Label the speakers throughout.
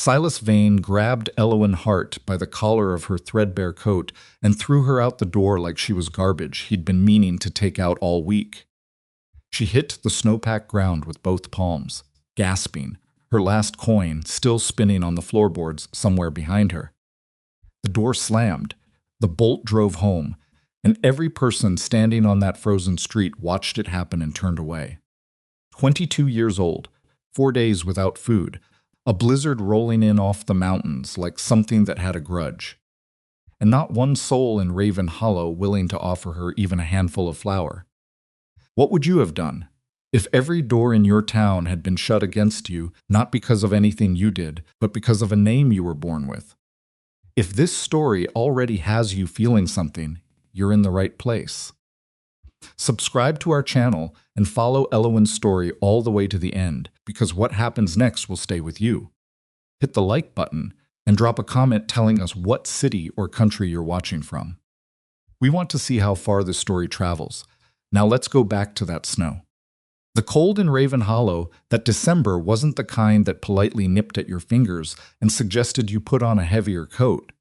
Speaker 1: Silas Vane grabbed Elowen Hart by the collar of her threadbare coat and threw her out the door like she was garbage he'd been meaning to take out all week. She hit the snow-packed ground with both palms, gasping, her last coin still spinning on the floorboards somewhere behind her. The door slammed, the bolt drove home, and every person standing on that frozen street watched it happen and turned away. 22 years old, 4 days without food, a blizzard rolling in off the mountains like something that had a grudge. And not one soul in Raven Hollow willing to offer her even a handful of flour. What would you have done if every door in your town had been shut against you, not because of anything you did, but because of a name you were born with? If this story already has you feeling something, you're in the right place. Subscribe to our channel and follow Elowen's story all the way to the end, because what happens next will stay with you. Hit the like button and drop a comment telling us what city or country you're watching from. We want to see how far this story travels. Now let's go back to that snow. The cold in Raven Hollow that December wasn't the kind that politely nipped at your fingers and suggested you put on a heavier coat.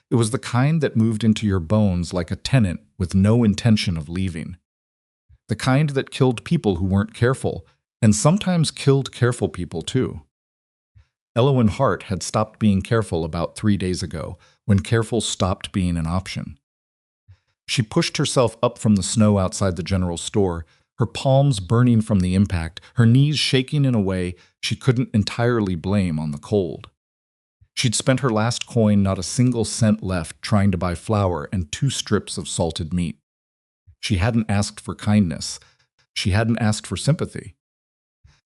Speaker 1: It was the kind that moved into your bones like a tenant with no intention of leaving. The kind that killed people who weren't careful, and sometimes killed careful people too. Elowen Hart had stopped being careful about 3 days ago, when careful stopped being an option. She pushed herself up from the snow outside the general store, her palms burning from the impact, her knees shaking in a way she couldn't entirely blame on the cold. She'd spent her last coin not a single cent left trying to buy flour and 2 strips of salted meat. She hadn't asked for kindness. She hadn't asked for sympathy.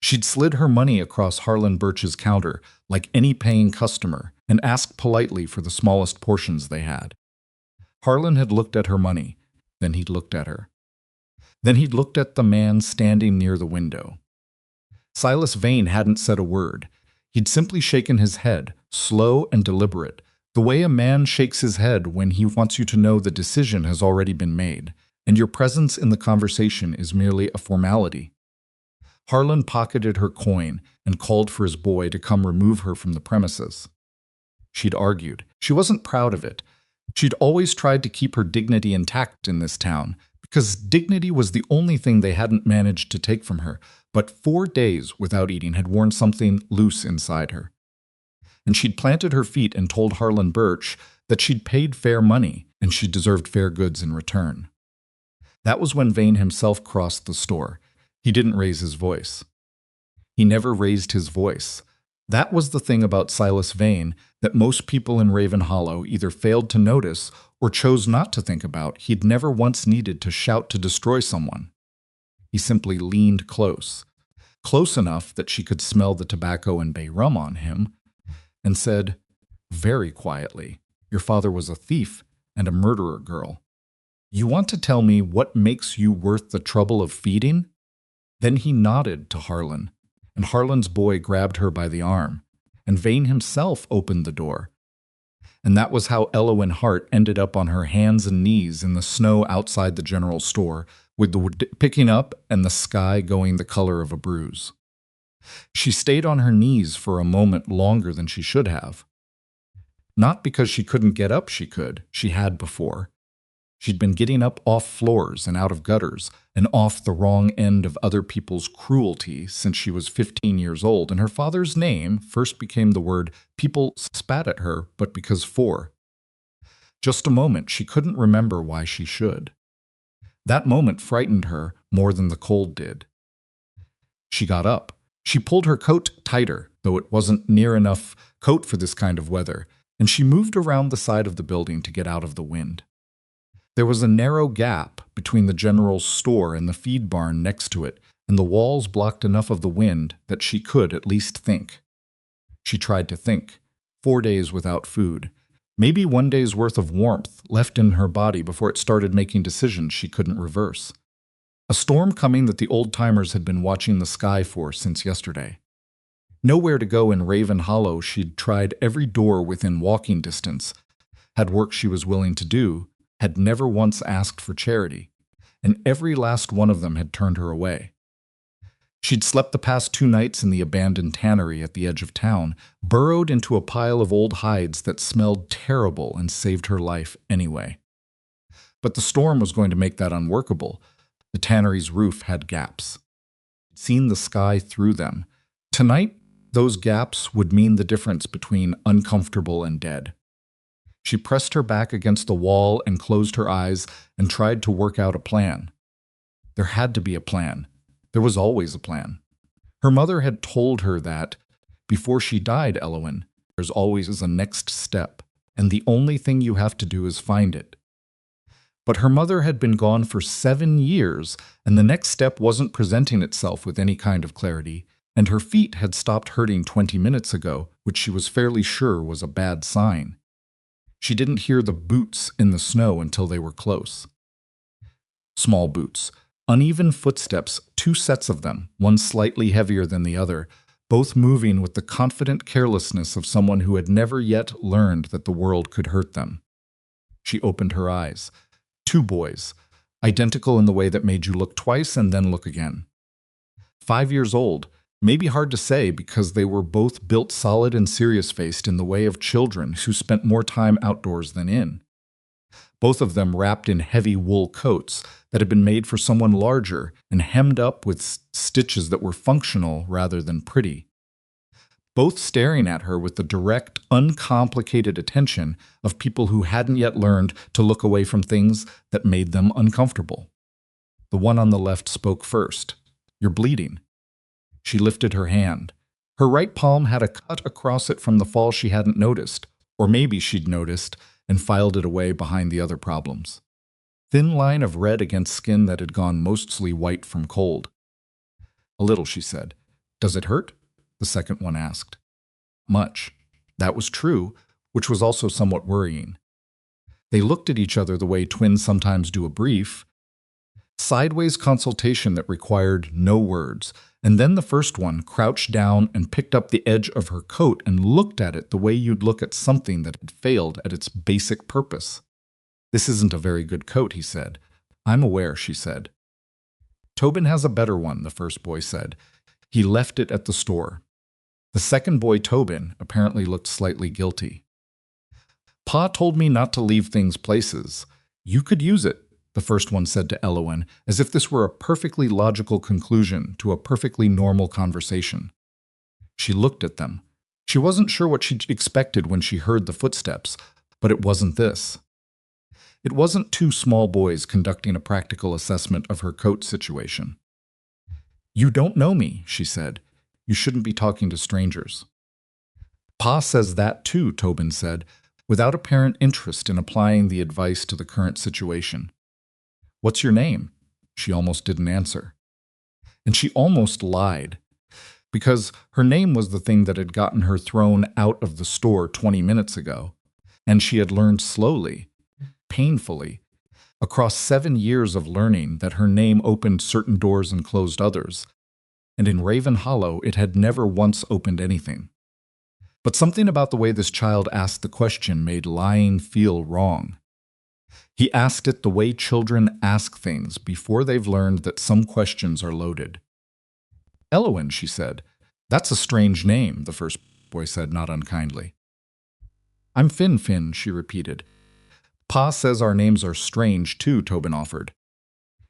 Speaker 1: She'd slid her money across Harlan Birch's counter like any paying customer and asked politely for the smallest portions they had. Harlan had looked at her money, then he'd looked at her. Then he'd looked at the man standing near the window. Silas Vane hadn't said a word. He'd simply shaken his head, slow and deliberate, the way a man shakes his head when he wants you to know the decision has already been made, and your presence in the conversation is merely a formality. Harlan pocketed her coin and called for his boy to come remove her from the premises. She'd argued. She wasn't proud of it. She'd always tried to keep her dignity intact in this town, because dignity was the only thing they hadn't managed to take from her, but 4 days without eating had worn something loose inside her. And she'd planted her feet and told Harlan Birch that she'd paid fair money and she deserved fair goods in return. That was when Vane himself crossed the store. He didn't raise his voice. He never raised his voice. That was the thing about Silas Vane that most people in Raven Hollow either failed to notice or chose not to think about. He'd never once needed to shout to destroy someone. He simply leaned close enough that she could smell the tobacco and bay rum on him, and said, very quietly, "Your father was a thief and a murderer, girl. You want to tell me what makes you worth the trouble of feeding?" Then he nodded to Harlan, and Harlan's boy grabbed her by the arm, and Vane himself opened the door. And that was how Elowen Hart ended up on her hands and knees in the snow outside the general store, with the wood picking up and the sky going the color of a bruise. She stayed on her knees for a moment longer than she should have. Not because she couldn't get up, she had before. She'd been getting up off floors and out of gutters, and off the wrong end of other people's cruelty since she was 15 years old, and her father's name first became the word people spat at her, but because for. Just a moment, she couldn't remember why she should. That moment frightened her more than the cold did. She got up. She pulled her coat tighter, though it wasn't near enough coat for this kind of weather, and she moved around the side of the building to get out of the wind. There was a narrow gap between the general store and the feed barn next to it, and the walls blocked enough of the wind that she could at least think. She tried to think. 4 days without food. Maybe 1 day's worth of warmth left in her body before it started making decisions she couldn't reverse. A storm coming that the old-timers had been watching the sky for since yesterday. Nowhere to go in Raven Hollow, she'd tried every door within walking distance, had work she was willing to do, had never once asked for charity, and every last one of them had turned her away. She'd slept the past 2 nights in the abandoned tannery at the edge of town, burrowed into a pile of old hides that smelled terrible and saved her life anyway. But the storm was going to make that unworkable. The tannery's roof had gaps. She'd seen the sky through them. Tonight, those gaps would mean the difference between uncomfortable and dead. She pressed her back against the wall and closed her eyes and tried to work out a plan. There had to be a plan. There was always a plan. Her mother had told her that, before she died, Elowen, there's always a next step, and the only thing you have to do is find it. But her mother had been gone for 7 years, and the next step wasn't presenting itself with any kind of clarity, and her feet had stopped hurting 20 minutes ago, which she was fairly sure was a bad sign. She didn't hear the boots in the snow until they were close. Small boots. Uneven footsteps, 2 sets of them, one slightly heavier than the other, both moving with the confident carelessness of someone who had never yet learned that the world could hurt them. She opened her eyes. 2 boys, identical in the way that made you look twice and then look again. 5 years old, maybe hard to say because they were both built solid and serious-faced in the way of children who spent more time outdoors than in. Both of them wrapped in heavy wool coats that had been made for someone larger and hemmed up with stitches that were functional rather than pretty. Both staring at her with the direct, uncomplicated attention of people who hadn't yet learned to look away from things that made them uncomfortable. The one on the left spoke first. "You're bleeding." She lifted her hand. Her right palm had a cut across it from the fall she hadn't noticed, or maybe she'd noticed, and filed it away behind the other problems. Thin line of red against skin that had gone mostly white from cold. "A little," she said. "Does it hurt?" the second one asked. "Much." That was true, which was also somewhat worrying. They looked at each other the way twins sometimes do, a brief, sideways consultation that required no words, and then the first one crouched down and picked up the edge of her coat and looked at it the way you'd look at something that had failed at its basic purpose. "This isn't a very good coat," he said. "I'm aware," she said. "Tobin has a better one," the first boy said. "He left it at the store." The second boy, Tobin, apparently looked slightly guilty. "Pa told me not to leave things places. You could use it," the first one said to Elowen, as if this were a perfectly logical conclusion to a perfectly normal conversation. She looked at them. She wasn't sure what she expected when she heard the footsteps, but it wasn't this. It wasn't 2 small boys conducting a practical assessment of her coat situation. "You don't know me," she said. "You shouldn't be talking to strangers." "Pa says that too," Tobin said, without apparent interest in applying the advice to the current situation. "What's your name?" She almost didn't answer. And she almost lied, because her name was the thing that had gotten her thrown out of the store 20 minutes ago, and she had learned slowly, painfully, across 7 years of learning that her name opened certain doors and closed others, and in Raven Hollow it had never once opened anything. But something about the way this child asked the question made lying feel wrong. He asked it the way children ask things before they've learned that some questions are loaded. "Elowen," she said. "That's a strange name," the first boy said, not unkindly. "I'm Finn," she repeated. "Pa says our names are strange, too," Tobin offered.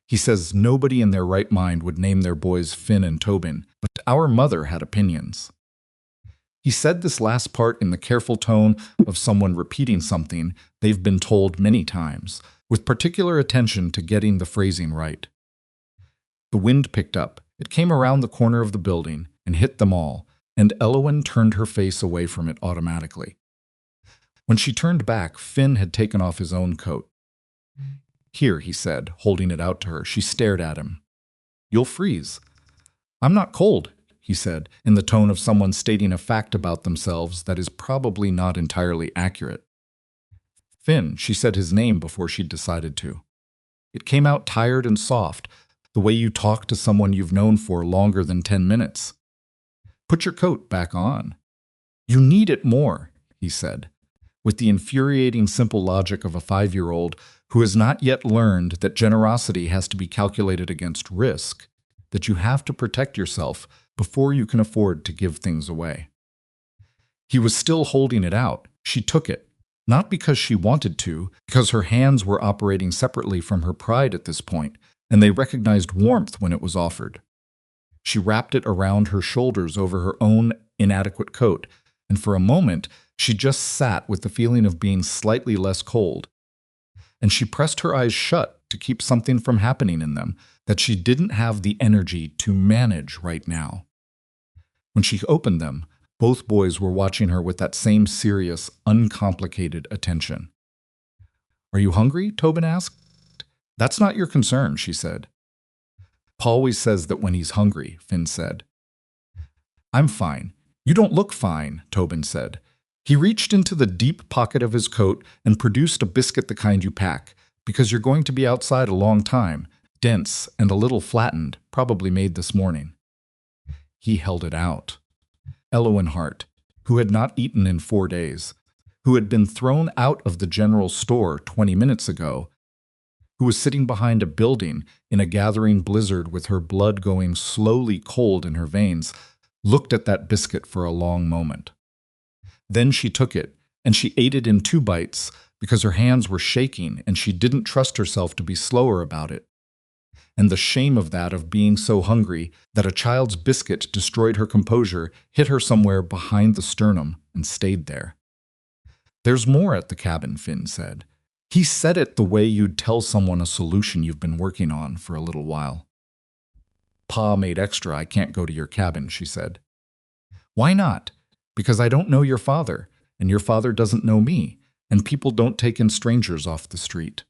Speaker 1: "He says nobody in their right mind would name their boys Finn and Tobin, but our mother had opinions." He said this last part in the careful tone of someone repeating something they've been told many times, with particular attention to getting the phrasing right. The wind picked up. It came around the corner of the building and hit them all, and Elowen turned her face away from it automatically. When she turned back, Finn had taken off his own coat. "Here," he said, holding it out to her. She stared at him. "You'll freeze." "I'm not cold," he said, in the tone of someone stating a fact about themselves that is probably not entirely accurate. "Finn," she said his name before she'd decided to. It came out tired and soft, the way you talk to someone you've known for longer than 10 minutes. "Put your coat back on." "You need it more," he said, with the infuriating simple logic of a 5-year-old who has not yet learned that generosity has to be calculated against risk. that you have to protect yourself before you can afford to give things away. He was still holding it out. She took it, not because she wanted to, because her hands were operating separately from her pride at this point, and they recognized warmth when it was offered. She wrapped it around her shoulders over her own inadequate coat, and for a moment she just sat with the feeling of being slightly less cold. And she pressed her eyes shut to keep something from happening in them that she didn't have the energy to manage right now. When she opened them, both boys were watching her with that same serious, uncomplicated attention. "Are you hungry?" Tobin asked. "That's not your concern," she said. "Pa always says that when he's hungry," Finn said. "I'm fine. You don't look fine," Tobin said. He reached into the deep pocket of his coat and produced a biscuit the kind you pack, because you're going to be outside a long time, dense and a little flattened, probably made this morning. He held it out. Elowen Hart, who had not eaten in 4 days, who had been thrown out of the general store 20 minutes ago, who was sitting behind a building in a gathering blizzard with her blood going slowly cold in her veins, looked at that biscuit for a long moment. Then she took it, and she ate it in 2 bites because her hands were shaking and she didn't trust herself to be slower about it. And the shame of that, of being so hungry that a child's biscuit destroyed her composure, hit her somewhere behind the sternum and stayed there. "There's more at the cabin," Finn said. He said it the way you'd tell someone a solution you've been working on for a little while. "Pa made extra. I can't go to your cabin," she said. "Why not?" "Because I don't know your father, and your father doesn't know me, and people don't take in strangers off the street."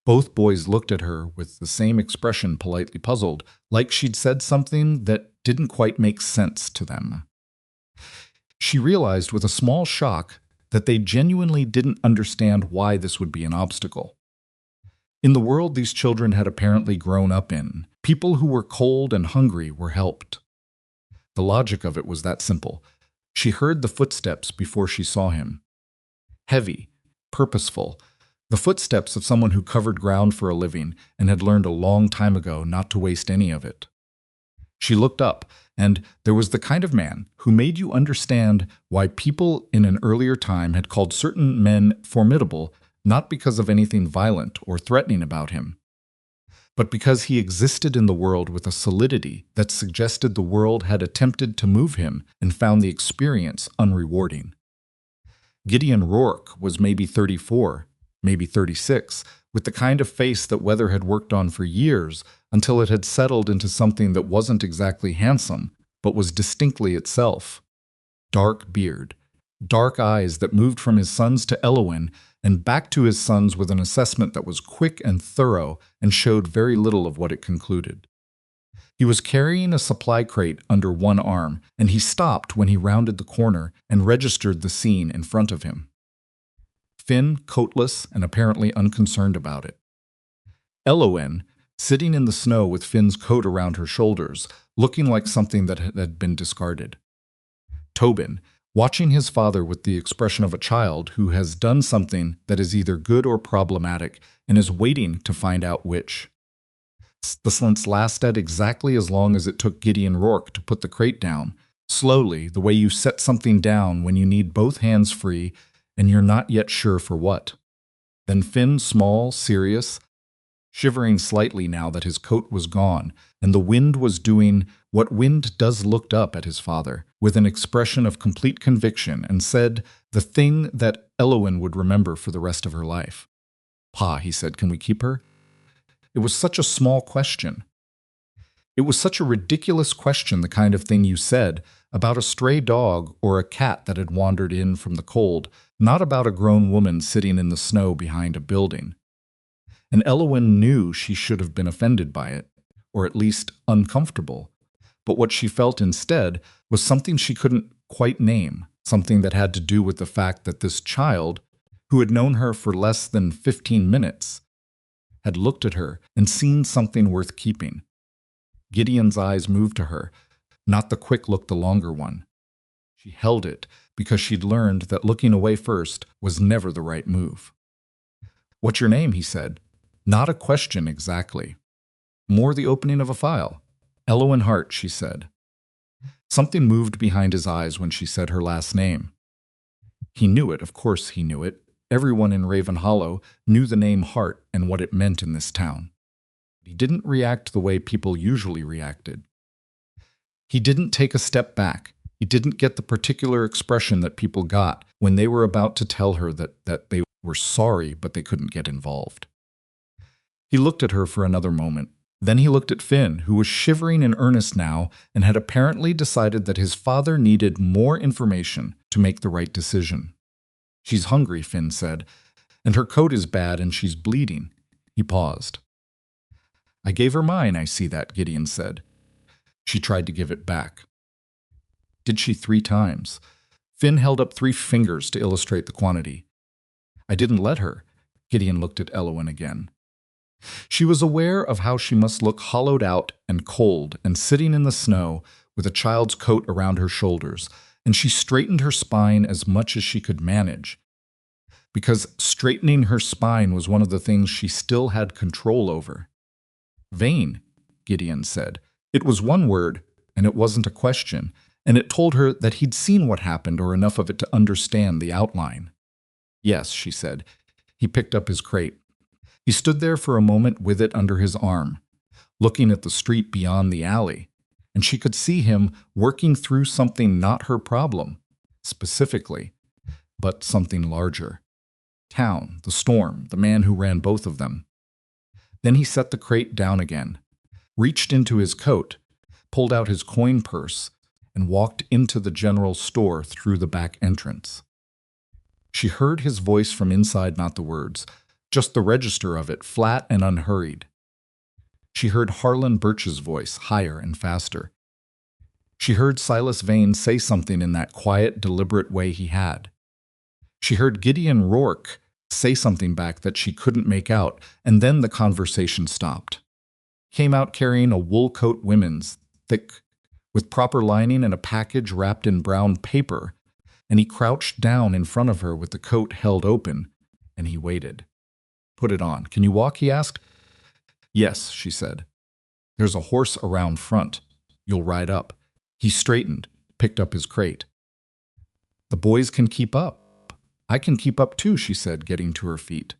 Speaker 1: Both boys looked at her with the same expression, politely puzzled, like she'd said something that didn't quite make sense to them. She realized with a small shock that they genuinely didn't understand why this would be an obstacle. In the world these children had apparently grown up in, people who were cold and hungry were helped. The logic of it was that simple. She heard the footsteps before she saw him. Heavy, purposeful, the footsteps of someone who covered ground for a living and had learned a long time ago not to waste any of it. She looked up, and there was the kind of man who made you understand why people in an earlier time had called certain men formidable, not because of anything violent or threatening about him, but because he existed in the world with a solidity that suggested the world had attempted to move him and found the experience unrewarding. Gideon Rourke was maybe 34, maybe 36, with the kind of face that Weather had worked on for years until it had settled into something that wasn't exactly handsome, but was distinctly itself. Dark beard, dark eyes that moved from his sons to Elowen and back to his sons with an assessment that was quick and thorough and showed very little of what it concluded. He was carrying a supply crate under one arm, and he stopped when he rounded the corner and registered the scene in front of him. Finn, coatless and apparently unconcerned about it. Elowen, sitting in the snow with Finn's coat around her shoulders, looking like something that had been discarded. Tobin, watching his father with the expression of a child who has done something that is either good or problematic and is waiting to find out which. The silence lasted exactly as long as it took Gideon Rourke to put the crate down, slowly, the way you set something down when you need both hands free and you're not yet sure for what. Then Finn, small, serious, shivering slightly now that his coat was gone, and the wind was doing what wind does, looked up at his father with an expression of complete conviction and said the thing that Elowen would remember for the rest of her life. "Pa," he said, "can we keep her?" It was such a small question. It was such a ridiculous question, the kind of thing you said about a stray dog or a cat that had wandered in from the cold, not about a grown woman sitting in the snow behind a building. And Elowen knew she should have been offended by it, or at least uncomfortable. But what she felt instead was something she couldn't quite name, something that had to do with the fact that this child, who had known her for less than 15 minutes, had looked at her and seen something worth keeping. Gideon's eyes moved to her, not the quick look, the longer one. She held it because she'd learned that looking away first was never the right move. "What's your name?" he said. Not a question exactly. More the opening of a file. Elowen Hart, she said. Something moved behind his eyes when she said her last name. He knew it, of course he knew it. Everyone in Raven Hollow knew the name Hart and what it meant in this town. He didn't react the way people usually reacted. He didn't take a step back. He didn't get the particular expression that people got when they were about to tell her that they were sorry, but they couldn't get involved. He looked at her for another moment. Then he looked at Finn, who was shivering in earnest now and had apparently decided that his father needed more information to make the right decision. She's hungry, Finn said, and her coat is bad and she's bleeding. He paused. I gave her mine, I see that, Gideon said. She tried to give it back. Did she 3 times? Finn held up 3 fingers to illustrate the quantity. I didn't let her. Gideon looked at Elowen again. She was aware of how she must look hollowed out and cold and sitting in the snow with a child's coat around her shoulders, and she straightened her spine as much as she could manage. Because straightening her spine was one of the things she still had control over. Vane, Gideon said. It was one word, and it wasn't a question, and it told her that he'd seen what happened or enough of it to understand the outline. Yes, she said. He picked up his crate. He stood there for a moment with it under his arm, looking at the street beyond the alley, and she could see him working through something not her problem, specifically, but something larger. Town, the storm, the man who ran both of them. Then he set the crate down again, reached into his coat, pulled out his coin purse, and walked into the general store through the back entrance. She heard his voice from inside, not the words, just the register of it, flat and unhurried. She heard Harlan Birch's voice, higher and faster. She heard Silas Vane say something in that quiet, deliberate way he had. She heard Gideon Rourke say something back that she couldn't make out, and then the conversation stopped. Came out carrying a wool coat women's, thick, with proper lining and a package wrapped in brown paper, and he crouched down in front of her with the coat held open, and he waited. Put it on. Can you walk? He asked. Yes, she said. There's a horse around front. You'll ride up. He straightened, picked up his crate. The boys can keep up. I can keep up too, she said, getting to her feet.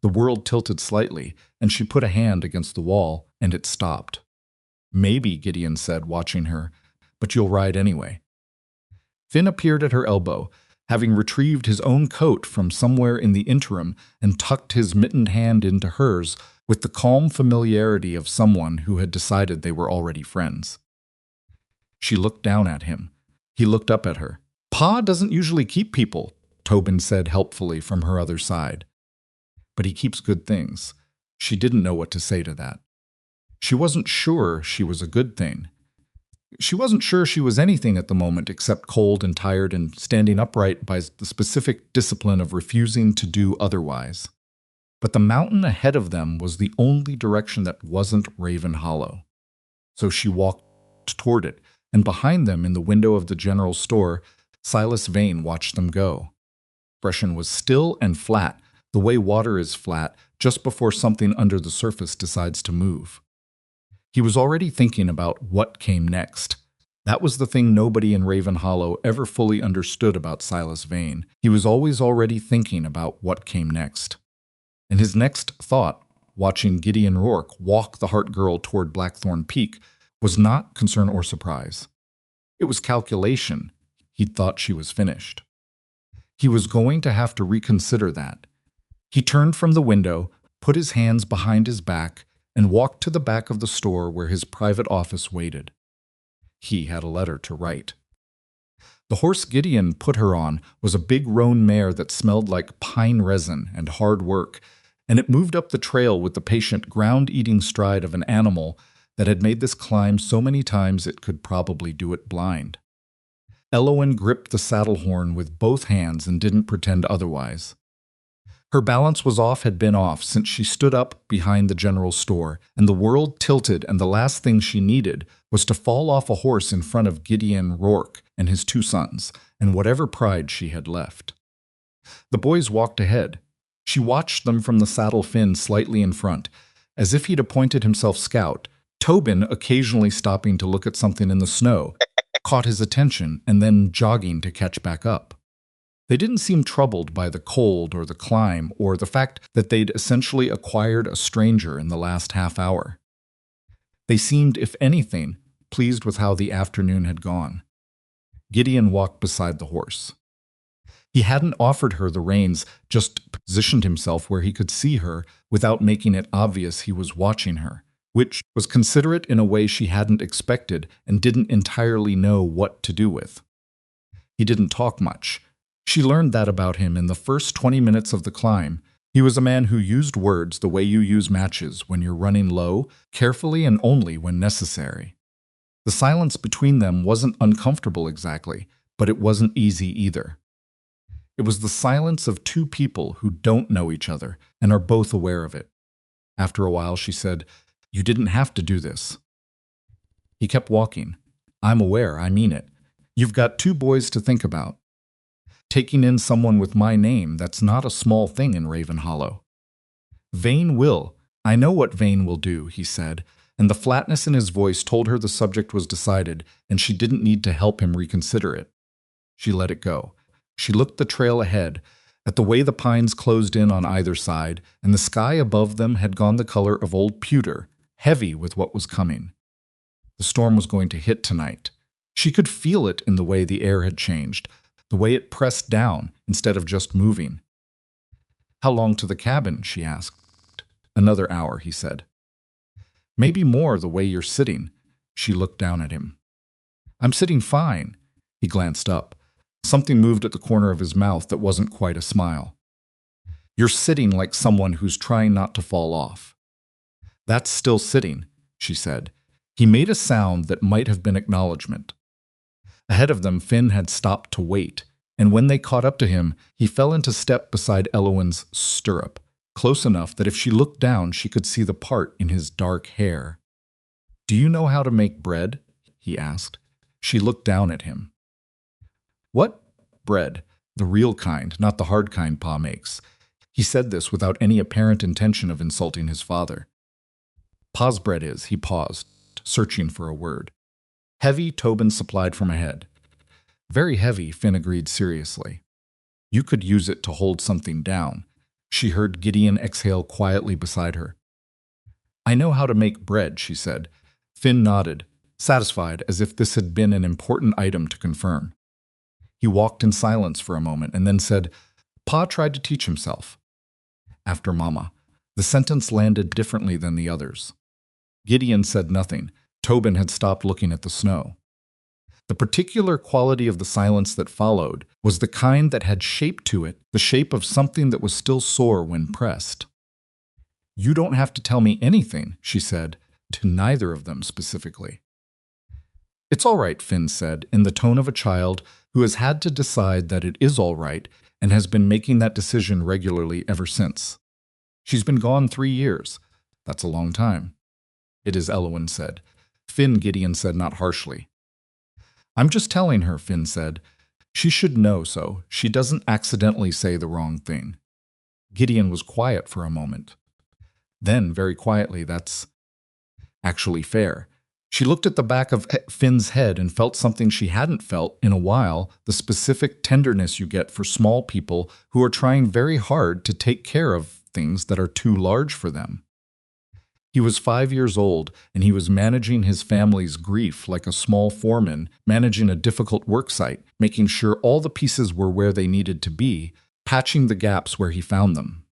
Speaker 1: The world tilted slightly, and she put a hand against the wall, and it stopped. Maybe, Gideon said, watching her, but you'll ride anyway. Finn appeared at her elbow, having retrieved his own coat from somewhere in the interim and tucked his mittened hand into hers with the calm familiarity of someone who had decided they were already friends. She looked down at him. He looked up at her. Pa doesn't usually keep people, Tobin said helpfully from her other side. But he keeps good things. She didn't know what to say to that. She wasn't sure she was a good thing. She wasn't sure she was anything at the moment except cold and tired and standing upright by the specific discipline of refusing to do otherwise. But the mountain ahead of them was the only direction that wasn't Raven Hollow. So she walked toward it, and behind them in the window of the general store, Silas Vane watched them go. Expression was still and flat, the way water is flat just before something under the surface decides to move. He was already thinking about what came next. That was the thing nobody in Raven Hollow ever fully understood about Silas Vane. He was always already thinking about what came next. And his next thought, watching Gideon Rourke walk the Hart girl toward Blackthorn Peak, was not concern or surprise. It was calculation. He'd thought she was finished. He was going to have to reconsider that. He turned from the window, put his hands behind his back, and walked to the back of the store where his private office waited. He had a letter to write. The horse Gideon put her on was a big roan mare that smelled like pine resin and hard work, and it moved up the trail with the patient ground-eating stride of an animal that had made this climb so many times it could probably do it blind. Elowen gripped the saddle horn with both hands and didn't pretend otherwise. Her balance was off, had been off, since she stood up behind the general store, and the world tilted, and the last thing she needed was to fall off a horse in front of Gideon Rourke and his 2 sons, and whatever pride she had left. The boys walked ahead. She watched them from the saddle Finn slightly in front, as if he'd appointed himself scout, Tobin, occasionally stopping to look at something in the snow, caught his attention and then jogging to catch back up. They didn't seem troubled by the cold or the climb or the fact that they'd essentially acquired a stranger in the last half hour. They seemed, if anything, pleased with how the afternoon had gone. Gideon walked beside the horse. He hadn't offered her the reins, just positioned himself where he could see her without making it obvious he was watching her, which was considerate in a way she hadn't expected and didn't entirely know what to do with. He didn't talk much. She learned that about him in the first 20 minutes of the climb. He was a man who used words the way you use matches when you're running low, carefully and only when necessary. The silence between them wasn't uncomfortable exactly, but it wasn't easy either. It was the silence of two people who don't know each other and are both aware of it. After a while, she said, "You didn't have to do this." He kept walking. "I'm aware, I mean it. You've got two boys to think about. Taking in someone with my name, that's not a small thing in Raven Hollow." "Vane will. I know what Vane will do," he said, and the flatness in his voice told her the subject was decided and she didn't need to help him reconsider it. She let it go. She looked the trail ahead, at the way the pines closed in on either side, and the sky above them had gone the color of old pewter, heavy with what was coming. The storm was going to hit tonight. She could feel it in the way the air had changed, the way it pressed down instead of just moving. "How long to the cabin?" she asked. "Another hour," he said. "Maybe more the way you're sitting." She looked down at him. "I'm sitting fine." He glanced up. Something moved at the corner of his mouth that wasn't quite a smile. "You're sitting like someone who's trying not to fall off." "That's still sitting," she said. He made a sound that might have been acknowledgement. Ahead of them, Finn had stopped to wait, and when they caught up to him, he fell into step beside Elowen's stirrup, close enough that if she looked down, she could see the part in his dark hair. "Do you know how to make bread?" he asked. She looked down at him. "What? Bread? The real kind, not the hard kind Pa makes." He said this without any apparent intention of insulting his father. "Pa's bread is," he paused, searching for a word. "Heavy," Tobin supplied from ahead. "Very heavy," Finn agreed seriously. "You could use it to hold something down." She heard Gideon exhale quietly beside her. "I know how to make bread," she said. Finn nodded, satisfied as if this had been an important item to confirm. He walked in silence for a moment and then said, "Pa tried to teach himself." After Mama. The sentence landed differently than the others. Gideon said nothing. Tobin had stopped looking at the snow. The particular quality of the silence that followed was the kind that had shape to it, the shape of something that was still sore when pressed. "You don't have to tell me anything," she said, to neither of them specifically. "It's all right," Finn said, in the tone of a child who has had to decide that it is all right and has been making that decision regularly ever since. "She's been gone 3 years. That's a long time." "It is," Elowen said. "Finn," Gideon said, not harshly. "I'm just telling her," Finn said. "She should know so she doesn't accidentally say the wrong thing." Gideon was quiet for a moment. Then, very quietly, "That's actually fair." She looked at the back of Finn's head and felt something she hadn't felt in a while, the specific tenderness you get for small people who are trying very hard to take care of things that are too large for them. He was 5 years old, and he was managing his family's grief like a small foreman managing a difficult work site, making sure all the pieces were where they needed to be, patching the gaps where he found them.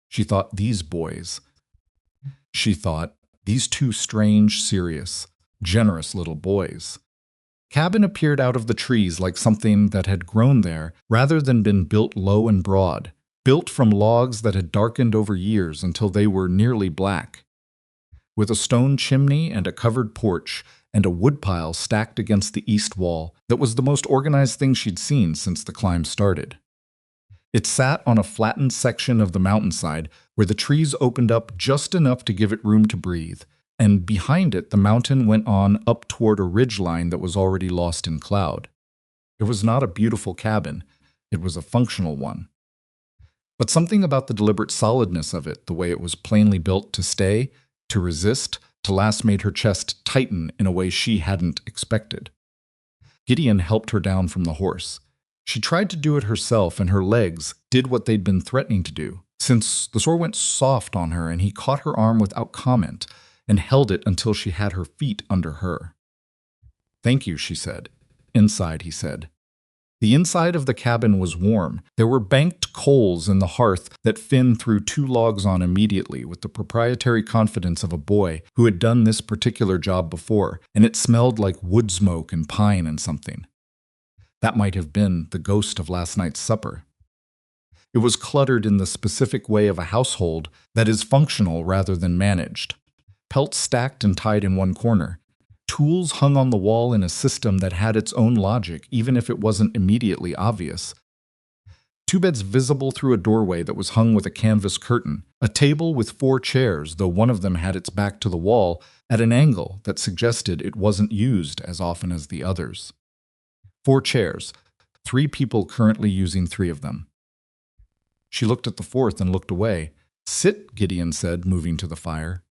Speaker 1: She thought, these boys. She thought, these two strange, serious, generous little boys. Cabin appeared out of the trees like something that had grown there rather than been built low and broad, built from logs that had darkened over years until they were nearly black. With a stone chimney and a covered porch and a woodpile stacked against the east wall that was the most organized thing she'd seen since the climb started. It sat on a flattened section of the mountainside where the trees opened up just enough to give it room to breathe, and behind it the mountain went on up toward a ridgeline that was already lost in cloud. It was not a beautiful cabin, it was a functional one. But something about the deliberate solidness of it, the way it was plainly built to stay, to resist, to last made her chest tighten in a way she hadn't expected. Gideon helped her down from the horse. She tried to do it herself, and her legs did what they'd been threatening to do, since the sore went soft on her and he caught her arm without comment and held it until she had her feet under her. "Thank you," she said. "Inside," he said. The inside of the cabin was warm. There were banked coals in the hearth that Finn threw 2 logs on immediately with the proprietary confidence of a boy who had done this particular job before, and it smelled like wood smoke and pine and something. That might have been the ghost of last night's supper. It was cluttered in the specific way of a household that is functional rather than managed. Pelts stacked and tied in one corner. Tools hung on the wall in a system that had its own logic, even if it wasn't immediately obvious. 2 beds visible through a doorway that was hung with a canvas curtain. A table with 4 chairs, though one of them had its back to the wall, at an angle that suggested it wasn't used as often as the others. 4 chairs, 3 people currently using 3 of them. She looked at the 4th and looked away. "Sit," Gideon said, moving to the fire.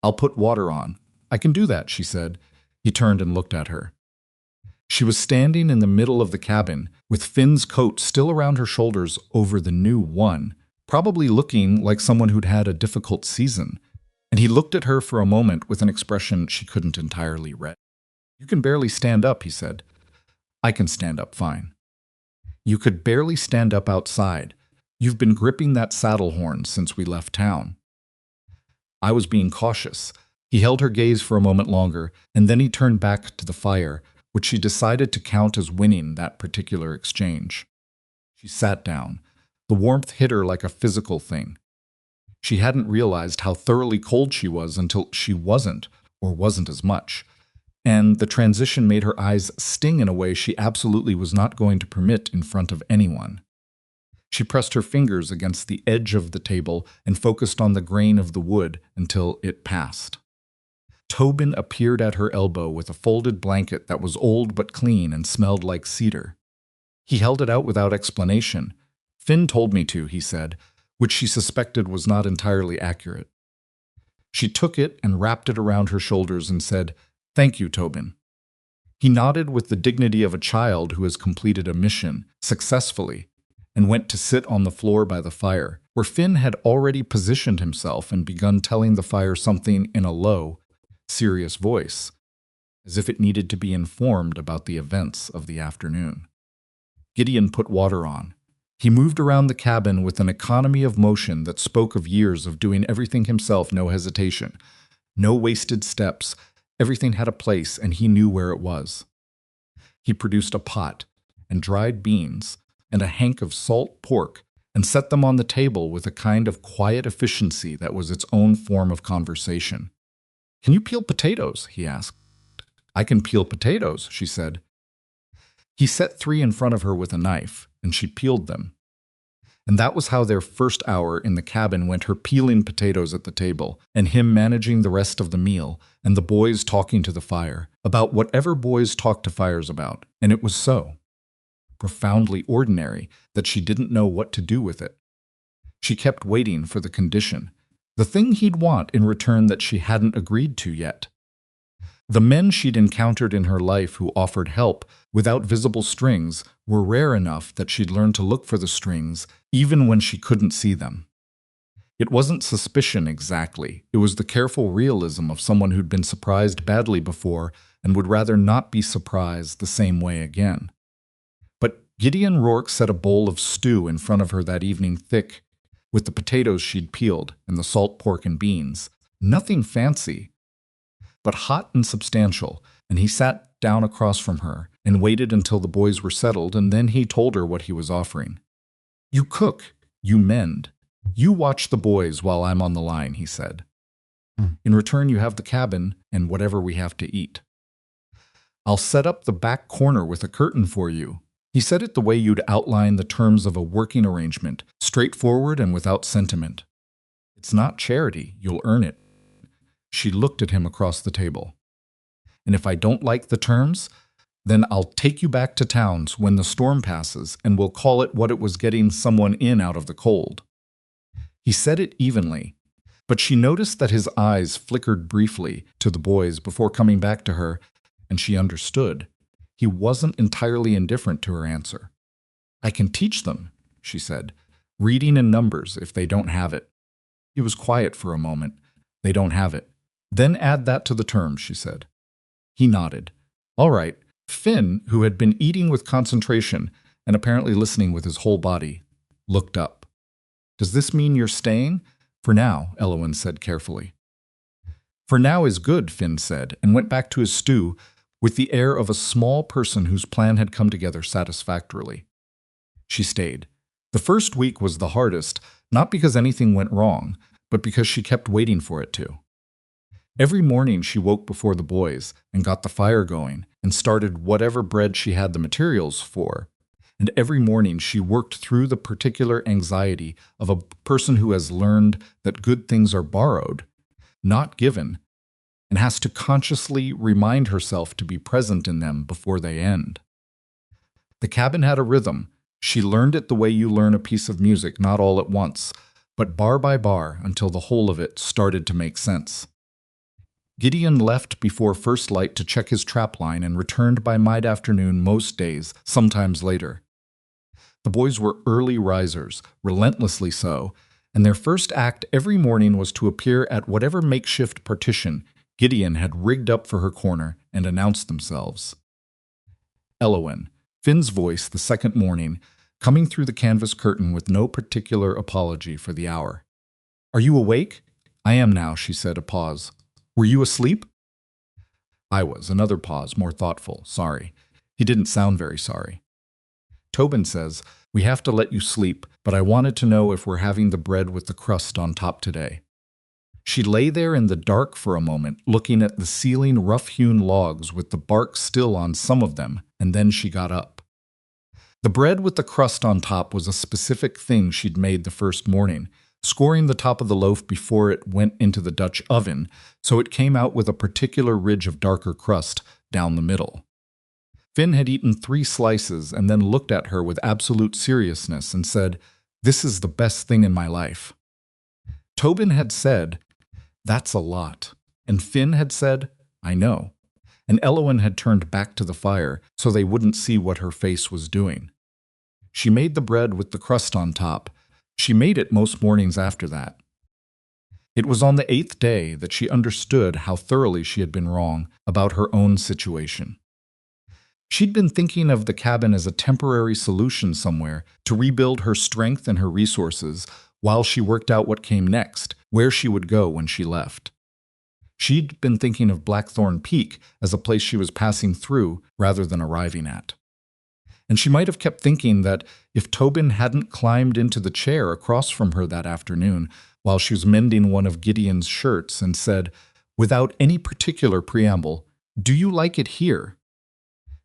Speaker 1: "I'll put water on." "I can do that," she said. He turned and looked at her. She was standing in the middle of the cabin, with Finn's coat still around her shoulders over the new one, probably looking like someone who'd had a difficult season, and he looked at her for a moment with an expression she couldn't entirely read. "You can barely stand up," he said. "I can stand up fine." "You could barely stand up outside. You've been gripping that saddle horn since we left town." "I was being cautious." He held her gaze for a moment longer, and then he turned back to the fire, which she decided to count as winning that particular exchange. She sat down. The warmth hit her like a physical thing. She hadn't realized how thoroughly cold she was until she wasn't, or wasn't as much, and the transition made her eyes sting in a way she absolutely was not going to permit in front of anyone. She pressed her fingers against the edge of the table and focused on the grain of the wood until it passed. Tobin appeared at her elbow with a folded blanket that was old but clean and smelled like cedar. He held it out without explanation. "Finn told me to," he said, which she suspected was not entirely accurate. She took it and wrapped it around her shoulders and said, "Thank you, Tobin." He nodded with the dignity of a child who has completed a mission successfully and went to sit on the floor by the fire, where Finn had already positioned himself and begun telling the fire something in a low, serious voice, as if it needed to be informed about the events of the afternoon. Gideon put water on. He moved around the cabin with an economy of motion that spoke of years of doing everything himself, no hesitation. No wasted steps. Everything had a place, and he knew where it was. He produced a pot and dried beans and a hank of salt pork and set them on the table with a kind of quiet efficiency that was its own form of conversation. "Can you peel potatoes?" he asked. "I can peel potatoes," she said. He set 3 in front of her with a knife, and she peeled them. And that was how their first hour in the cabin went, her peeling potatoes at the table, and him managing the rest of the meal, and the boys talking to the fire, about whatever boys talk to fires about, and it was so profoundly ordinary that she didn't know what to do with it. She kept waiting for the condition, the thing he'd want in return that she hadn't agreed to yet. The men she'd encountered in her life who offered help without visible strings were rare enough that she'd learned to look for the strings even when she couldn't see them. It wasn't suspicion exactly, it was the careful realism of someone who'd been surprised badly before and would rather not be surprised the same way again. But Gideon Rourke set a bowl of stew in front of her that evening, thick, with the potatoes she'd peeled and the salt pork and beans. Nothing fancy, but hot and substantial, and he sat down across from her and waited until the boys were settled, and then he told her what he was offering. "You cook, you mend, you watch the boys while I'm on the line," he said. "In return, you have the cabin and whatever we have to eat. I'll set up the back corner with a curtain for you." He said it the way you'd outline the terms of a working arrangement, straightforward and without sentiment. "It's not charity, you'll earn it." She looked at him across the table. "And if I don't like the terms, then I'll take you back to towns when the storm passes, and we'll call it what it was, getting someone in out of the cold." He said it evenly, But she noticed that his eyes flickered briefly to the boys before coming back to her, and she understood. He wasn't entirely indifferent to her answer. "I can teach them," she said. "Reading and numbers if they don't have it." He was quiet for a moment. "They don't have it. Then add that to the term," she said. He nodded. "All right." Finn, who had been eating with concentration and apparently listening with his whole body, looked up. "Does this mean you're staying?" "For now," Elowen said carefully. "For now is good," Finn said, and went back to his stew with the air of a small person whose plan had come together satisfactorily. She stayed. The first week was the hardest, not because anything went wrong, but because she kept waiting for it to. Every morning she woke before the boys and got the fire going and started whatever bread she had the materials for. And every morning she worked through the particular anxiety of a person who has learned that good things are borrowed, not given, and has to consciously remind herself to be present in them before they end. The cabin had a rhythm. She learned it the way you learn a piece of music, not all at once, but bar by bar until the whole of it started to make sense. Gideon left before first light to check his trapline and returned by mid-afternoon most days, sometimes later. The boys were early risers, relentlessly so, and their first act every morning was to appear at whatever makeshift partition Gideon had rigged up for her corner and announce themselves. Elowen, Finn's voice the second morning, coming through the canvas curtain with no particular apology for the hour. "Are you awake?" "I am now," she said, a pause. "Were you asleep?" "I was." Another pause, more thoughtful. "Sorry." He didn't sound very sorry. "Tobin says, we have to let you sleep, but I wanted to know if we're having the bread with the crust on top today." She lay there in the dark for a moment, looking at the ceiling rough-hewn logs with the bark still on some of them, and then she got up. The bread with the crust on top was a specific thing she'd made the first morning, scoring the top of the loaf before it went into the Dutch oven, so it came out with a particular ridge of darker crust down the middle. Finn had eaten 3 slices and then looked at her with absolute seriousness and said, "This is the best thing in my life." Tobin had said, "That's a lot." And Finn had said, "I know." And Elowen had turned back to the fire so they wouldn't see what her face was doing. She made the bread with the crust on top. She made it most mornings after that. It was on the 8th day that she understood how thoroughly she had been wrong about her own situation. She'd been thinking of the cabin as a temporary solution somewhere to rebuild her strength and her resources while she worked out what came next, where she would go when she left. She'd been thinking of Blackthorn Peak as a place she was passing through rather than arriving at. And she might have kept thinking that if Tobin hadn't climbed into the chair across from her that afternoon while she was mending one of Gideon's shirts and said, without any particular preamble, "Do you like it here?"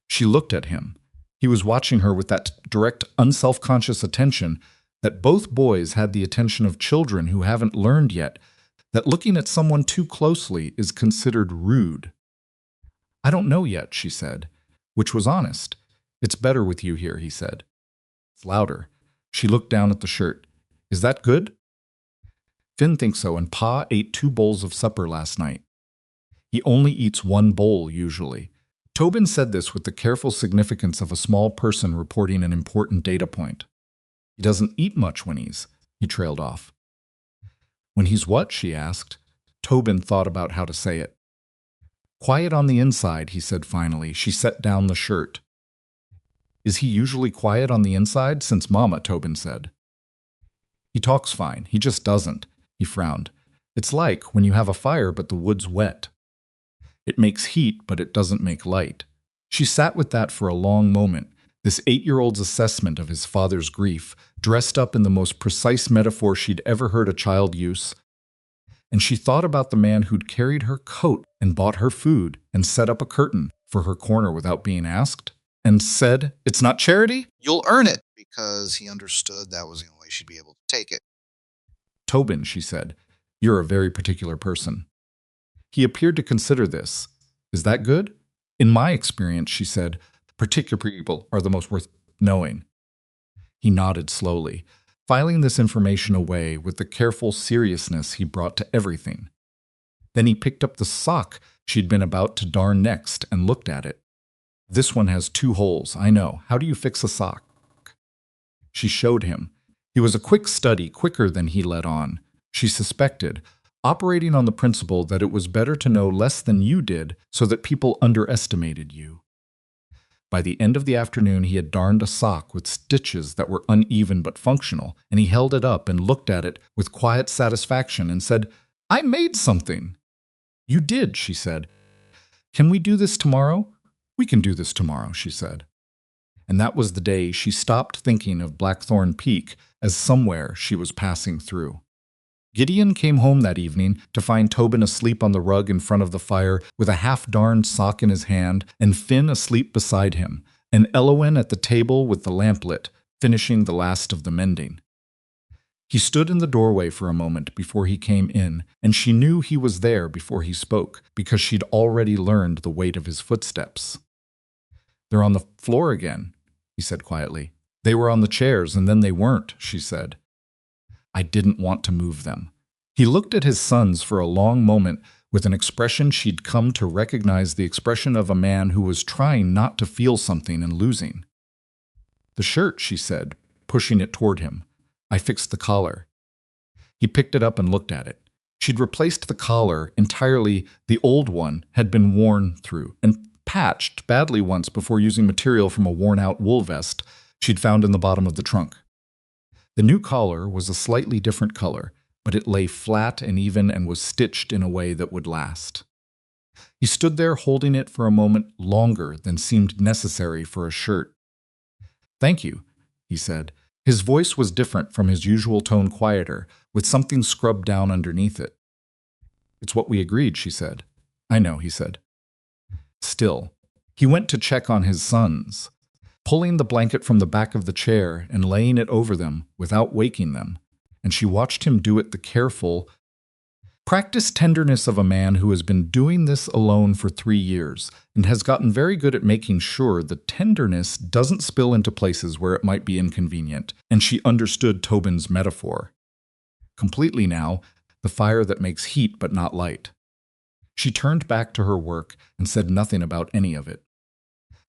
Speaker 1: She looked at him. He was watching her with that direct, unselfconscious attention that both boys had the attention of children who haven't learned yet that looking at someone too closely is considered rude. "I don't know yet," she said, which was honest. "It's better with you here," he said. "It's louder." She looked down at the shirt. "Is that good?" "Finn thinks so, and Pa ate 2 bowls of supper last night." "He only eats 1 bowl, usually." Tobin said this with the careful significance of a small person reporting an important data point. "He doesn't eat much when he trailed off. "When he's what?" she asked. Tobin thought about how to say it. "Quiet on the inside," he said finally. She set down the shirt. "Is he usually quiet on the inside? Since Mama," Tobin said. "He talks fine. He just doesn't." He frowned. "It's like when you have a fire but the wood's wet. It makes heat, but it doesn't make light." She sat with that for a long moment, this 8-year-old's assessment of his father's grief, dressed up in the most precise metaphor she'd ever heard a child use. And she thought about the man who'd carried her coat and bought her food and set up a curtain for her corner without being asked, and said, "It's not charity?"
Speaker 2: "You'll earn it," because he understood that was the only way she'd be able to take it.
Speaker 1: "Tobin," she said, "you're a very particular person." He appeared to consider this. "Is that good?" "In my experience," she said, "particular people are the most worth knowing." He nodded slowly. filing this information away with the careful seriousness he brought to everything. Then he picked up the sock she'd been about to darn next and looked at it. This one has 2 holes, I know. How do you fix a sock? She showed him. He was a quick study, quicker than he let on. She suspected, operating on the principle that it was better to know less than you did so that people underestimated you. By the end of the afternoon, he had darned a sock with stitches that were uneven but functional, and he held it up and looked at it with quiet satisfaction and said, "I made something." "You did," she said. "Can we do this tomorrow?" "We can do this tomorrow," she said. And that was the day she stopped thinking of Blackthorn Peak as somewhere she was passing through. Gideon came home that evening to find Tobin asleep on the rug in front of the fire with a half-darned sock in his hand and Finn asleep beside him, and Elowen at the table with the lamp lit, finishing the last of the mending. He stood in the doorway for a moment before he came in, and she knew he was there before he spoke because she'd already learned the weight of his footsteps. "They're on the floor again," he said quietly. "They were on the chairs, and then they weren't," she said. "I didn't want to move them." He looked at his sons for a long moment with an expression she'd come to recognize, the expression of a man who was trying not to feel something and losing. "The shirt," she said, pushing it toward him. "I fixed the collar." He picked it up and looked at it. She'd replaced the collar entirely. The old one had been worn through and patched badly once before using material from a worn-out wool vest she'd found in the bottom of the trunk. The new collar was a slightly different color, but it lay flat and even and was stitched in a way that would last. He stood there holding it for a moment longer than seemed necessary for a shirt. "Thank you," he said. His voice was different from his usual tone, quieter, with something scrubbed down underneath it. "It's what we agreed," she said. "I know," he said. Still, he went to check on his sons, pulling the blanket from the back of the chair and laying it over them without waking them, and she watched him do it, the careful, practiced tenderness of a man who has been doing this alone for 3 years and has gotten very good at making sure the tenderness doesn't spill into places where it might be inconvenient, and she understood Tobin's metaphor. Completely now, the fire that makes heat but not light. She turned back to her work and said nothing about any of it.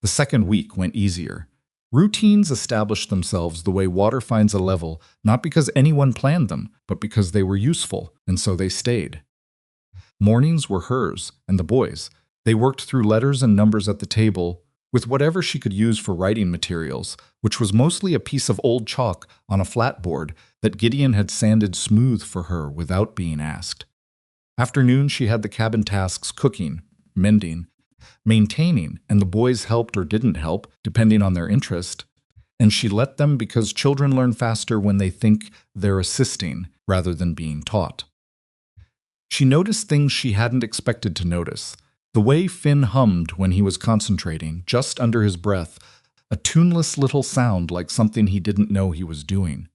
Speaker 1: The second week went easier. Routines established themselves the way water finds a level, not because anyone planned them, but because they were useful, and so they stayed. Mornings were hers and the boys'. They worked through letters and numbers at the table, with whatever she could use for writing materials, which was mostly a piece of old chalk on a flat board that Gideon had sanded smooth for her without being asked. Afternoon she had the cabin tasks: cooking, mending, maintaining, and the boys helped or didn't help, depending on their interest, and she let them because children learn faster when they think they're assisting rather than being taught. She noticed things she hadn't expected to notice. The way Finn hummed when he was concentrating, just under his breath, a tuneless little sound like something he didn't know he was doing.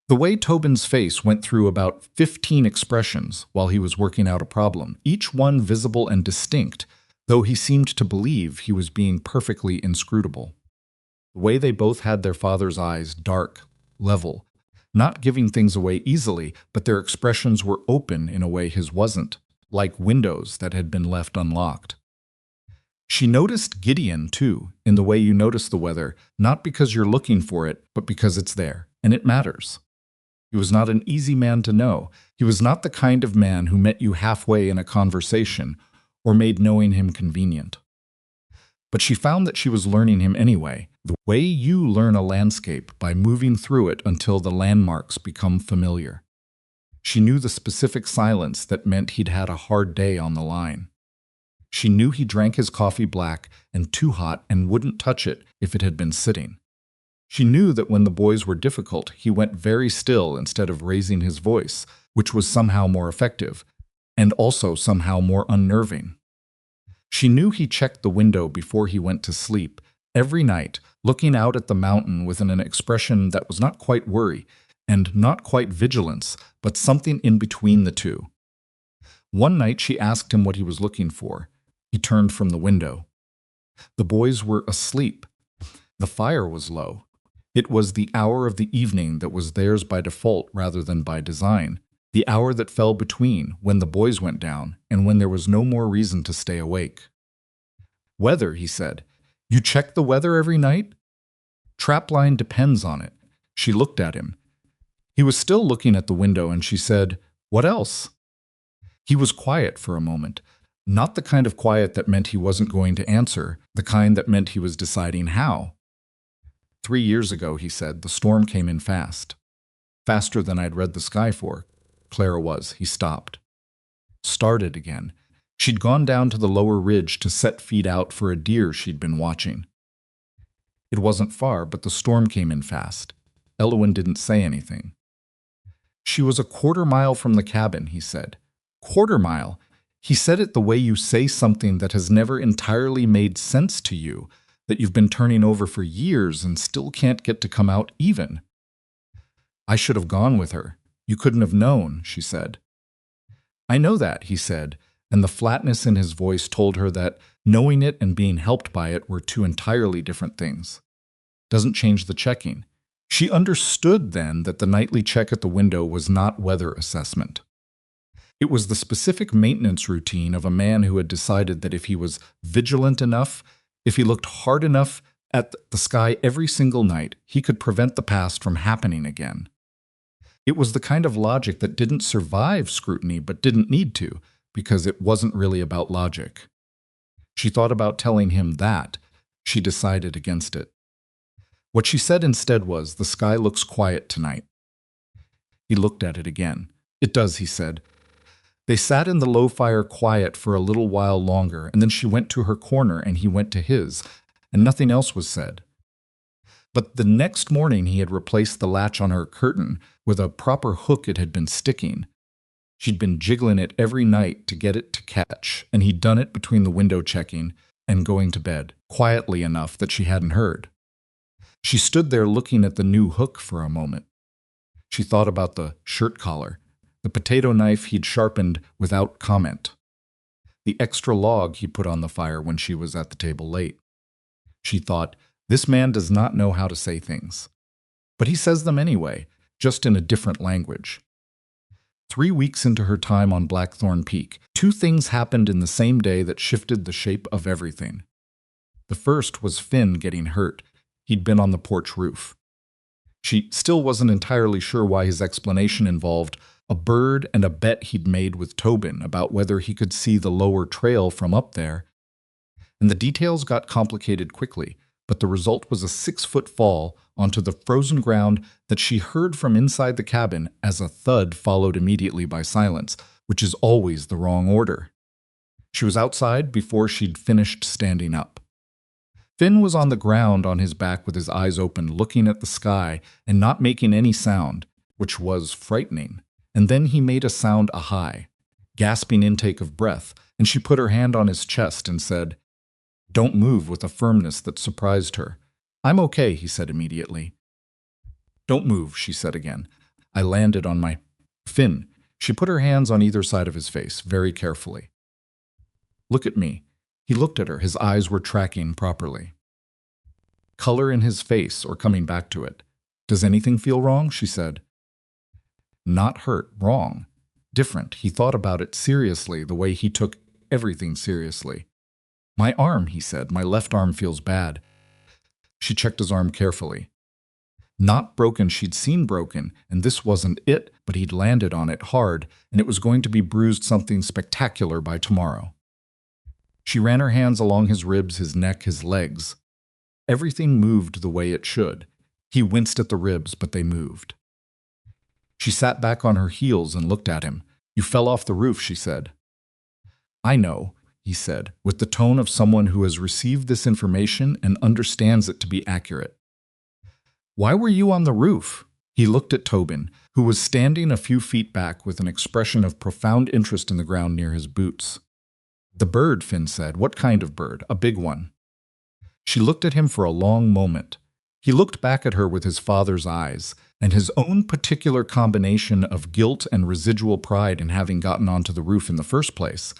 Speaker 1: The way Tobin's face went through about 15 expressions while he was working out a problem, each one visible and distinct, though he seemed to believe he was being perfectly inscrutable. The way they both had their father's eyes, dark, level, not giving things away easily, but their expressions were open in a way his wasn't, like windows that had been left unlocked. She noticed Gideon, too, in the way you notice the weather, not because you're looking for it, but because it's there, and it matters. He was not an easy man to know. He was not the kind of man who met you halfway in a conversation or made knowing him convenient. But she found that she was learning him anyway, the way you learn a landscape by moving through it until the landmarks become familiar. She knew the specific silence that meant he'd had a hard day on the line. She knew he drank his coffee black and too hot and wouldn't touch it if it had been sitting. She knew that when the boys were difficult, he went very still instead of raising his voice, which was somehow more effective, and also somehow more unnerving. She knew he checked the window before he went to sleep, every night, looking out at the mountain with an expression that was not quite worry, and not quite vigilance, but something in between the two. One night she asked him what he was looking for. He turned from the window. The boys were asleep. The fire was low. It was the hour of the evening that was theirs by default rather than by design, the hour that fell between when the boys went down and when there was no more reason to stay awake. Weather, he said. You check the weather every night? Trapline depends on it. She looked at him. He was still looking at the window, and she said, What else? He was quiet for a moment. Not the kind of quiet that meant he wasn't going to answer, the kind that meant he was deciding how. 3 years ago, he said, the storm came in fast. Faster than I'd read the sky for. Clara was. He stopped. Started again. She'd gone down to the lower ridge to set feet out for a deer she'd been watching. It wasn't far, but the storm came in fast. Elowen didn't say anything. She was a quarter-mile from the cabin, he said. Quarter-mile? He said it the way you say something that has never entirely made sense to you, that you've been turning over for years and still can't get to come out even. I should have gone with her. You couldn't have known, she said. I know that, he said, and the flatness in his voice told her that knowing it and being helped by it were two entirely different things. Doesn't change the checking. She understood then that the nightly check at the window was not weather assessment. It was the specific maintenance routine of a man who had decided that if he was vigilant enough, if he looked hard enough at the sky every single night, he could prevent the past from happening again. It was the kind of logic that didn't survive scrutiny but didn't need to, because it wasn't really about logic. She thought about telling him that. She decided against it. What she said instead was, the sky looks quiet tonight. He looked at it again. It does, he said. They sat in the low fire quiet for a little while longer, and then she went to her corner and he went to his, and nothing else was said. But the next morning he had replaced the latch on her curtain with a proper hook it had been sticking. She'd been jiggling it every night to get it to catch, and he'd done it between the window checking and going to bed, quietly enough that she hadn't heard. She stood there looking at the new hook for a moment. She thought about the shirt collar, the potato knife he'd sharpened without comment, the extra log he put on the fire when she was at the table late. She thought, this man does not know how to say things. But he says them anyway, just in a different language. 3 weeks into her time on Blackthorn Peak, 2 things happened in the same day that shifted the shape of everything. The first was Finn getting hurt. He'd been on the porch roof. She still wasn't entirely sure why his explanation involved a bird and a bet he'd made with Tobin about whether he could see the lower trail from up there. And the details got complicated quickly, but the result was a 6-foot fall onto the frozen ground that she heard from inside the cabin as a thud followed immediately by silence, which is always the wrong order. She was outside before she'd finished standing up. Finn was on the ground on his back with his eyes open, looking at the sky and not making any sound, which was frightening. And then he made a sound high, gasping intake of breath, and she put her hand on his chest and said, Don't move, with a firmness that surprised her. I'm okay, he said immediately. Don't move, she said again. I landed on my Finn. She put her hands on either side of his face, very carefully. Look at me. He looked at her. His eyes were tracking properly. Color in his face, or coming back to it. Does anything feel wrong? She said. Not hurt, wrong. Different. He thought about it seriously, the way he took everything seriously. My arm, he said. My left arm feels bad. She checked his arm carefully. Not broken, she'd seen broken, and this wasn't it, but he'd landed on it hard, and it was going to be bruised something spectacular by tomorrow. She ran her hands along his ribs, his neck, his legs. Everything moved the way it should. He winced at the ribs, but they moved. She sat back on her heels and looked at him. You fell off the roof, she said. I know, he said, with the tone of someone who has received this information and understands it to be accurate. Why were you on the roof? He looked at Tobin, who was standing a few feet back with an expression of profound interest in the ground near his boots. The bird, Finn said. What kind of bird? A big one. She looked at him for a long moment. He looked back at her with his father's eyes, and his own particular combination of guilt and residual pride in having gotten onto the roof in the first place.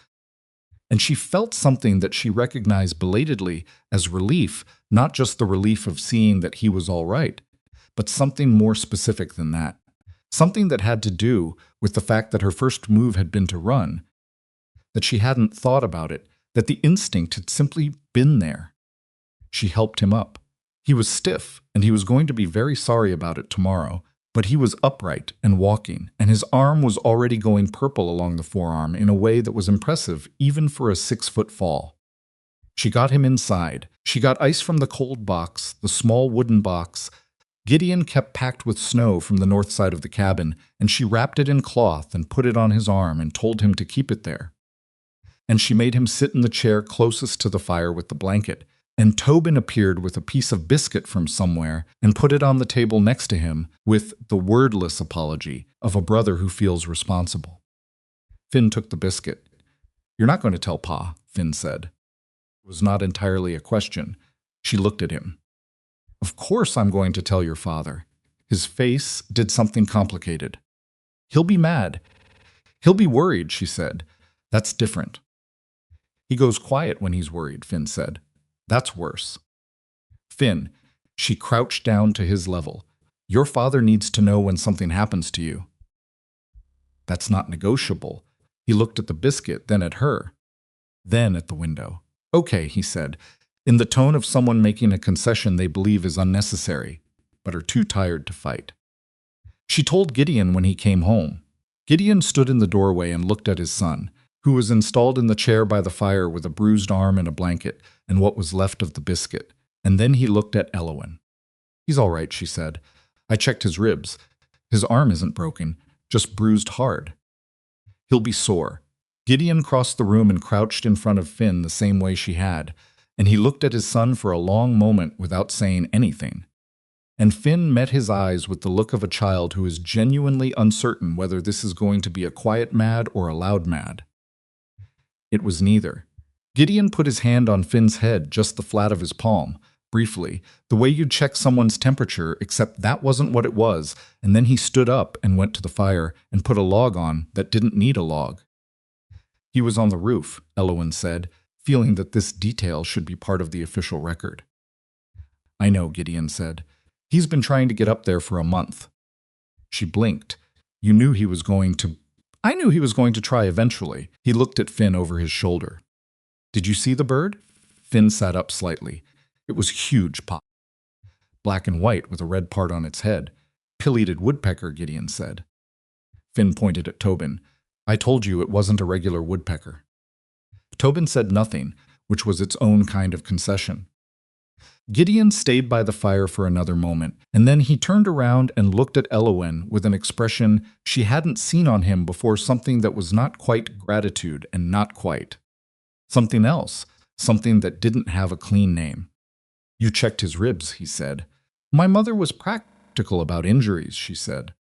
Speaker 1: And she felt something that she recognized belatedly as relief, not just the relief of seeing that he was all right, but something more specific than that. Something that had to do with the fact that her first move had been to run, that she hadn't thought about it, that the instinct had simply been there. She helped him up. He was stiff, and he was going to be very sorry about it tomorrow, but he was upright and walking, and his arm was already going purple along the forearm in a way that was impressive even for a 6-foot fall. She got him inside. She got ice from the cold box, the small wooden box. Gideon kept packed with snow from the north side of the cabin, and she wrapped it in cloth and put it on his arm and told him to keep it there. And she made him sit in the chair closest to the fire with the blanket, and Tobin appeared with a piece of biscuit from somewhere and put it on the table next to him with the wordless apology of a brother who feels responsible. Finn took the biscuit. "You're not going to tell Pa," Finn said. It was not entirely a question. She looked at him. "Of course I'm going to tell your father." His face did something complicated. "He'll be mad. He'll be worried," she said. "That's different." "He goes quiet when he's worried," Finn said. "That's worse." "Finn," she crouched down to his level. "Your father needs to know when something happens to you." "That's not negotiable." He looked at the biscuit, then at her, then at the window. "Okay," he said, in the tone of someone making a concession they believe is unnecessary, but are too tired to fight. She told Gideon when he came home. Gideon stood in the doorway and looked at his son, who was installed in the chair by the fire with a bruised arm and a blanket and what was left of the biscuit, and then he looked at Elowen. "He's all right," she said. "I checked his ribs. His arm isn't broken, just bruised hard. He'll be sore." Gideon crossed the room and crouched in front of Finn the same way she had, and he looked at his son for a long moment without saying anything. And Finn met his eyes with the look of a child who is genuinely uncertain whether this is going to be a quiet mad or a loud mad. It was neither. Gideon put his hand on Finn's head, just the flat of his palm, briefly, the way you'd check someone's temperature, except that wasn't what it was, and then he stood up and went to the fire and put a log on that didn't need a log. "He was on the roof," Elowen said, feeling that this detail should be part of the official record. "I know," Gideon said. "He's been trying to get up there for a month." She blinked. "You knew he was going to—" "I knew he was going to try eventually." He looked at Finn over his shoulder. "Did you see the bird?" Finn sat up slightly. "It was huge, Pop. Black and white with a red part on its head. Pileated woodpecker," Gideon said. Finn pointed at Tobin. "I told you it wasn't a regular woodpecker." Tobin said nothing, which was its own kind of concession. Gideon stayed by the fire for another moment, and then he turned around and looked at Elowen with an expression she hadn't seen on him before, something that was not quite gratitude and not quite. Something else, something that didn't have a clean name. "You checked his ribs," he said. "My mother was practical about injuries," she said.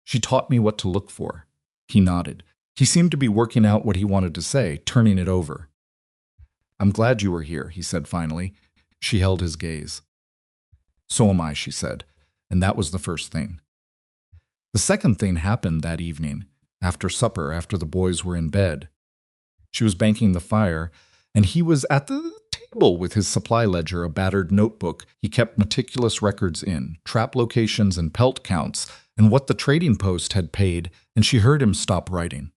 Speaker 1: "She taught me what to look for." He nodded. He seemed to be working out what he wanted to say, turning it over. "I'm glad you were here," he said finally. She held his gaze. "So am I," she said, and that was the first thing. The second thing happened that evening, after supper, after the boys were in bed. She was banking the fire, and he was at the table with his supply ledger, a battered notebook he kept meticulous records in, trap locations and pelt counts, and what the trading post had paid, and she heard him stop writing.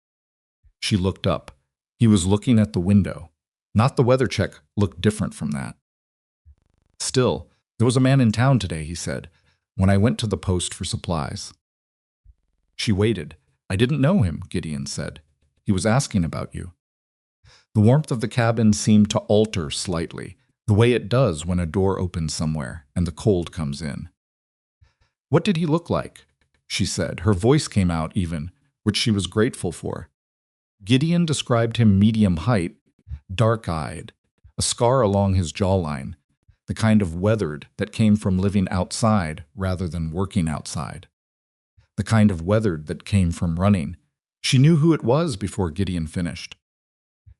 Speaker 1: She looked up. He was looking at the window. Not the weather check looked different from that. "Still, there was a man in town today," he said, "when I went to the post for supplies." She waited. "I didn't know him," Gideon said. "He was asking about you." The warmth of the cabin seemed to alter slightly, the way it does when a door opens somewhere and the cold comes in. "What did he look like?" she said. Her voice came out even, which she was grateful for. Gideon described him medium height, dark-eyed, a scar along his jawline, the kind of weathered that came from living outside rather than working outside. The kind of weathered that came from running. She knew who it was before Gideon finished.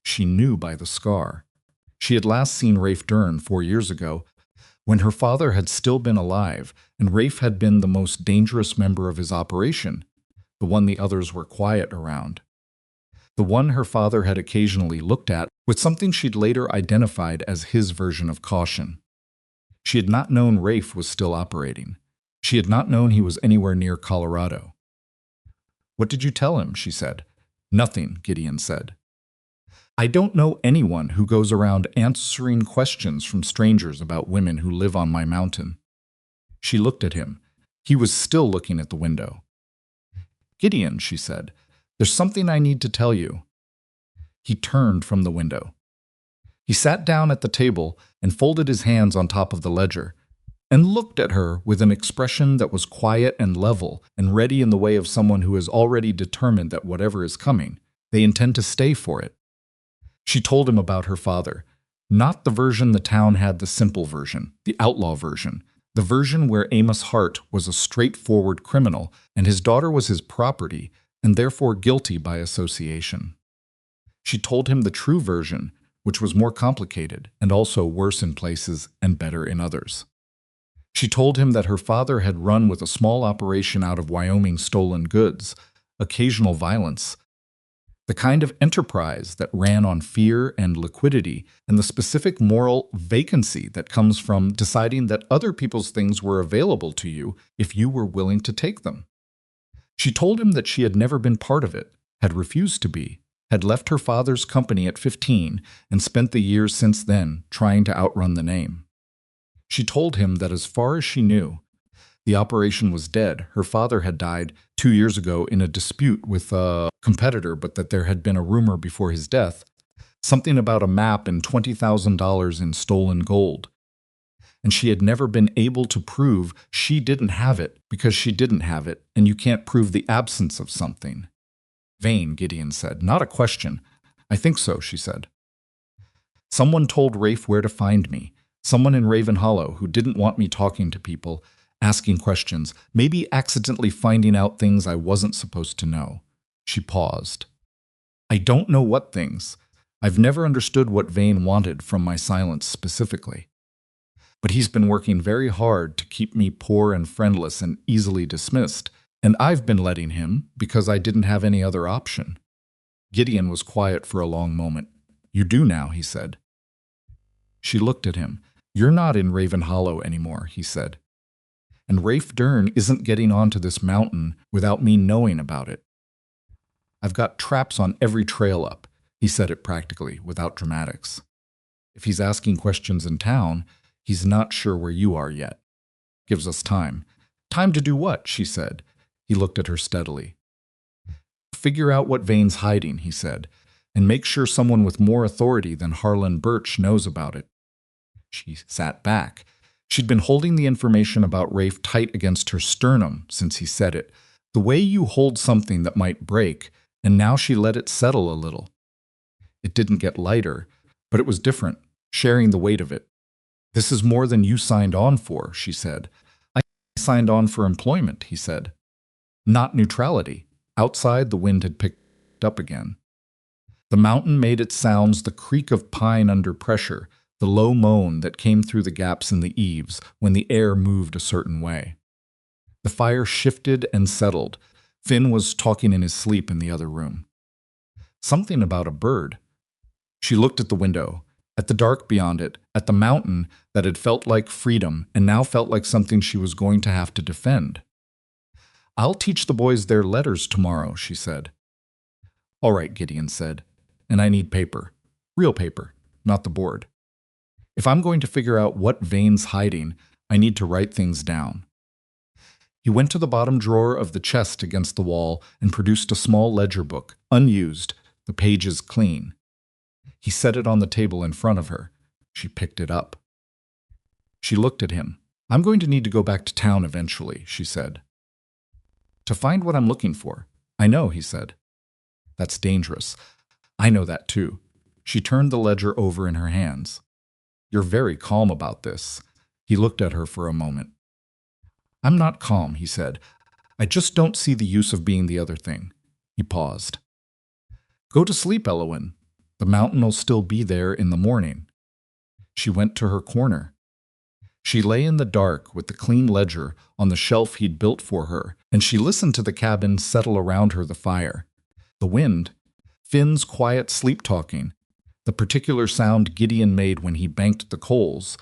Speaker 1: She knew by the scar. She had last seen Rafe Dern 4 years ago, when her father had still been alive, and Rafe had been the most dangerous member of his operation, the one the others were quiet around. The one her father had occasionally looked at with something she'd later identified as his version of caution. She had not known Rafe was still operating. She had not known he was anywhere near Colorado. "What did you tell him?" she said. "Nothing," Gideon said. "I don't know anyone who goes around answering questions from strangers about women who live on my mountain." She looked at him. He was still looking at the window. "Gideon," she said, "there's something I need to tell you." He turned from the window. He sat down at the table and folded his hands on top of the ledger, and looked at her with an expression that was quiet and level and ready in the way of someone who has already determined that whatever is coming, they intend to stay for it. She told him about her father, not the version the town had, the simple version, the outlaw version, the version where Amos Hart was a straightforward criminal and his daughter was his property and therefore guilty by association. She told him the true version, which was more complicated and also worse in places and better in others. She told him that her father had run with a small operation out of Wyoming stolen goods, occasional violence, the kind of enterprise that ran on fear and liquidity, and the specific moral vacancy that comes from deciding that other people's things were available to you if you were willing to take them. She told him that she had never been part of it, had refused to be, had left her father's company at 15 and spent the years since then trying to outrun the name. She told him that as far as she knew, the operation was dead. Her father had died 2 years ago in a dispute with a competitor, but that there had been a rumor before his death, something about a map and $20,000 in stolen gold. And she had never been able to prove she didn't have it because she didn't have it, and you can't prove the absence of something. "Vane," Gideon said, "not a question." "I think so," she said. "Someone told Rafe where to find me. Someone in Raven Hollow who didn't want me talking to people, asking questions, maybe accidentally finding out things I wasn't supposed to know." She paused. "I don't know what things. I've never understood what Vane wanted from my silence specifically. But he's been working very hard to keep me poor and friendless and easily dismissed, and I've been letting him because I didn't have any other option." Gideon was quiet for a long moment. "You do now," he said. She looked at him. "You're not in Raven Hollow anymore," he said. "And Rafe Dern isn't getting onto this mountain without me knowing about it. I've got traps on every trail up," he said it practically, without dramatics. "If he's asking questions in town, he's not sure where you are yet. Gives us time." "Time to do what?" she said. He looked at her steadily. "Figure out what Vane's hiding," he said, "and make sure someone with more authority than Harlan Birch knows about it." She sat back. She'd been holding the information about Rafe tight against her sternum since he said it, the way you hold something that might break, and now she let it settle a little. It didn't get lighter, but it was different, sharing the weight of it. "This is more than you signed on for," she said. "I signed on for employment," he said. "Not neutrality." Outside, the wind had picked up again. The mountain made its sounds, the creak of pine under pressure, the low moan that came through the gaps in the eaves when the air moved a certain way. The fire shifted and settled. Finn was talking in his sleep in the other room. Something about a bird. She looked at the window, at the dark beyond it, at the mountain that had felt like freedom and now felt like something she was going to have to defend. "I'll teach the boys their letters tomorrow," she said. "All right," Gideon said. "And I need paper. Real paper, not the board. If I'm going to figure out what Vane's hiding, I need to write things down." He went to the bottom drawer of the chest against the wall and produced a small ledger book, unused, the pages clean. He set it on the table in front of her. She picked it up. She looked at him. "I'm going to need to go back to town eventually," she said. "To find what I'm looking for." "I know," he said. "That's dangerous." "I know that too." She turned the ledger over in her hands. "You're very calm about this." He looked at her for a moment. "I'm not calm," he said. "I just don't see the use of being the other thing." He paused. "Go to sleep, Elowen. The mountain'll still be there in the morning." She went to her corner. She lay in the dark with the clean ledger on the shelf he'd built for her, and she listened to the cabin settle around her the fire. The wind, Finn's quiet sleep-talking, the particular sound Gideon made when he banked the coals,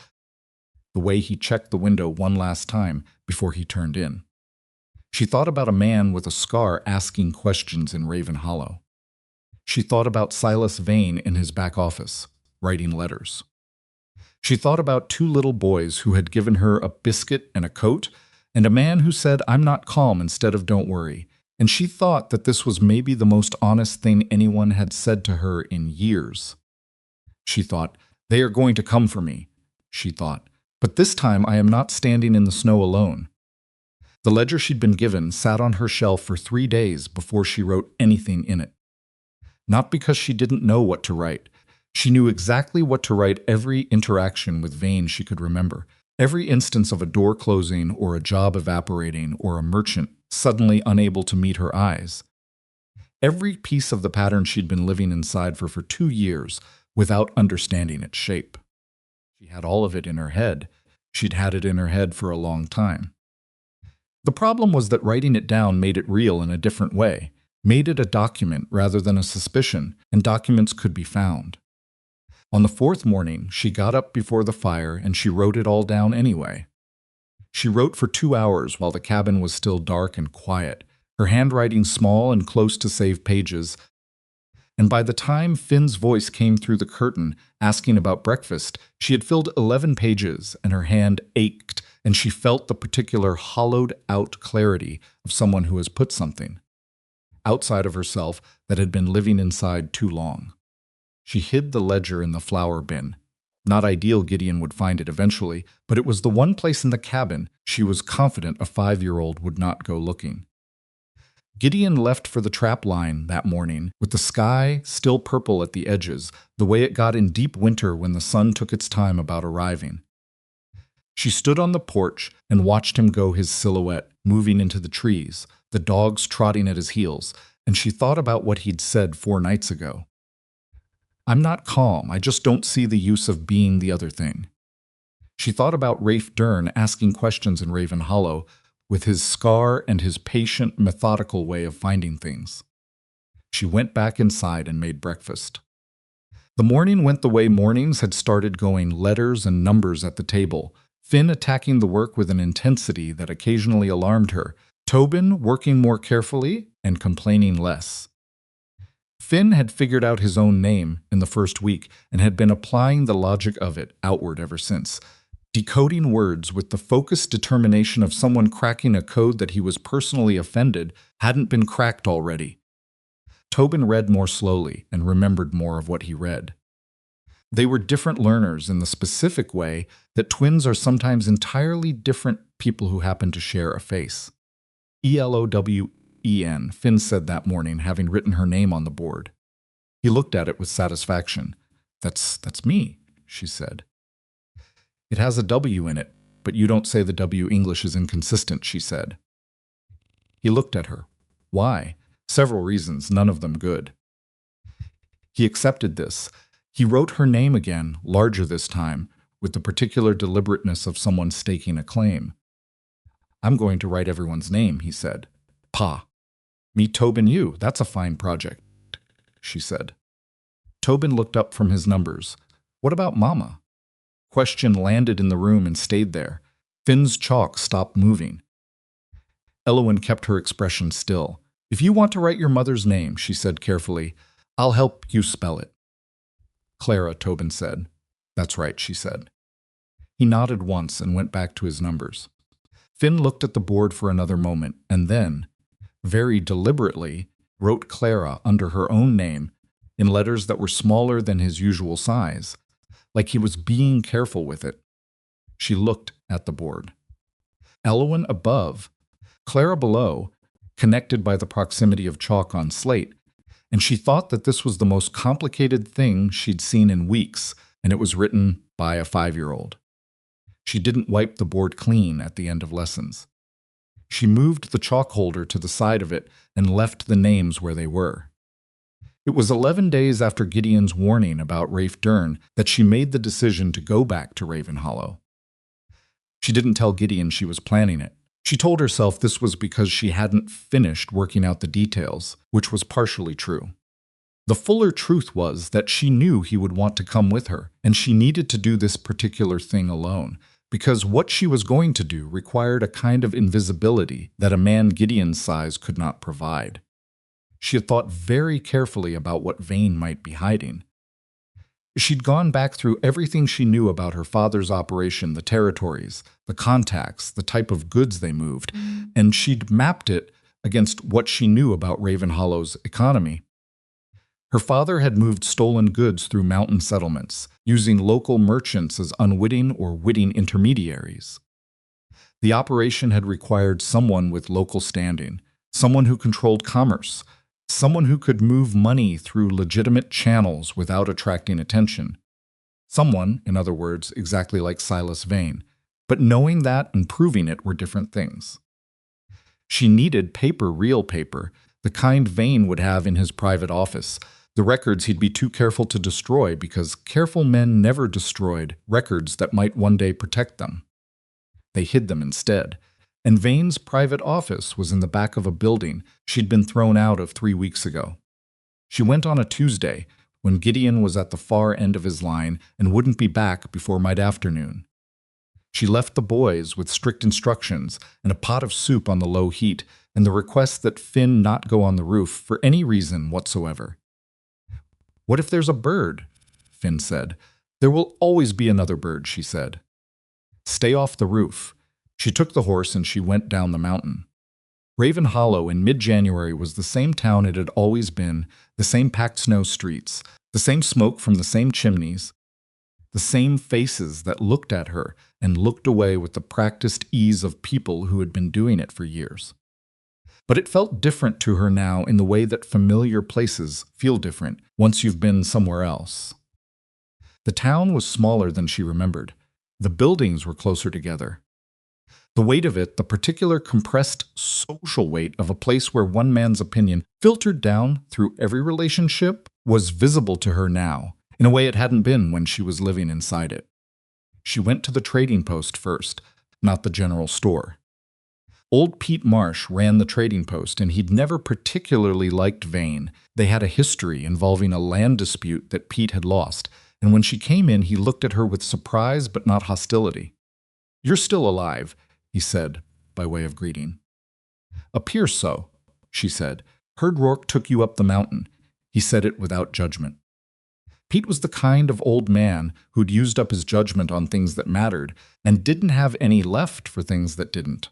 Speaker 1: the way he checked the window one last time before he turned in. She thought about a man with a scar asking questions in Raven Hollow. She thought about Silas Vane in his back office, writing letters. She thought about two little boys who had given her a biscuit and a coat, and a man who said, "I'm not calm," instead of "don't worry." And she thought that this was maybe the most honest thing anyone had said to her in years. She thought, "They are going to come for me," she thought, "but this time I am not standing in the snow alone." The ledger she'd been given sat on her shelf for 3 days before she wrote anything in it. Not because she didn't know what to write. She knew exactly what to write every interaction with Vane she could remember, every instance of a door closing or a job evaporating or a merchant suddenly unable to meet her eyes. Every piece of the pattern she'd been living inside for 2 years without understanding its shape. She had all of it in her head. She'd had it in her head for a long time. The problem was that writing it down made it real in a different way, made it a document rather than a suspicion, and documents could be found. On the 4th morning, she got up before the fire and she wrote it all down anyway. She wrote for 2 hours while the cabin was still dark and quiet, her handwriting small and close to save pages, and by the time Finn's voice came through the curtain asking about breakfast, she had filled 11 pages and her hand ached, and she felt the particular hollowed-out clarity of someone who has put something outside of herself that had been living inside too long. She hid the ledger in the flour bin. Not ideal Gideon would find it eventually, but it was the one place in the cabin she was confident a 5-year-old would not go looking. Gideon left for the trap line that morning, with the sky still purple at the edges, the way it got in deep winter when the sun took its time about arriving. She stood on the porch and watched him go, his silhouette moving into the trees, the dogs trotting at his heels, and she thought about what he'd said 4 nights ago. "I'm not calm, I just don't see the use of being the other thing." She thought about Rafe Dern asking questions in Raven Hollow, with his scar and his patient, methodical way of finding things. She went back inside and made breakfast. The morning went the way mornings had started, going, letters and numbers at the table, Finn attacking the work with an intensity that occasionally alarmed her, Tobin working more carefully and complaining less. Finn had figured out his own name in the first week and had been applying the logic of it outward ever since, decoding words with the focused determination of someone cracking a code that he was personally offended hadn't been cracked already. Tobin read more slowly and remembered more of what he read. They were different learners in the specific way that twins are sometimes entirely different people who happen to share a face. Elowen, Finn said that morning, having written her name on the board. He looked at it with satisfaction. That's me," she said. "It has a W in it, but you don't say the W. English is inconsistent," she said. He looked at her. Why? Several reasons, none of them good. He accepted this. He wrote her name again, larger this time, with the particular deliberateness of someone staking a claim. "I'm going to write everyone's name," he said. "Pa. Me, Tobin, you. That's a fine project," she said. Tobin looked up from his numbers. "What about Mama?" Question landed in the room and stayed there. Finn's chalk stopped moving. Elowen kept her expression still. "If you want to write your mother's name," she said carefully, "I'll help you spell it." "Clara," Tobin said. "That's right," she said. He nodded once and went back to his numbers. Finn looked at the board for another moment, and then, very deliberately, wrote Clara under her own name in letters that were smaller than his usual size, like he was being careful with it. She looked at the board. Elowen above, Clara below, connected by the proximity of chalk on slate, and she thought that this was the most complicated thing she'd seen in weeks, and it was written by a 5-year-old. She didn't wipe the board clean at the end of lessons. She moved the chalk holder to the side of it and left the names where they were. It was 11 days after Gideon's warning about Rafe Dern that she made the decision to go back to Raven Hollow. She didn't tell Gideon she was planning it. She told herself this was because she hadn't finished working out the details, which was partially true. The fuller truth was that she knew he would want to come with her, and she needed to do this particular thing alone, because what she was going to do required a kind of invisibility that a man Gideon's size could not provide. She had thought very carefully about what Vane might be hiding. She'd gone back through everything she knew about her father's operation, the territories, the contacts, the type of goods they moved, and she'd mapped it against what she knew about Ravenhollow's economy. Her father had moved stolen goods through mountain settlements, using local merchants as unwitting or witting intermediaries. The operation had required someone with local standing, someone who controlled commerce, someone who could move money through legitimate channels without attracting attention. Someone, in other words, exactly like Silas Vane, but knowing that and proving it were different things. She needed paper, real paper, the kind Vane would have in his private office, the records he'd be too careful to destroy because careful men never destroyed records that might one day protect them. They hid them instead. And Vane's private office was in the back of a building she'd been thrown out of 3 weeks ago. She went on a Tuesday, when Gideon was at the far end of his line and wouldn't be back before mid-afternoon. She left the boys with strict instructions and a pot of soup on the low heat and the request that Finn not go on the roof for any reason whatsoever. "What if there's a bird?" Finn said. "There will always be another bird," she said. "Stay off the roof." She took the horse and she went down the mountain. Ravenhollow in mid-January was the same town it had always been, the same packed snow streets, the same smoke from the same chimneys, the same faces that looked at her and looked away with the practiced ease of people who had been doing it for years. But it felt different to her now in the way that familiar places feel different once you've been somewhere else. The town was smaller than she remembered. The buildings were closer together. The weight of it, the particular compressed social weight of a place where one man's opinion filtered down through every relationship, was visible to her now, in a way it hadn't been when she was living inside it. She went to the trading post first, not the general store. Old Pete Marsh ran the trading post, and he'd never particularly liked Vane. They had a history involving a land dispute that Pete had lost, and when she came in, he looked at her with surprise but not hostility. "You're still alive," he said, by way of greeting. "Appears so," she said. "Heard Rourke took you up the mountain." He said it without judgment. Pete was the kind of old man who'd used up his judgment on things that mattered and didn't have any left for things that didn't.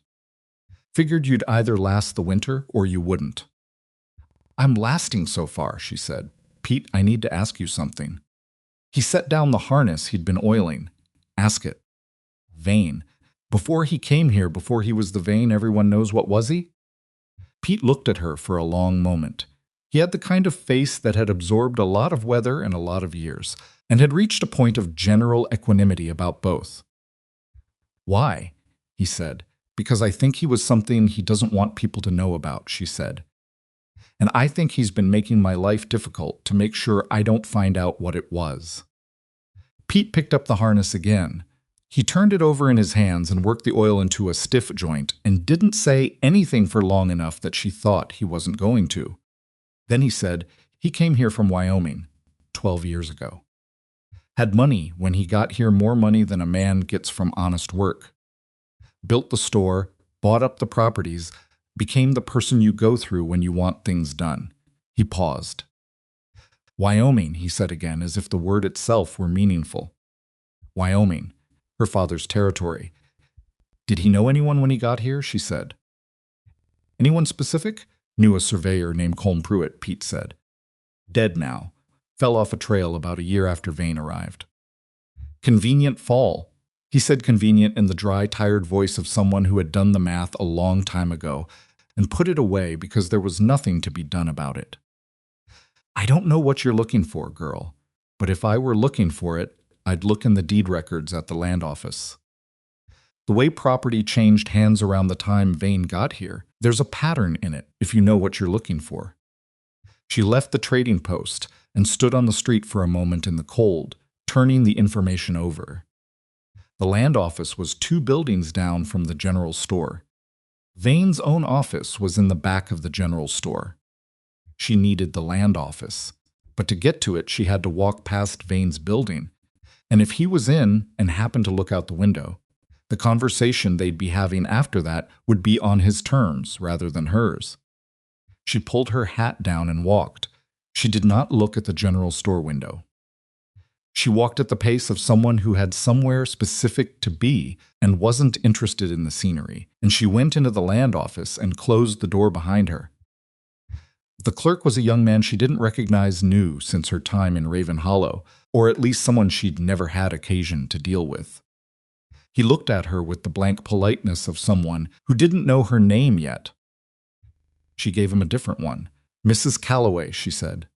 Speaker 1: Figured you'd either last the winter or you wouldn't. "I'm lasting so far," she said. "Pete, I need to ask you something." He set down the harness he'd been oiling. "Ask it." "Vane. Before he came here, before he was the Vane everyone knows, what was he?" Pete looked at her for a long moment. He had the kind of face that had absorbed a lot of weather and a lot of years, and had reached a point of general equanimity about both. "Why?" he said. "Because I think he was something he doesn't want people to know about," she said. "And I think he's been making my life difficult to make sure I don't find out what it was." Pete picked up the harness again. He turned it over in his hands and worked the oil into a stiff joint and didn't say anything for long enough that she thought he wasn't going to. Then he said, "He came here from Wyoming 12 years ago. Had money when he got here, more money than a man gets from honest work. Built the store, bought up the properties, became the person you go through when you want things done." He paused. "Wyoming," he said again, as if the word itself were meaningful. "Wyoming. Her father's territory. Did he know anyone when he got here?" she said. "Anyone specific?" "Knew a surveyor named Colm Pruitt," Pete said. "Dead now. Fell off a trail about a year after Vane arrived." "Convenient fall." He said convenient in the dry, tired voice of someone who had done the math a long time ago and put it away because there was nothing to be done about it. "I don't know what you're looking for, girl, but if I were looking for it, I'd look in the deed records at the land office. The way property changed hands around the time Vane got here, there's a pattern in it, if you know what you're looking for." She left the trading post and stood on the street for a moment in the cold, turning the information over. The land office was 2 buildings down from the general store. Vane's own office was in the back of the general store. She needed the land office, but to get to it she had to walk past Vane's building, and if he was in and happened to look out the window, The conversation they'd be having after that would be on his terms rather than hers. She pulled her hat down and walked. She did not look at the general store window. She walked at the pace of someone who had somewhere specific to be and wasn't interested in the scenery, and she went into the land office and closed the door behind her. The clerk was a young man she didn't recognize new since her time in Raven Hollow, or at least someone she'd never had occasion to deal with. He looked at her with the blank politeness of someone who didn't know her name yet. She gave him a different one. "Mrs. Calloway," she said.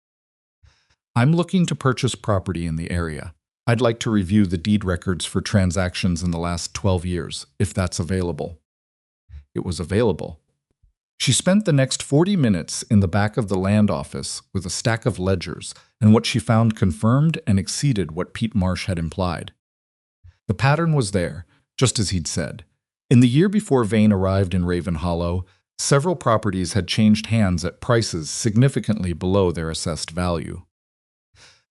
Speaker 1: "I'm looking to purchase property in the area. I'd like to review the deed records for transactions in the last 12 years, if that's available." It was available. She spent the next 40 minutes in the back of the land office with a stack of ledgers, and what she found confirmed and exceeded what Pete Marsh had implied. The pattern was there, just as he'd said. In the year before Vane arrived in Raven Hollow, several properties had changed hands at prices significantly below their assessed value.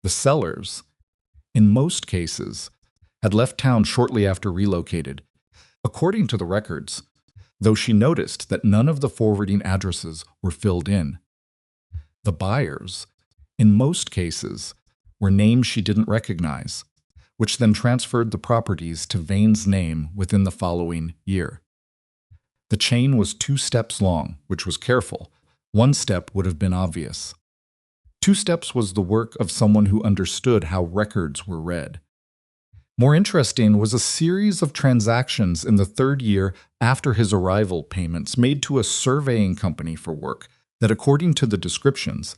Speaker 1: The sellers, in most cases, had left town shortly after relocated, according to the records, though she noticed that none of the forwarding addresses were filled in. The buyers, in most cases, were names she didn't recognize, which then transferred the properties to Vane's name within the following year. The chain was 2 steps long, which was careful. 1 step would have been obvious. 2 steps was the work of someone who understood how records were read. More interesting was a series of transactions in the 3rd year after his arrival payments made to a surveying company for work that, according to the descriptions,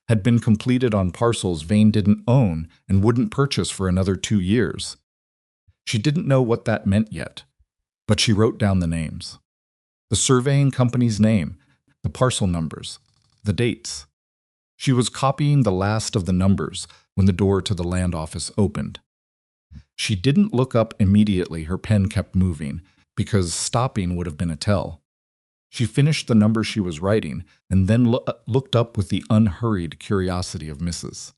Speaker 1: had been completed on parcels Vane didn't own and wouldn't purchase for another 2 years. She didn't know what that meant yet, but she wrote down the names. The surveying company's name, the parcel numbers, the dates. She was copying the last of the numbers when the door to the land office opened. She didn't look up immediately. Her pen kept moving, because stopping would have been a tell. She finished the number she was writing and then looked up with the unhurried curiosity of Mrs.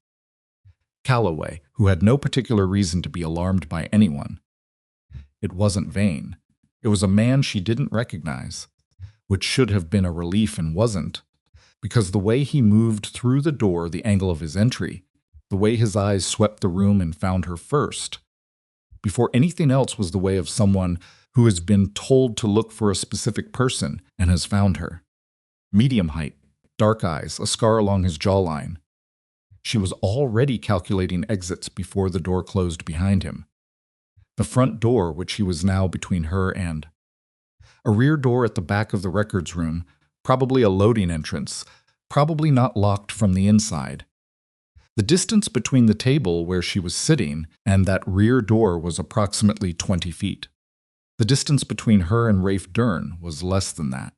Speaker 1: Calloway, who had no particular reason to be alarmed by anyone. It wasn't Vane. It was a man she didn't recognize, which should have been a relief and wasn't, because the way he moved through the door, the angle of his entry, the way his eyes swept the room and found her first, before anything else, was the way of someone who has been told to look for a specific person and has found her. Medium height, dark eyes, a scar along his jawline. She was already calculating exits before the door closed behind him. The front door, which he was now between her and. A rear door at the back of the records room, probably a loading entrance, probably not locked from the inside. The distance between the table where she was sitting and that rear door was approximately 20 feet. The distance between her and Rafe Dern was less than that.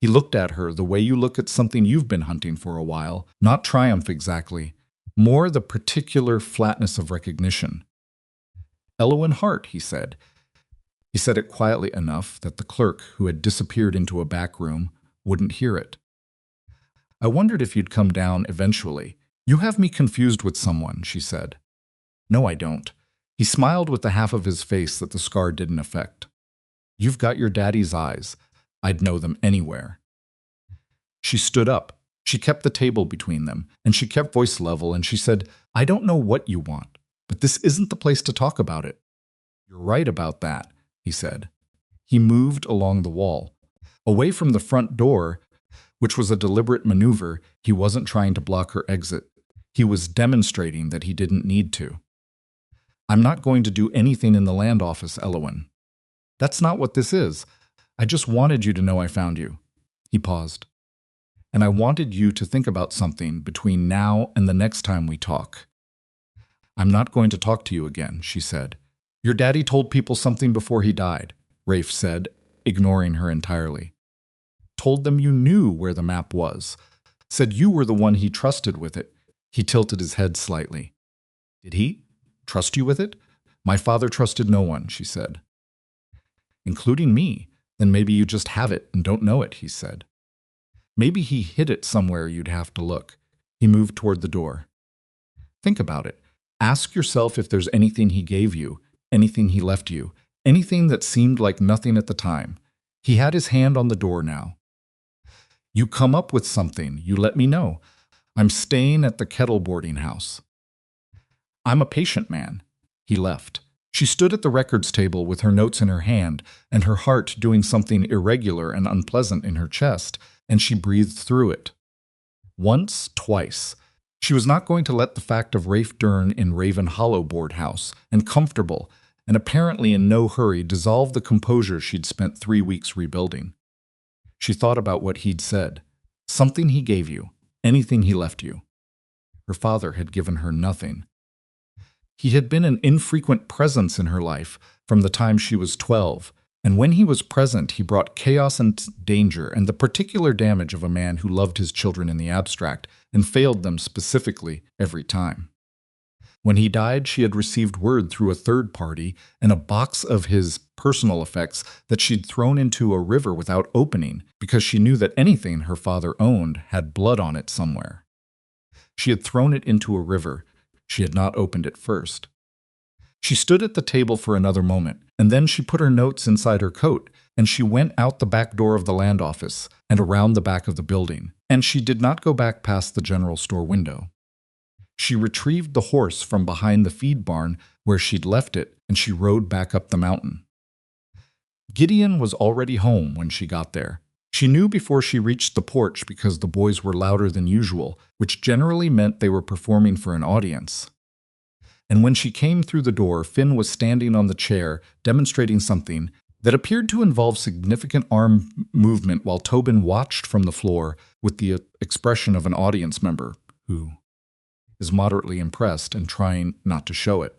Speaker 1: He looked at her the way you look at something you've been hunting for a while, not triumph exactly, more the particular flatness of recognition. "Elowen Hart," he said. He said it quietly enough that the clerk, who had disappeared into a back room, wouldn't hear it. "I wondered if you'd come down eventually. You have me confused with someone," she said. "No, I don't." He smiled with the half of his face that the scar didn't affect. "You've got your daddy's eyes. I'd know them anywhere." She stood up. She kept the table between them, and she kept voice level, and she said, "I don't know what you want, but this isn't the place to talk about it." "You're right about that," he said. He moved along the wall. Away from the front door, which was a deliberate maneuver. He wasn't trying to block her exit. He was demonstrating that he didn't need to. "I'm not going to do anything in the land office, Elowen. That's not what this is. I just wanted you to know I found you." He paused. "And I wanted you to think about something between now and the next time we talk." "I'm not going to talk to you again," she said. "Your daddy told people something before he died," Rafe said, ignoring her entirely. "Told them you knew where the map was. Said you were the one he trusted with it." He tilted his head slightly. "Did he? Trust you with it?" "My father trusted no one," she said. "Including me. Then maybe you just have it and don't know it," he said. "Maybe he hid it somewhere you'd have to look." He moved toward the door. "Think about it. Ask yourself if there's anything he gave you, anything he left you, anything that seemed like nothing at the time. He had his hand on the door now. You come up with something, you let me know. I'm staying at the kettle boarding house. I'm a patient man. He left. She stood at the records table with her notes in her hand and her heart doing something irregular and unpleasant in her chest, and she breathed through it. Once, twice. She was not going to let the fact of Rafe Dern in Raven Hollow board house, and comfortable, and apparently in no hurry, dissolve the composure she'd spent 3 weeks rebuilding. She thought about what he'd said. Something he gave you, anything he left you. Her father had given her nothing. He had been an infrequent presence in her life from the time she was 12, and when he was present, he brought chaos and danger and the particular damage of a man who loved his children in the abstract and failed them specifically every time. When he died, she had received word through a third party and a box of his personal effects that she'd thrown into a river without opening because she knew that anything her father owned had blood on it somewhere. She had thrown it into a river. She had not opened it first. She stood at the table for another moment, and then she put her notes inside her coat, and she went out the back door of the land office and around the back of the building, and she did not go back past the general store window. She retrieved the horse from behind the feed barn where she'd left it, and she rode back up the mountain. Gideon was already home when she got there. She knew before she reached the porch because the boys were louder than usual, which generally meant they were performing for an audience. And when she came through the door, Finn was standing on the chair, demonstrating something that appeared to involve significant arm movement while Tobin watched from the floor with the expression of an audience member who is moderately impressed and trying not to show it.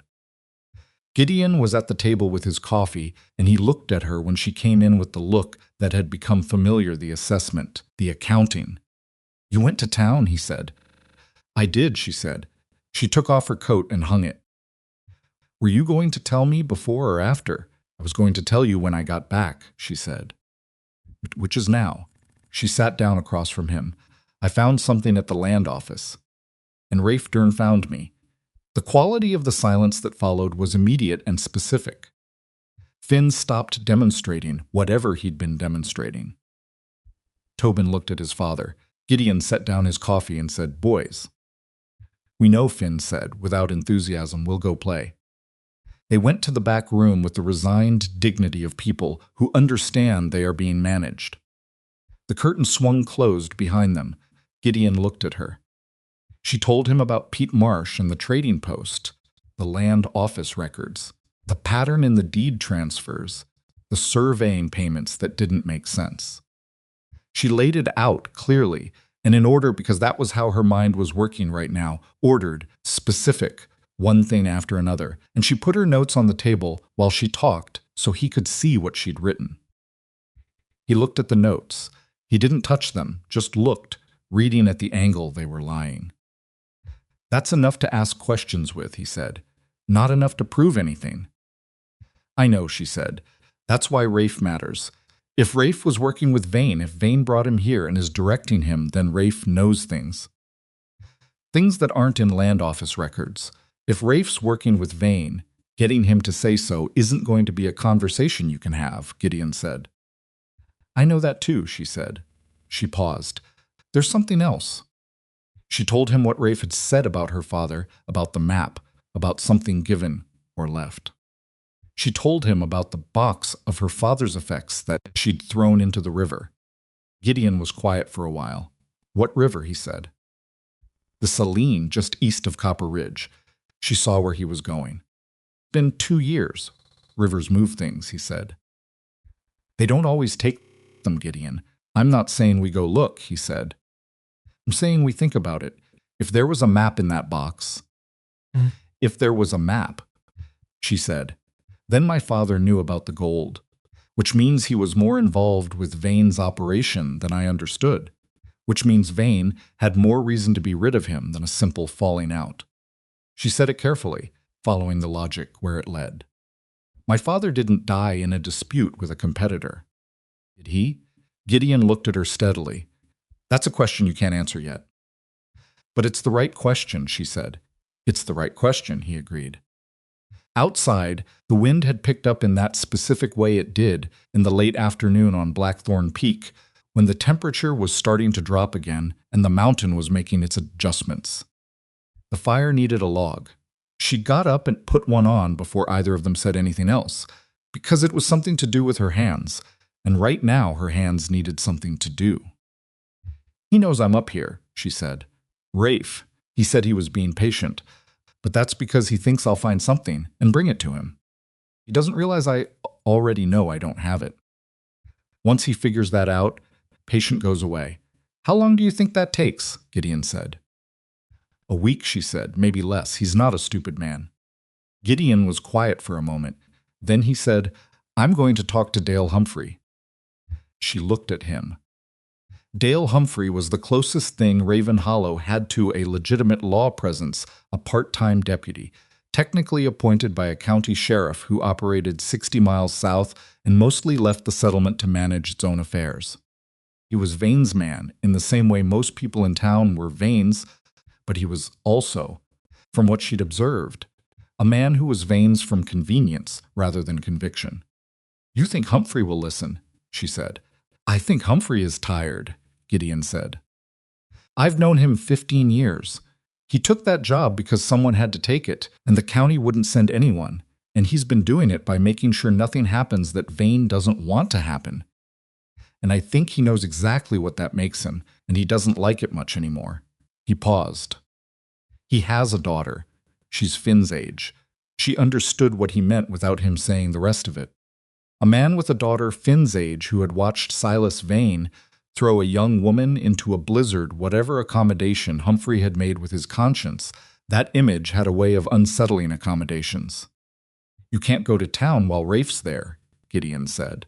Speaker 1: Gideon was at the table with his coffee, and he looked at her when she came in with the look that had become familiar, the assessment, the accounting. "You went to town," he said. "I did," she said. She took off her coat and hung it. "Were you going to tell me before or after?" "I was going to tell you when I got back," she said. "Which is now." She sat down across from him. "I found something at the land office. And Rafe Dern found me." The quality of the silence that followed was immediate and specific. Finn stopped demonstrating whatever he'd been demonstrating. Tobin looked at his father. Gideon set down his coffee and said, "Boys." "We know," Finn said, without enthusiasm. "We'll go play." They went to the back room with the resigned dignity of people who understand they are being managed. The curtain swung closed behind them. Gideon looked at her. She told him about Pete Marsh and the trading post, the land office records, the pattern in the deed transfers, the surveying payments that didn't make sense. She laid it out clearly and in order because that was how her mind was working right now, ordered, specific, one thing after another, and she put her notes on the table while she talked so he could see what she'd written. He looked at the notes. He didn't touch them, just looked, reading at the angle they were lying. "That's enough to ask questions with," he said. "Not enough to prove anything." "I know," she said. "That's why Rafe matters. If Rafe was working with Vane, if Vane brought him here and is directing him, then Rafe knows things. Things that aren't in land office records. If Rafe's working with Vane, getting him to say so isn't going to be a conversation you can have," Gideon said. "I know that too," she said. She paused. "There's something else." She told him what Rafe had said about her father, about the map, about something given or left. She told him about the box of her father's effects that she'd thrown into the river. Gideon was quiet for a while. "What river?" he said. "The Saline, just east of Copper Ridge." She saw where he was going. "Been 2 years. Rivers move things," he said. "They don't always take them, Gideon. I'm not saying we go look," he said. "I'm saying we think about it. If there was a map in that box." "If there was a map," she said. "Then my father knew about the gold, which means he was more involved with Vane's operation than I understood, which means Vane had more reason to be rid of him than a simple falling out." She said it carefully, following the logic where it led. "My father didn't die in a dispute with a competitor." "Did he?" Gideon looked at her steadily. "That's a question you can't answer yet." "But it's the right question," she said. "It's the right question," he agreed. Outside, the wind had picked up in that specific way it did in the late afternoon on Blackthorn Peak, when the temperature was starting to drop again and the mountain was making its adjustments. The fire needed a log. She got up and put one on before either of them said anything else, because it was something to do with her hands, and right now her hands needed something to do. "He knows I'm up here," she said. "Rafe, he said he was being patient, but that's because he thinks I'll find something and bring it to him. He doesn't realize I already know I don't have it. Once he figures that out, patient goes away." "How long do you think that takes?" Gideon said. "A week," she said, "maybe less. He's not a stupid man." Gideon was quiet for a moment. Then he said, "I'm going to talk to Dale Humphrey." She looked at him. Dale Humphrey was the closest thing Raven Hollow had to a legitimate law presence, a part-time deputy, technically appointed by a county sheriff who operated 60 miles south and mostly left the settlement to manage its own affairs. He was Vane's man in the same way most people in town were Vane's, but he was also, from what she'd observed, a man who was Vane's from convenience rather than conviction. "You think Humphrey will listen," she said. "I think Humphrey is tired," Gideon said. "I've known him 15 years. He took that job because someone had to take it, and the county wouldn't send anyone, and he's been doing it by making sure nothing happens that Vane doesn't want to happen. And I think he knows exactly what that makes him, and he doesn't like it much anymore." He paused. "He has a daughter. She's Finn's age." She understood what he meant without him saying the rest of it. A man with a daughter Finn's age who had watched Silas Vane throw a young woman into a blizzard, whatever accommodation Humphrey had made with his conscience, that image had a way of unsettling accommodations. "You can't go to town while Rafe's there," Gideon said.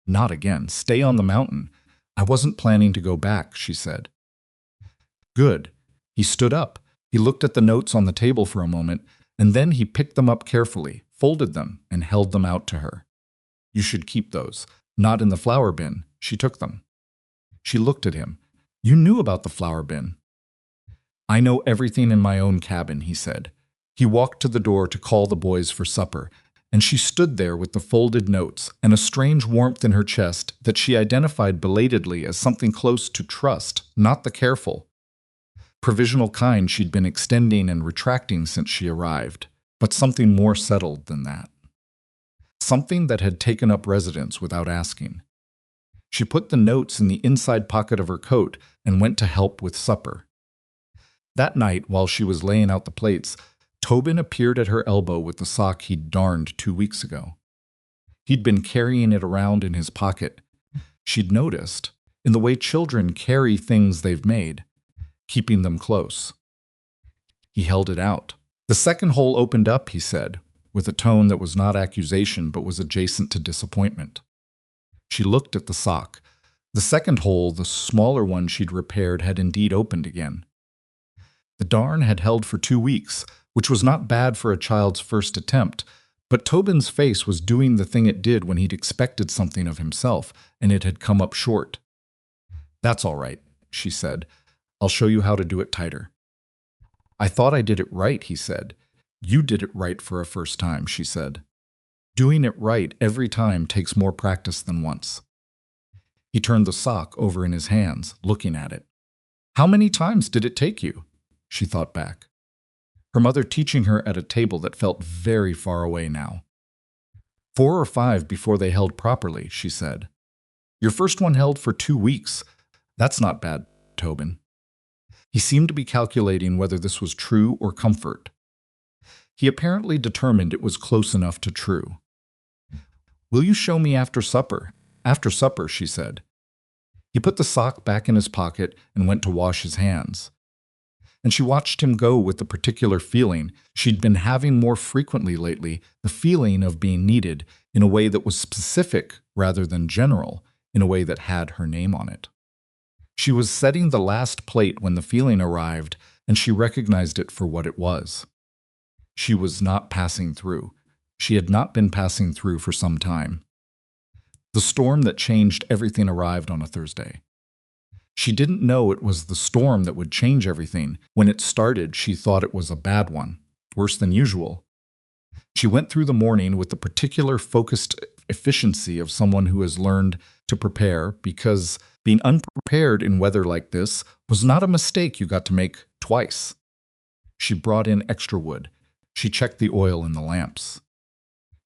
Speaker 1: "Not again. Stay on the mountain. I wasn't planning to go back," she said. "Good." He stood up. He looked at the notes on the table for a moment, and then he picked them up carefully, folded them, and held them out to her. "You should keep those. Not in the flower bin." She took them. She looked at him. "You knew about the flower bin." "I know everything in my own cabin," he said. He walked to the door to call the boys for supper, and she stood there with the folded notes and a strange warmth in her chest that she identified belatedly as something close to trust, not the careful, provisional kind she'd been extending and retracting since she arrived, but something more settled than that. Something that had taken up residence without asking. She put the notes in the inside pocket of her coat and went to help with supper. That night, while she was laying out the plates, Tobin appeared at her elbow with the sock he'd darned 2 weeks ago. He'd been carrying it around in his pocket. She'd noticed, in the way children carry things they've made, keeping them close. He held it out. "The second hole opened up," he said, with a tone that was not accusation but was adjacent to disappointment. She looked at the sock. The second hole, the smaller one she'd repaired, had indeed opened again. The darn had held for 2 weeks, which was not bad for a child's first attempt, but Tobin's face was doing the thing it did when he'd expected something of himself, and it had come up short. "That's all right," she said. "I'll show you how to do it tighter." "I thought I did it right," he said. "You did it right for a first time," she said. "Doing it right every time takes more practice than once." He turned the sock over in his hands, looking at it. "How many times did it take you?" She thought back. Her mother teaching her at a table that felt very far away now. 4 or 5 before they held properly, she said. "Your first one held for 2 weeks. That's not bad, Tobin." He seemed to be calculating whether this was true or comfort. He apparently determined it was close enough to true. "Will you show me after supper?" "After supper," she said. He put the sock back in his pocket and went to wash his hands. And she watched him go with the particular feeling she'd been having more frequently lately, the feeling of being needed in a way that was specific rather than general, in a way that had her name on it. She was setting the last plate when the feeling arrived, and she recognized it for what it was. She was not passing through. She had not been passing through for some time. The storm that changed everything arrived on a Thursday. She didn't know it was the storm that would change everything. When it started, she thought it was a bad one, worse than usual. She went through the morning with the particular focused efficiency of someone who has learned to prepare, because being unprepared in weather like this was not a mistake you got to make twice. She brought in extra wood. She checked the oil in the lamps.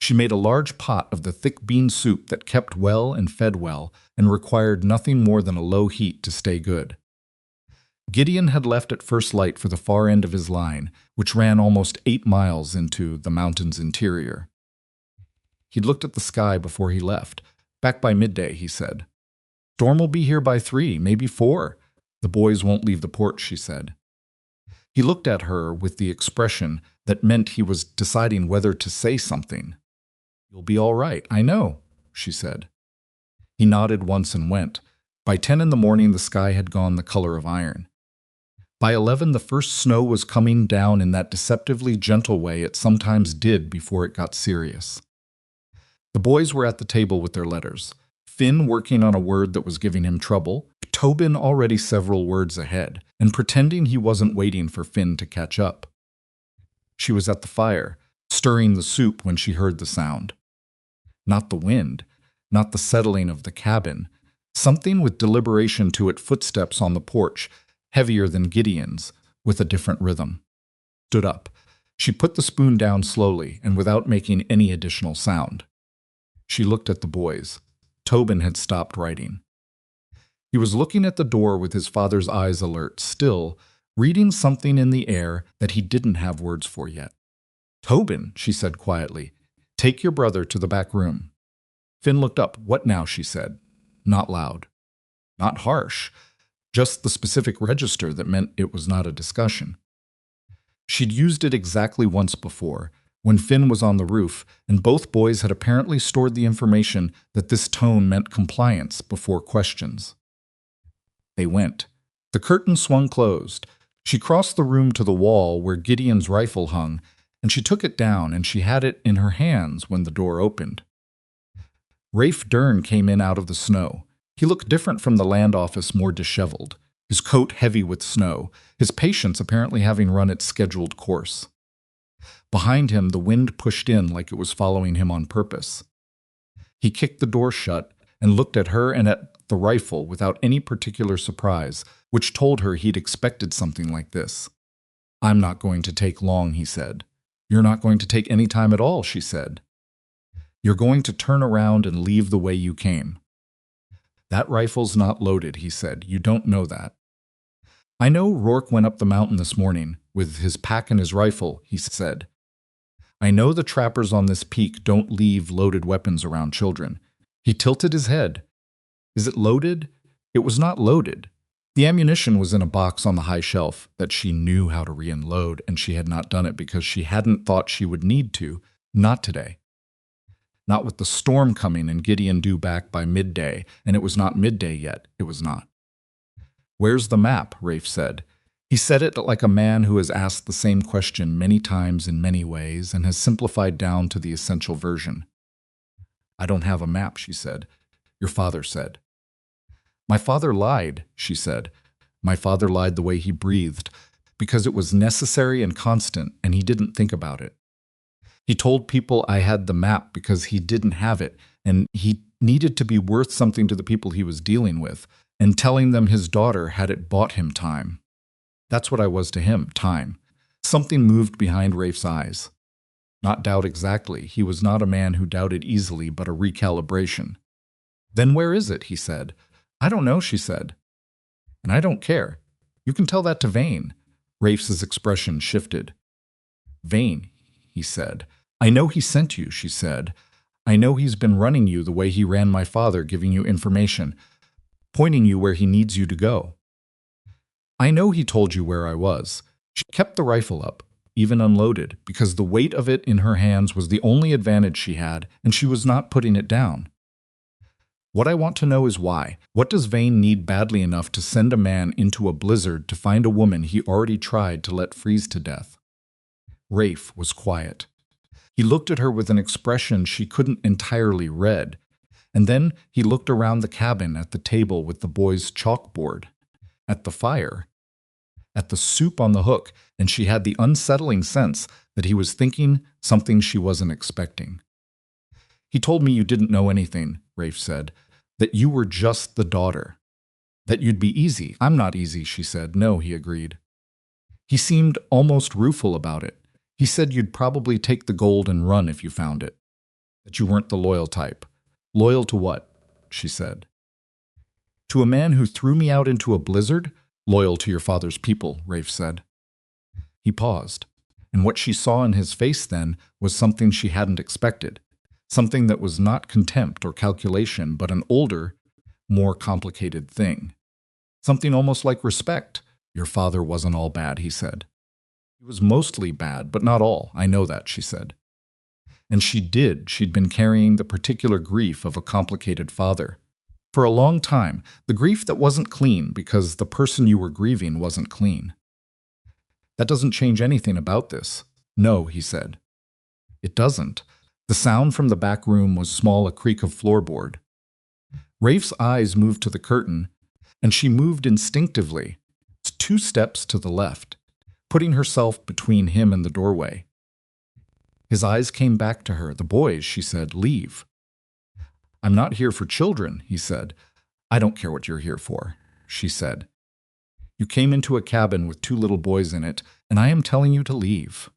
Speaker 1: She made a large pot of the thick bean soup that kept well and fed well and required nothing more than a low heat to stay good. Gideon had left at first light for the far end of his line, which ran almost 8 miles into the mountain's interior. He'd looked at the sky before he left. Back by midday, he said. Storm will be here by 3, maybe 4. The boys won't leave the porch, she said. He looked at her with the expression that meant he was deciding whether to say something. You'll be all right, I know, she said. He nodded once and went. By 10 in the morning, the sky had gone the color of iron. By 11, the first snow was coming down in that deceptively gentle way it sometimes did before it got serious. The boys were at the table with their letters. Finn working on a word that was giving him trouble, Tobin already several words ahead, and pretending he wasn't waiting for Finn to catch up. She was at the fire, stirring the soup when she heard the sound. Not the wind, not the settling of the cabin, something with deliberation to it, footsteps on the porch, heavier than Gideon's, with a different rhythm. Stood up. She put the spoon down slowly and without making any additional sound. She looked at the boys. Tobin had stopped writing. He was looking at the door with his father's eyes alert, still, reading something in the air that he didn't have words for yet. Tobin, she said quietly, take your brother to the back room. Finn looked up. What now, she said. Not loud. Not harsh. Just the specific register that meant it was not a discussion. She'd used it exactly once before, when Finn was on the roof, and both boys had apparently stored the information that this tone meant compliance before questions. They went. The curtain swung closed. She crossed the room to the wall where Gideon's rifle hung, and she took it down, and she had it in her hands when the door opened. Rafe Dern came in out of the snow. He looked different from the land office, more disheveled, his coat heavy with snow, his patience apparently having run its scheduled course. Behind him, the wind pushed in like it was following him on purpose. He kicked the door shut and looked at her and at the rifle without any particular surprise, which told her he'd expected something like this. I'm not going to take long, he said. You're not going to take any time at all, she said. You're going to turn around and leave the way you came. That rifle's not loaded, he said. You don't know that. I know Rourke went up the mountain this morning with his pack and his rifle, he said. I know the trappers on this peak don't leave loaded weapons around children. He tilted his head. Is it loaded? It was not loaded. The ammunition was in a box on the high shelf that she knew how to re-unload, and she had not done it because she hadn't thought she would need to, not today. Not with the storm coming and Gideon due back by midday, and it was not midday yet, it was not. Where's the map? Rafe said. He said it like a man who has asked the same question many times in many ways and has simplified down to the essential version. I don't have a map, she said. Your father said. My father lied, she said. My father lied the way he breathed, because it was necessary and constant, and he didn't think about it. He told people I had the map because he didn't have it, and he needed to be worth something to the people he was dealing with, and telling them his daughter had it bought him time. That's what I was to him, time. Something moved behind Rafe's eyes. Not doubt exactly. He was not a man who doubted easily, but a recalibration. Then where is it? He said. I don't know, she said. And I don't care. You can tell that to Vane. Rafe's expression shifted. Vane, he said. I know he sent you, she said. I know he's been running you the way he ran my father, giving you information, pointing you where he needs you to go. I know he told you where I was. She kept the rifle up, even unloaded, because the weight of it in her hands was the only advantage she had, and she was not putting it down. What I want to know is why. What does Vane need badly enough to send a man into a blizzard to find a woman he already tried to let freeze to death? Rafe was quiet. He looked at her with an expression she couldn't entirely read, and then he looked around the cabin at the table with the boys' chalkboard, at the fire, at the soup on the hook, and she had the unsettling sense that he was thinking something she wasn't expecting. He told me you didn't know anything, Rafe said, that you were just the daughter. That you'd be easy. I'm not easy, she said. No, he agreed. He seemed almost rueful about it. He said you'd probably take the gold and run if you found it. That you weren't the loyal type. Loyal to what? She said. To a man who threw me out into a blizzard? Loyal to your father's people, Rafe said. He paused, and what she saw in his face then was something she hadn't expected. Something that was not contempt or calculation, but an older, more complicated thing. Something almost like respect. Your father wasn't all bad, he said. He was mostly bad, but not all. I know that, she said. And she did. She'd been carrying the particular grief of a complicated father. For a long time, the grief that wasn't clean because the person you were grieving wasn't clean. That doesn't change anything about this. No, he said. It doesn't. The sound from the back room was small, a creak of floorboard. Rafe's eyes moved to the curtain, and she moved instinctively, 2 steps to the left, putting herself between him and the doorway. His eyes came back to her. The boys, she said, leave. I'm not here for children, he said. I don't care what you're here for, she said. You came into a cabin with 2 little boys in it, and I am telling you to leave.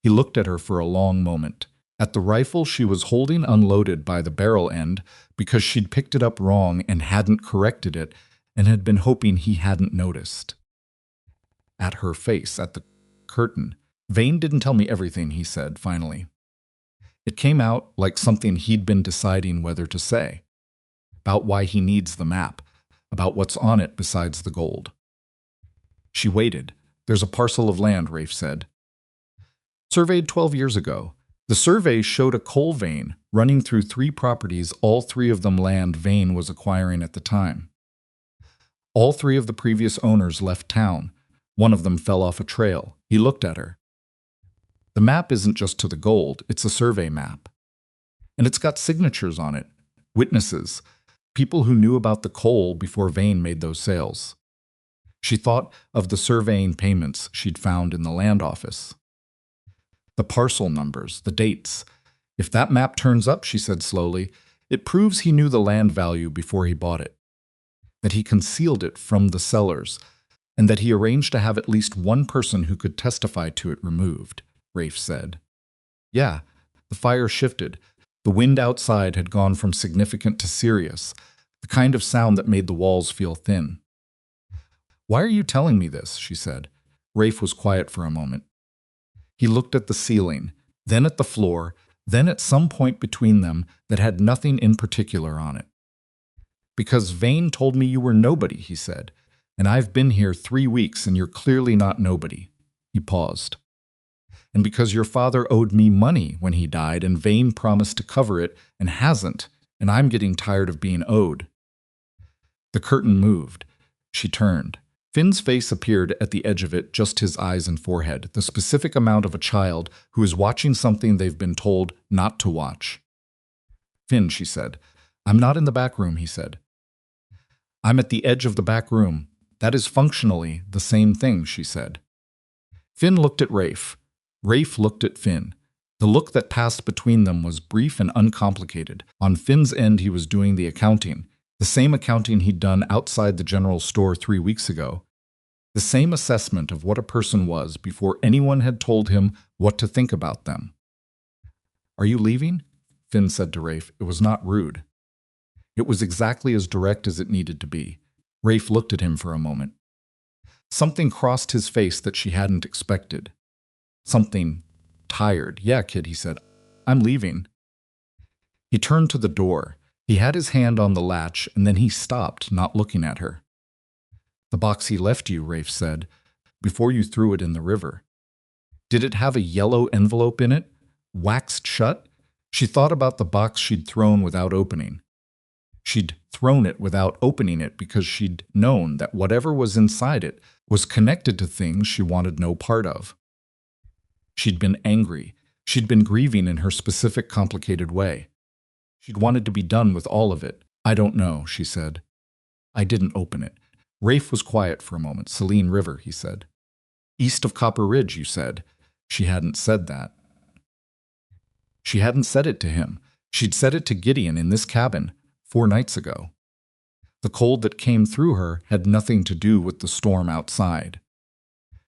Speaker 1: He looked at her for a long moment, at the rifle she was holding unloaded by the barrel end because she'd picked it up wrong and hadn't corrected it and had been hoping he hadn't noticed. At her face, at the curtain. Vane didn't tell me everything, he said, finally. It came out like something he'd been deciding whether to say. About why he needs the map, about what's on it besides the gold. She waited. There's a parcel of land, Rafe said. Surveyed 12 years ago. The survey showed a coal vein running through 3 properties, all 3 of them land Vane was acquiring at the time. All 3 of the previous owners left town. One of them fell off a trail. He looked at her. The map isn't just to the gold, it's a survey map. And it's got signatures on it, witnesses, people who knew about the coal before Vane made those sales. She thought of the surveying payments she'd found in the land office. The parcel numbers, the dates. If that map turns up, she said slowly, it proves he knew the land value before he bought it. That he concealed it from the sellers, and that he arranged to have at least one person who could testify to it removed, Rafe said. Yeah, the fire shifted. The wind outside had gone from significant to serious, the kind of sound that made the walls feel thin. Why are you telling me this? She said. Rafe was quiet for a moment. He looked at the ceiling, then at the floor, then at some point between them that had nothing in particular on it. Because Vane told me you were nobody, he said, and I've been here 3 weeks and you're clearly not nobody. He paused. And because your father owed me money when he died and Vane promised to cover it and hasn't, and I'm getting tired of being owed. The curtain moved. She turned. Finn's face appeared at the edge of it, just his eyes and forehead, the specific amount of a child who is watching something they've been told not to watch. Finn, she said. I'm not in the back room, he said. I'm at the edge of the back room. That is functionally the same thing, she said. Finn looked at Rafe. Rafe looked at Finn. The look that passed between them was brief and uncomplicated. On Finn's end, he was doing the accounting. The same accounting he'd done outside the general store 3 weeks ago. The same assessment of what a person was before anyone had told him what to think about them. Are you leaving? Finn said to Rafe. It was not rude. It was exactly as direct as it needed to be. Rafe looked at him for a moment. Something crossed his face that she hadn't expected. Something tired. Yeah, kid, he said. I'm leaving. He turned to the door. He had his hand on the latch, and then he stopped, not looking at her. The box he left you, Rafe said, before you threw it in the river. Did it have a yellow envelope in it? Waxed shut? She thought about the box she'd thrown without opening. She'd thrown it without opening it because she'd known that whatever was inside it was connected to things she wanted no part of. She'd been angry. She'd been grieving in her specific, complicated way. She'd wanted to be done with all of it. I don't know, she said. I didn't open it. Rafe was quiet for a moment. Saline River, he said. East of Copper Ridge, you said. She hadn't said that. She hadn't said it to him. She'd said it to Gideon in this cabin 4 nights ago. The cold that came through her had nothing to do with the storm outside.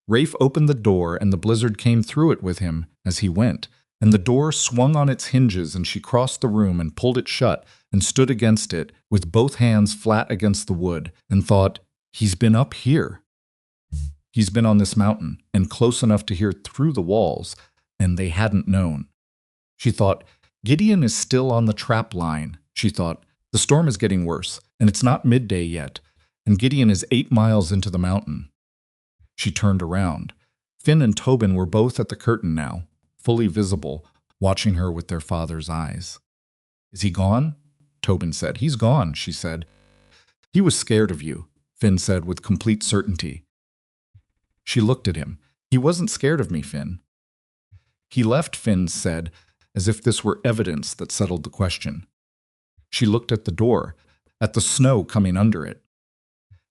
Speaker 1: Rafe opened the door and the blizzard came through it with him as he went, and the door swung on its hinges and she crossed the room and pulled it shut and stood against it with both hands flat against the wood and thought, he's been up here. He's been on this mountain and close enough to hear through the walls, and they hadn't known. She thought, Gideon is still on the trap line. She thought, the storm is getting worse, and it's not midday yet, and Gideon is 8 miles into the mountain. She turned around. Finn and Tobin were both at the curtain now, fully visible, watching her with their father's eyes. Is he gone? Tobin said. He's gone, she said. He was scared of you, Finn said with complete certainty. She looked at him. He wasn't scared of me, Finn. He left, Finn said, as if this were evidence that settled the question. She looked at the door, at the snow coming under it,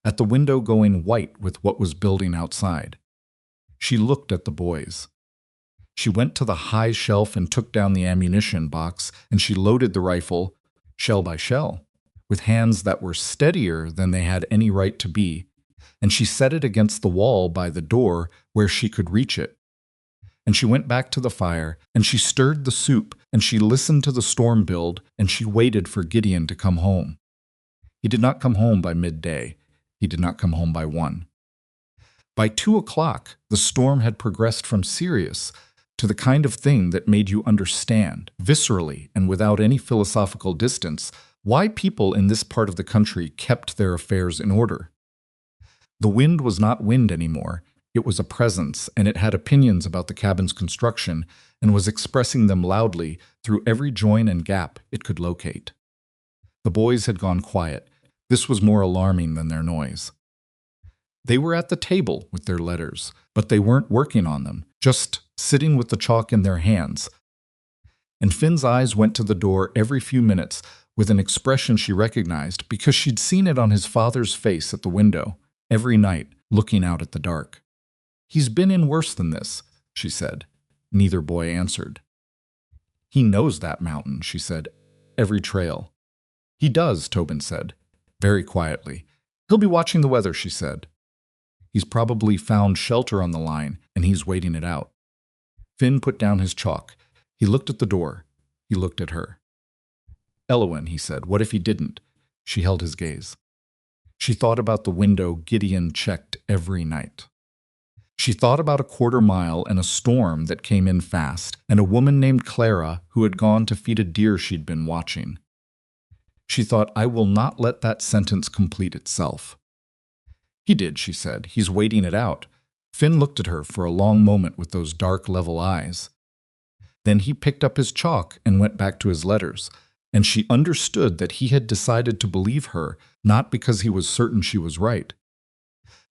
Speaker 1: at the window going white with what was building outside. She looked at the boys. She went to the high shelf and took down the ammunition box, and she loaded the rifle, shell by shell, with hands that were steadier than they had any right to be, and she set it against the wall by the door where she could reach it. And she went back to the fire, and she stirred the soup, and she listened to the storm build, and she waited for Gideon to come home. He did not come home by midday. He did not come home by 1. By 2 o'clock, the storm had progressed from serious to the kind of thing that made you understand, viscerally and without any philosophical distance, why people in this part of the country kept their affairs in order. The wind was not wind anymore. It was a presence, and it had opinions about the cabin's construction and was expressing them loudly through every join and gap it could locate. The boys had gone quiet. This was more alarming than their noise. They were at the table with their letters, but they weren't working on them, just sitting with the chalk in their hands. And Finn's eyes went to the door every few minutes with an expression she recognized because she'd seen it on his father's face at the window, every night, looking out at the dark. He's been in worse than this, she said. Neither boy answered. He knows that mountain, she said. Every trail. He does, Tobin said, very quietly. He'll be watching the weather, she said. He's probably found shelter on the line, and he's waiting it out. Finn put down his chalk. He looked at the door. He looked at her. Elowen, he said, what if he didn't? She held his gaze. She thought about the window Gideon checked every night. She thought about a 1/4 mile and a storm that came in fast, and a woman named Clara who had gone to feed a deer she'd been watching. She thought, I will not let that sentence complete itself. He did, she said. He's waiting it out. Finn looked at her for a long moment with those dark, level eyes. Then he picked up his chalk and went back to his letters, and she understood that he had decided to believe her, not because he was certain she was right,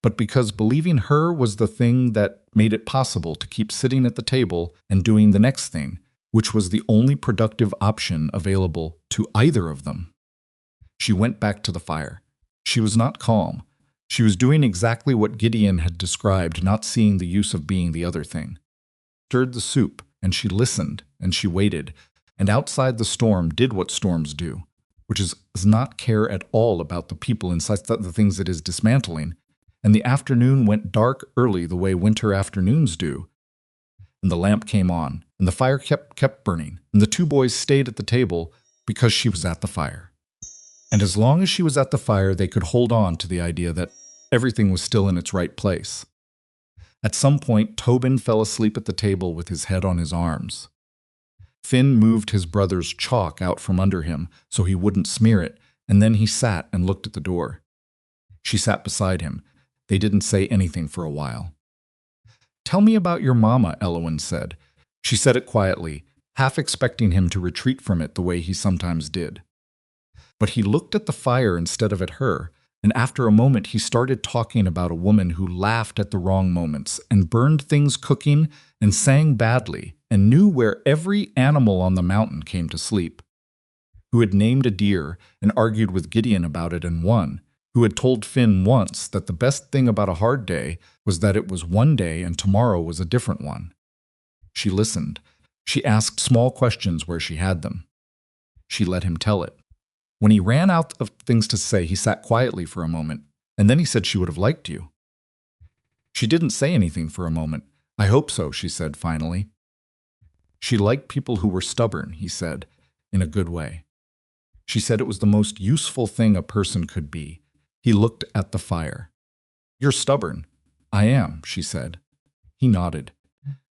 Speaker 1: but because believing her was the thing that made it possible to keep sitting at the table and doing the next thing, which was the only productive option available to either of them. She went back to the fire. She was not calm. She was doing exactly what Gideon had described, not seeing the use of being the other thing. Stirred the soup, and she listened, and she waited, and outside the storm did what storms do, which is not care at all about the people inside the things it is dismantling, and the afternoon went dark early the way winter afternoons do. And the lamp came on, and the fire kept burning, and the 2 boys stayed at the table because she was at the fire. And as long as she was at the fire, they could hold on to the idea that everything was still in its right place. At some point, Tobin fell asleep at the table with his head on his arms. Finn moved his brother's chalk out from under him so he wouldn't smear it, and then he sat and looked at the door. She sat beside him. They didn't say anything for a while. Tell me about your mama, Elowen said. She said it quietly, half expecting him to retreat from it the way he sometimes did. But he looked at the fire instead of at her, and after a moment he started talking about a woman who laughed at the wrong moments and burned things cooking and sang badly and knew where every animal on the mountain came to sleep, who had named a deer and argued with Gideon about it and won, who had told Finn once that the best thing about a hard day was that it was one day and tomorrow was a different one. She listened. She asked small questions where she had them. She let him tell it. When he ran out of things to say, he sat quietly for a moment, and then he said she would have liked you. She didn't say anything for a moment. I hope so, she said finally. She liked people who were stubborn, he said, in a good way. She said it was the most useful thing a person could be. He looked at the fire. You're stubborn. I am, she said. He nodded,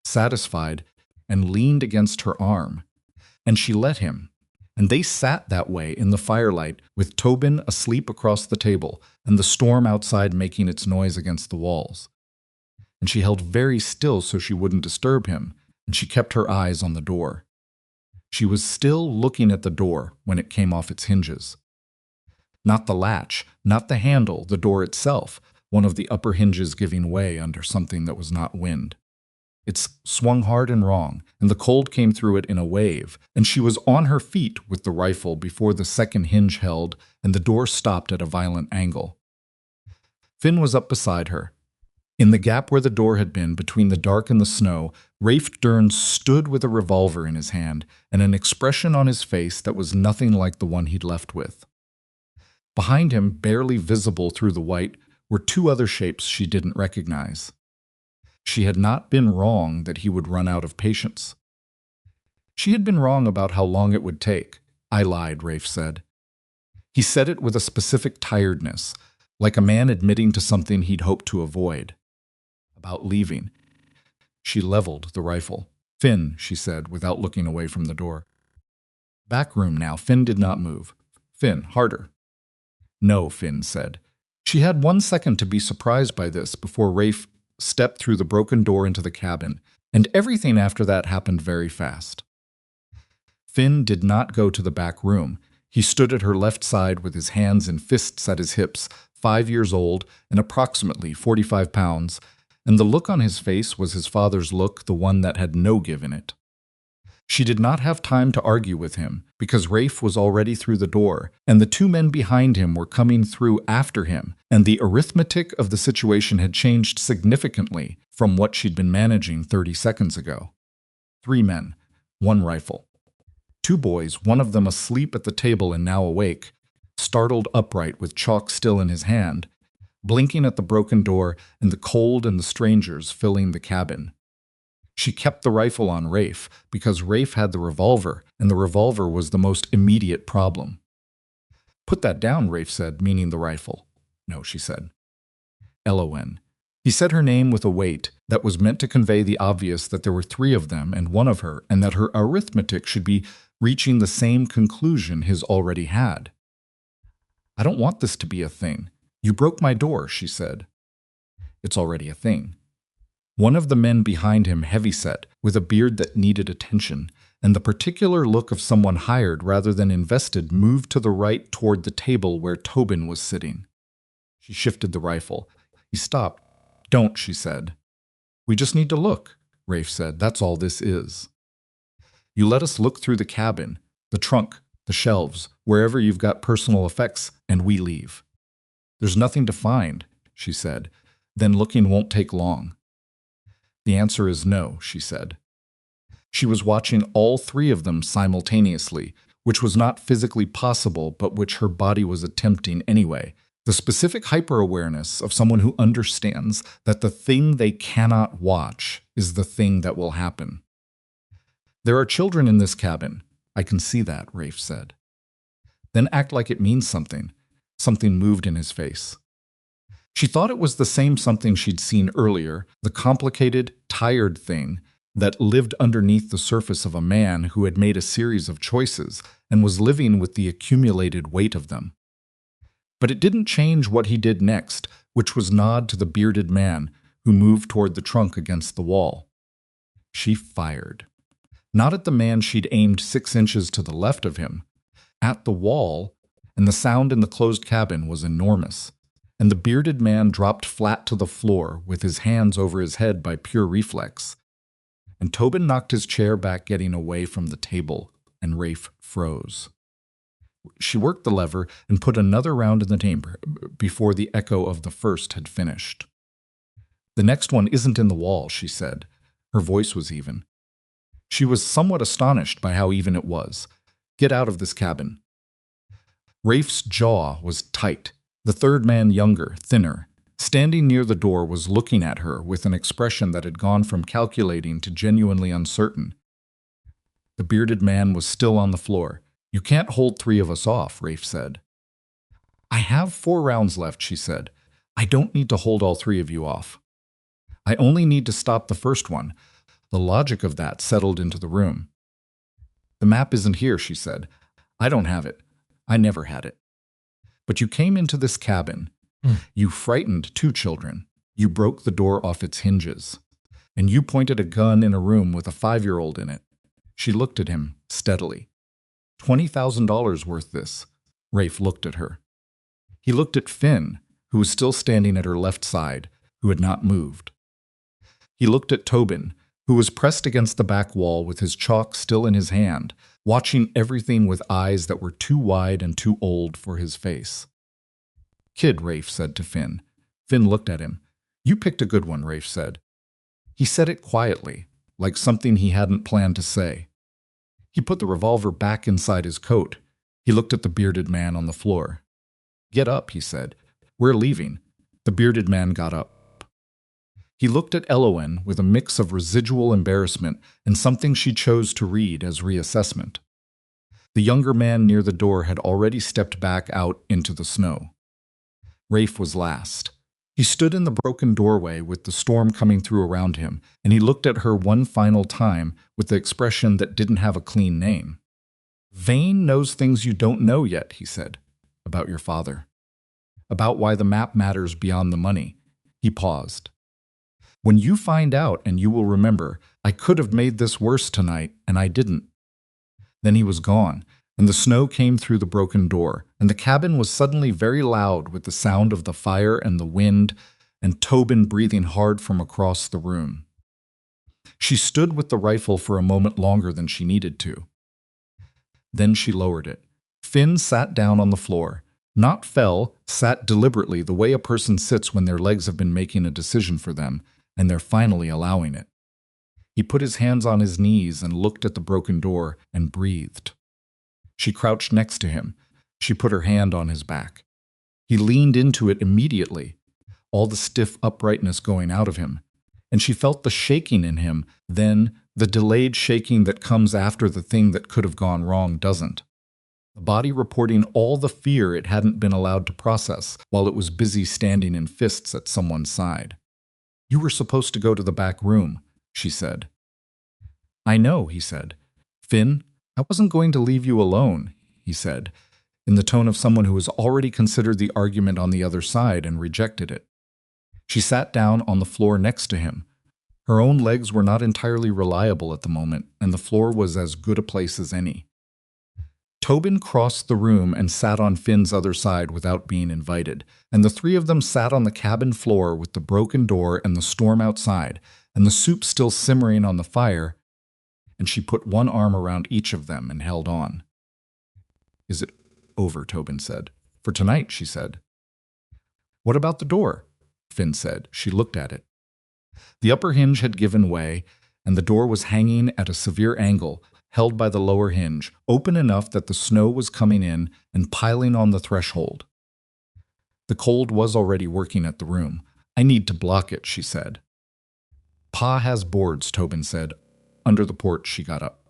Speaker 1: satisfied, and leaned against her arm. And she let him. And they sat that way in the firelight, with Tobin asleep across the table and the storm outside making its noise against the walls. And she held very still so she wouldn't disturb him, and she kept her eyes on the door. She was still looking at the door when it came off its hinges. Not the latch, not the handle, the door itself, one of the upper hinges giving way under something that was not wind. It swung hard and wrong, and the cold came through it in a wave, and she was on her feet with the rifle before the second hinge held, and the door stopped at a violent angle. Finn was up beside her. In the gap where the door had been, between the dark and the snow, Rafe Dern stood with a revolver in his hand and an expression on his face that was nothing like the one he'd left with. Behind him, barely visible through the white, were two other shapes she didn't recognize. She had not been wrong that he would run out of patience. She had been wrong about how long it would take. I lied, Rafe said. He said it with a specific tiredness, like a man admitting to something he'd hoped to avoid. About leaving. She leveled the rifle. Finn, she said, without looking away from the door. Back room now. Finn did not move. Finn, harder. No, Finn said. She had 1 second to be surprised by this before Rafe stepped through the broken door into the cabin, and everything after that happened very fast. Finn did not go to the back room. He stood at her left side with his hands and fists at his hips, 5 years old and approximately 45 pounds, and the look on his face was his father's look, the one that had no give in it. She did not have time to argue with him, because Rafe was already through the door, and the two men behind him were coming through after him, and the arithmetic of the situation had changed significantly from what she'd been managing 30 seconds ago. 3 men, 1 rifle. 2 boys, one of them asleep at the table and now awake, startled upright with chalk still in his hand, blinking at the broken door and the cold and the strangers filling the cabin. She kept the rifle on Rafe because Rafe had the revolver, and the revolver was the most immediate problem. Put that down, Rafe said, meaning the rifle. No, she said. Elowen. He said her name with a weight that was meant to convey the obvious that there were 3 of them and 1 of her, and that her arithmetic should be reaching the same conclusion his already had. I don't want this to be a thing. You broke my door, she said. It's already a thing. One of the men behind him, heavyset, with a beard that needed attention, and the particular look of someone hired rather than invested, moved to the right toward the table where Tobin was sitting. She shifted the rifle. He stopped. Don't, she said. We just need to look, Rafe said. That's all this is. You let us look through the cabin, the trunk, the shelves, wherever you've got personal effects, and we leave. There's nothing to find, she said. Then looking won't take long. The answer is no, she said. She was watching all 3 of them simultaneously, which was not physically possible, but which her body was attempting anyway. The specific hyper-awareness of someone who understands that the thing they cannot watch is the thing that will happen. There are children in this cabin. I can see that, Rafe said. Then act like it means something. Something moved in his face. She thought it was the same something she'd seen earlier, the complicated, tired thing that lived underneath the surface of a man who had made a series of choices and was living with the accumulated weight of them. But it didn't change what he did next, which was nod to the bearded man who moved toward the trunk against the wall. She fired. Not at the man she'd aimed 6 inches to the left of him, at the wall, and the sound in the closed cabin was enormous. And the bearded man dropped flat to the floor with his hands over his head by pure reflex. And Tobin knocked his chair back, getting away from the table, and Rafe froze. She worked the lever and put another round in the chamber before the echo of the first had finished. "The next one isn't in the wall," she said. Her voice was even. She was somewhat astonished by how even it was. "Get out of this cabin." Rafe's jaw was tight. The third man, younger, thinner, standing near the door, was looking at her with an expression that had gone from calculating to genuinely uncertain. The bearded man was still on the floor. "You can't hold 3 of us off," Rafe said. "I have 4 rounds left," she said. "I don't need to hold all 3 of you off. I only need to stop the first one." The logic of that settled into the room. "The map isn't here," she said. "I don't have it. I never had it. But you came into this cabin. You frightened 2 children. You broke the door off its hinges. And you pointed a gun in a room with a 5-year-old in it." She looked at him steadily. $20,000 worth this. Rafe looked at her. He looked at Finn, who was still standing at her left side, who had not moved. He looked at Tobin, who was pressed against the back wall with his chalk still in his hand, watching everything with eyes that were too wide and too old for his face. "Kid," Rafe said to Finn. Finn looked at him. "You picked a good one," Rafe said. He said it quietly, like something he hadn't planned to say. He put the revolver back inside his coat. He looked at the bearded man on the floor. "Get up," he said. "We're leaving." The bearded man got up. He looked at Elowen with a mix of residual embarrassment and something she chose to read as reassessment. The younger man near the door had already stepped back out into the snow. Rafe was last. He stood in the broken doorway with the storm coming through around him, and he looked at her one final time with the expression that didn't have a clean name. "Vane knows things you don't know yet," he said, "about your father. About why the map matters beyond the money." He paused. "When you find out, and you will remember, I could have made this worse tonight, and I didn't." Then he was gone, and the snow came through the broken door, and the cabin was suddenly very loud with the sound of the fire and the wind, and Tobin breathing hard from across the room. She stood with the rifle for a moment longer than she needed to. Then she lowered it. Finn sat down on the floor. Not fell, sat deliberately the way a person sits when their legs have been making a decision for them, and they're finally allowing it. He put his hands on his knees and looked at the broken door and breathed. She crouched next to him. She put her hand on his back. He leaned into it immediately, all the stiff uprightness going out of him, and she felt the shaking in him, then the delayed shaking that comes after the thing that could have gone wrong doesn't. The body reporting all the fear it hadn't been allowed to process while it was busy standing in fists at someone's side. "You were supposed to go to the back room," she said. "I know," he said. "Finn, I wasn't going to leave you alone," he said, in the tone of someone who has already considered the argument on the other side and rejected it. She sat down on the floor next to him. Her own legs were not entirely reliable at the moment, and the floor was as good a place as any. Tobin crossed the room and sat on Finn's other side without being invited, and the 3 of them sat on the cabin floor with the broken door and the storm outside, and the soup still simmering on the fire, and she put one arm around each of them and held on. "Is it over?" Tobin said. "For tonight," she said. "What about the door?" Finn said. She looked at it. The upper hinge had given way, and the door was hanging at a severe angle, held by the lower hinge, open enough that the snow was coming in and piling on the threshold. The cold was already working at the room. "I need to block it," she said. "Pa has boards," Tobin said. Under the porch, she got up.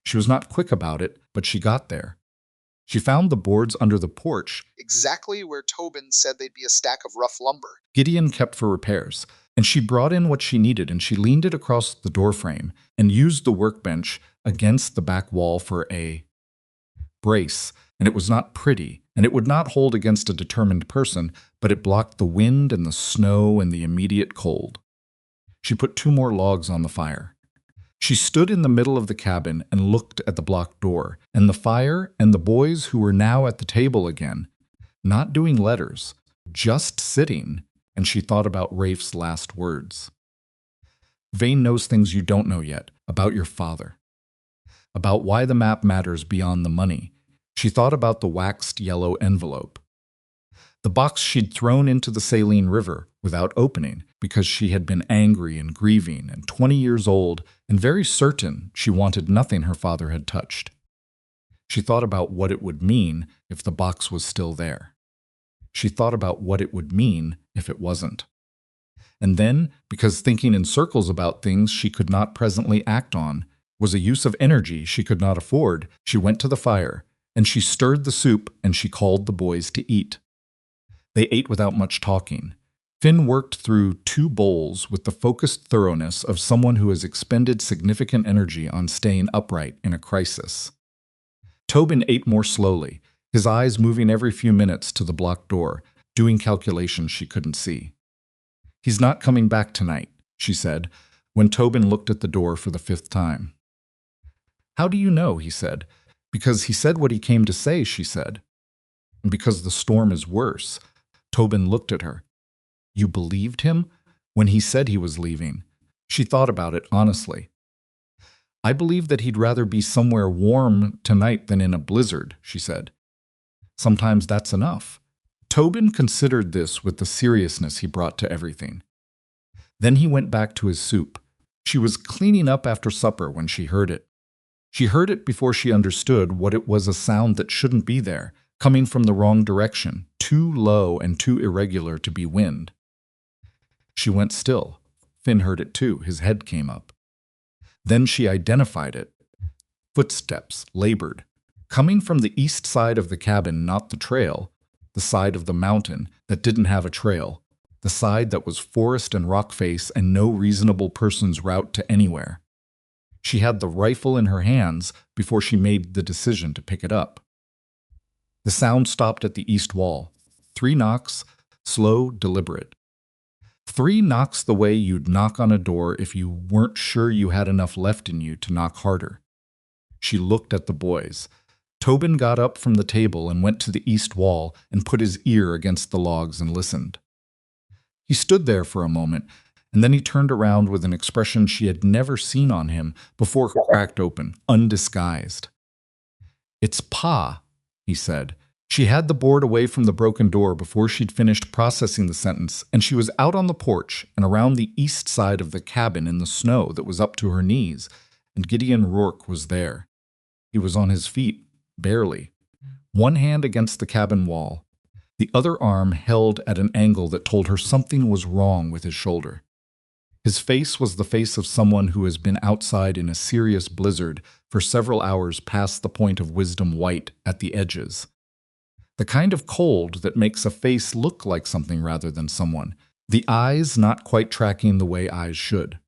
Speaker 1: She was not quick about it, but she got there. She found the boards under the porch,
Speaker 2: Exactly where Tobin said they'd be a stack of rough lumber.
Speaker 1: Gideon kept for repairs, and she brought in what she needed, and she leaned it across the doorframe and used the workbench against the back wall for a brace, and it was not pretty, and it would not hold against a determined person, but it blocked the wind and the snow and the immediate cold. She put 2 more logs on the fire. She stood in the middle of the cabin and looked at the blocked door, and the fire, and the boys who were now at the table again, not doing letters, just sitting, and she thought about Rafe's last words. "Vane knows things you don't know yet, about your father. About why the map matters beyond the money. She thought about the waxed yellow envelope. The box she'd thrown into the saline river without opening because she had been angry and grieving and 20 years old and very certain she wanted nothing her father had touched. She thought about what it would mean if the box was still there. She thought about what it would mean if it wasn't. And then, because thinking in circles about things she could not presently act on was a use of energy she could not afford, she went to the fire, and she stirred the soup and she called the boys to eat. They ate without much talking. Finn worked through 2 bowls with the focused thoroughness of someone who has expended significant energy on staying upright in a crisis. Tobin ate more slowly, his eyes moving every few minutes to the blocked door, doing calculations she couldn't see. "He's not coming back tonight," she said, when Tobin looked at the door for the 5th time. "How do you know?" he said. "Because he said what he came to say," she said. "And because the storm is worse." Tobin looked at her. "You believed him? When he said he was leaving?" She thought about it honestly. "I believe that he'd rather be somewhere warm tonight than in a blizzard," she said. "Sometimes that's enough." Tobin considered this with the seriousness he brought to everything. Then he went back to his soup. She was cleaning up after supper when she heard it. She heard it before she understood what it was, a sound that shouldn't be there, coming from the wrong direction, too low and too irregular to be wind. She went still. Finn heard it too. His head came up. Then she identified it. Footsteps, labored. Coming from the east side of the cabin, not the trail, the side of the mountain that didn't have a trail, the side that was forest and rock face and no reasonable person's route to anywhere. She had the rifle in her hands before she made the decision to pick it up. The sound stopped at the east wall. 3 knocks, slow, deliberate. 3 knocks the way you'd knock on a door if you weren't sure you had enough left in you to knock harder. She looked at the boys. Tobin got up from the table and went to the east wall and put his ear against the logs and listened. He stood there for a moment, and then he turned around with an expression she had never seen on him before, cracked open, undisguised. "It's Pa," he said. She had the board away from the broken door before she'd finished processing the sentence, and she was out on the porch and around the east side of the cabin in the snow that was up to her knees, and Gideon Rourke was there. He was on his feet, barely, one hand against the cabin wall, the other arm held at an angle that told her something was wrong with his shoulder. His face was the face of someone who has been outside in a serious blizzard for several hours past the point of wisdom white at the edges. The kind of cold that makes a face look like something rather than someone, the eyes not quite tracking the way eyes should.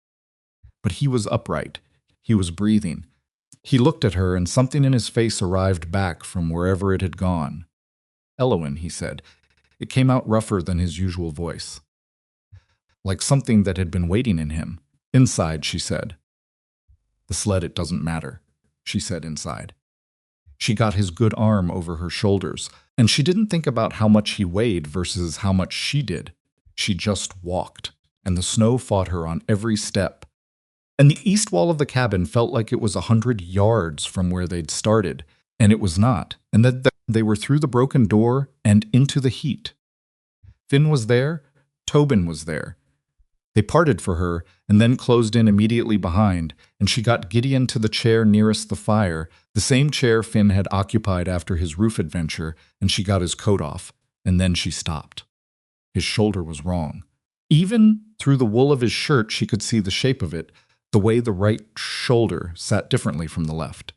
Speaker 1: But he was upright. He was breathing. He looked at her, and something in his face arrived back from wherever it had gone. "Elowen," he said. It came out rougher than his usual voice. Like something that had been waiting in him. "Inside," she said. "The sled, it doesn't matter," she said inside. She got his good arm over her shoulders, and she didn't think about how much he weighed versus how much she did. She just walked, and the snow fought her on every step. And the east wall of the cabin felt like it was 100 yards from where they'd started, and it was not, and that they were through the broken door and into the heat. Finn was there, Tobin was there. They parted for her, and then closed in immediately behind, and she got Gideon to the chair nearest the fire, the same chair Finn had occupied after his roof adventure, and she got his coat off, and then she stopped. His shoulder was wrong. Even through the wool of his shirt she could see the shape of it, the way the right shoulder sat differently from the left.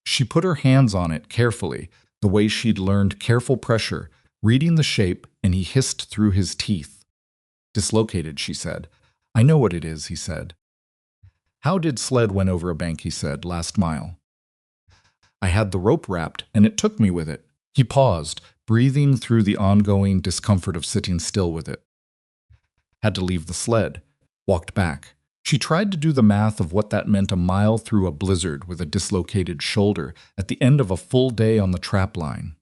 Speaker 1: She put her hands on it carefully, the way she'd learned careful pressure, reading the shape, and he hissed through his teeth. "Dislocated," she said. "I know what it is," he said. "How did sled went over a bank," he said, "last mile?" "I had the rope wrapped, and it took me with it." He paused, breathing through the ongoing discomfort of sitting still with it. "Had to leave the sled. Walked back." She tried to do the math of what that meant, a mile through a blizzard with a dislocated shoulder at the end of a full day on the trap line.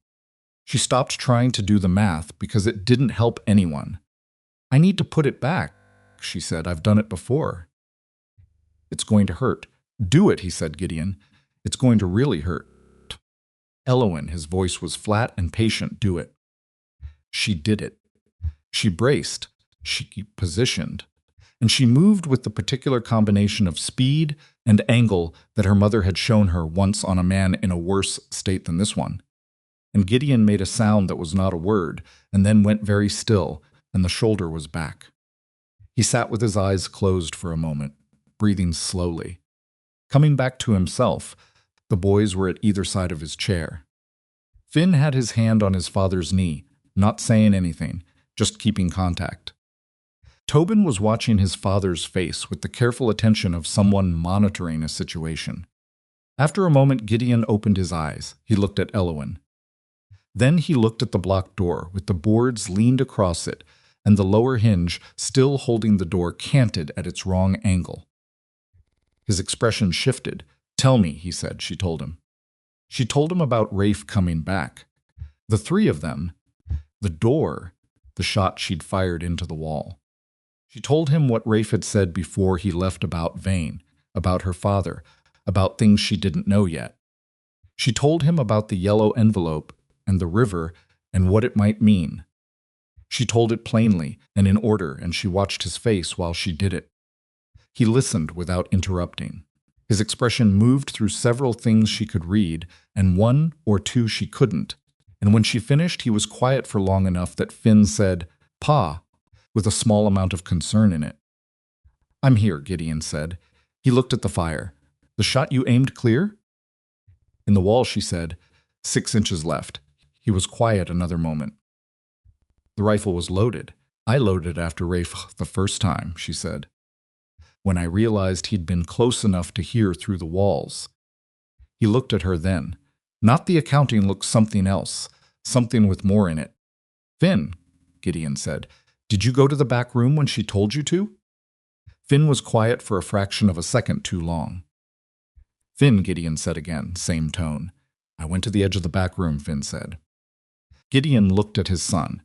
Speaker 1: She stopped trying to do the math because it didn't help anyone. "I need to put it back," she said. "I've done it before." "It's going to hurt." "Do it," he said, Gideon. "It's going to really hurt." Elowen, his voice was flat and patient, do it. She did it. She braced, she positioned, and she moved with the particular combination of speed and angle that her mother had shown her once on a man in a worse state than this one. And Gideon made a sound that was not a word, and then went very still, and the shoulder was back. He sat with his eyes closed for a moment, breathing slowly. Coming back to himself, the boys were at either side of his chair. Finn had his hand on his father's knee, not saying anything, just keeping contact. Tobin was watching his father's face with the careful attention of someone monitoring a situation. After a moment, Gideon opened his eyes. He looked at Elowen. Then he looked at the blocked door, with the boards leaned across it, and the lower hinge, still holding the door, canted at its wrong angle. His expression shifted. "Tell me," he said, she told him. She told him about Rafe coming back. The three of them. The door. The shot she'd fired into the wall. She told him what Rafe had said before he left about Vane, about her father, about things she didn't know yet. She told him about the yellow envelope and the river and what it might mean. She told it plainly and in order, and she watched his face while she did it. He listened without interrupting. His expression moved through several things she could read, and one or two she couldn't. And when she finished, he was quiet for long enough that Finn said, "Pa," with a small amount of concern in it. "I'm here," Gideon said. He looked at the fire. "The shot you aimed clear?" "In the wall," she said. 6 inches left." He was quiet another moment. "The rifle was loaded. I loaded after Rafe the first time," she said. "When I realized he'd been close enough to hear through the walls." He looked at her then. Not the accounting looked something else, something with more in it. "Finn," Gideon said, "did you go to the back room when she told you to?" Finn was quiet for a fraction of a second too long. "Finn," Gideon said again, same tone. "I went to the edge of the back room," Finn said. Gideon looked at his son.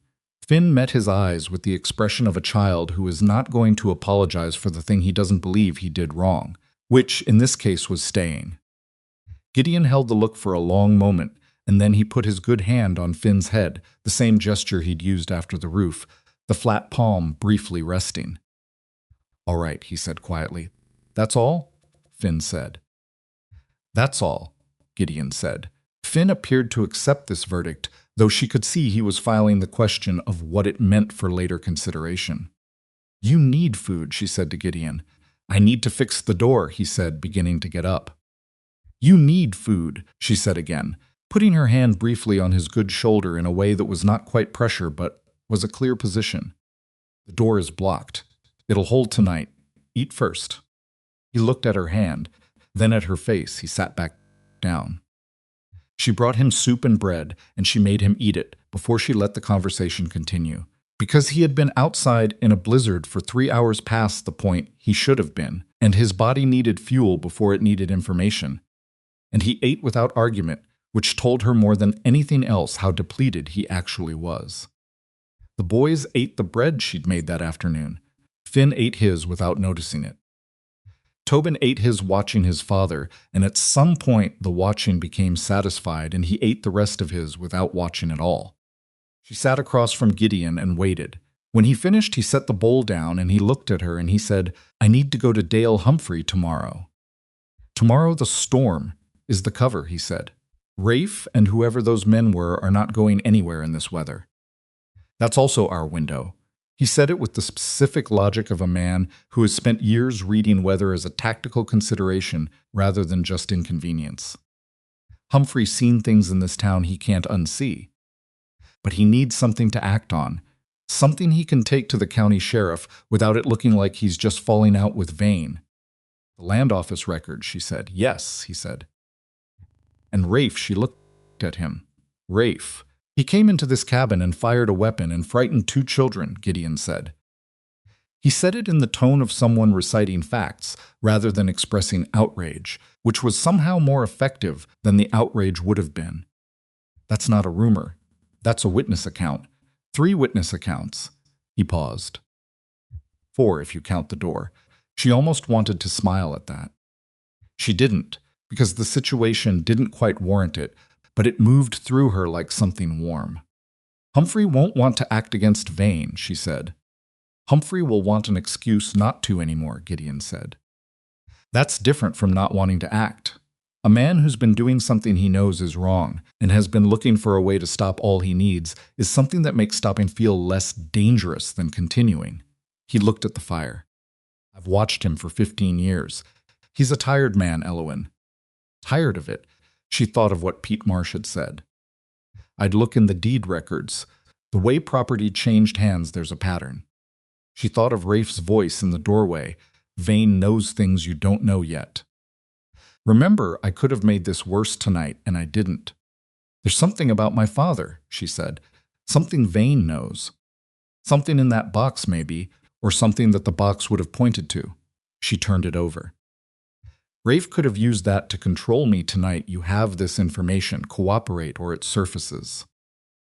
Speaker 1: Finn met his eyes with the expression of a child who is not going to apologize for the thing he doesn't believe he did wrong, which in this case was staying. Gideon held the look for a long moment, and then he put his good hand on Finn's head, the same gesture he'd used after the roof, the flat palm briefly resting. "All right," he said quietly. "That's all?" Finn said. "That's all," Gideon said. Finn appeared to accept this verdict, though she could see he was filing the question of what it meant for later consideration. "You need food," she said to Gideon. "I need to fix the door," he said, beginning to get up. "You need food," she said again, putting her hand briefly on his good shoulder in a way that was not quite pressure but was a clear position. "The door is blocked. It'll hold tonight. Eat first." He looked at her hand, then at her face. He sat back down. She brought him soup and bread, and she made him eat it before she let the conversation continue. Because he had been outside in a blizzard for 3 hours past the point he should have been, and his body needed fuel before it needed information. And he ate without argument, which told her more than anything else how depleted he actually was. The boys ate the bread she'd made that afternoon. Finn ate his without noticing it. Tobin ate his watching his father, and at some point the watching became satisfied and he ate the rest of his without watching at all. She sat across from Gideon and waited. When he finished, he set the bowl down and he looked at her and he said, "I need to go to Dale Humphrey tomorrow." "Tomorrow the storm is the cover," he said. "Rafe and whoever those men were are not going anywhere in this weather. That's also our window." He said it with the specific logic of a man who has spent years reading weather as a tactical consideration rather than just inconvenience. Humphrey's seen things in this town he can't unsee. But he needs something to act on, something he can take to the county sheriff without it looking like he's just falling out with Vane. "The land office record," she said. "Yes," he said. "And Rafe," she looked at him. "Rafe. He came into this cabin and fired a weapon and frightened 2 children, Gideon said. He said it in the tone of someone reciting facts, rather than expressing outrage, which was somehow more effective than the outrage would have been. "That's not a rumor. That's a witness account. 3 witness accounts." He paused. 4 if you count the door. She almost wanted to smile at that. She didn't, because the situation didn't quite warrant it, but it moved through her like something warm. Humphrey won't want to act against Vane, she said. Humphrey will want an excuse not to anymore, Gideon said. That's different from not wanting to act. A man who's been doing something he knows is wrong and has been looking for a way to stop all he needs is something that makes stopping feel less dangerous than continuing. He looked at the fire. I've watched him for 15 years. He's a tired man, Elowen. Tired of it. She thought of what Pete Marsh had said. I'd look in the deed records. The way property changed hands, there's a pattern. She thought of Rafe's voice in the doorway. Vane knows things you don't know yet. Remember, I could have made this worse tonight, and I didn't. There's something about my father, she said. Something Vane knows. Something in that box, maybe, or something that the box would have pointed to. She turned it over. Rafe could have used that to control me tonight. You have this information. Cooperate, or it surfaces.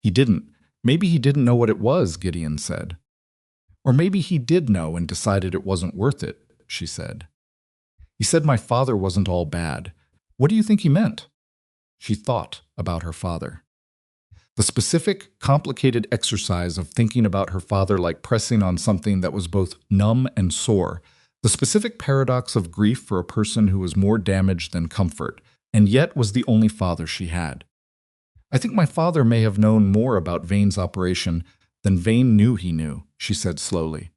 Speaker 1: He didn't. Maybe he didn't know what it was, Gideon said. Or maybe he did know and decided it wasn't worth it, she said. He said my father wasn't all bad. What do you think he meant? She thought about her father. The specific, complicated exercise of thinking about her father like pressing on something that was both numb and sore. The specific paradox of grief for a person who was more damaged than comfort, and yet was the only father she had. I think my father may have known more about Vane's operation than Vane knew he knew, she said slowly.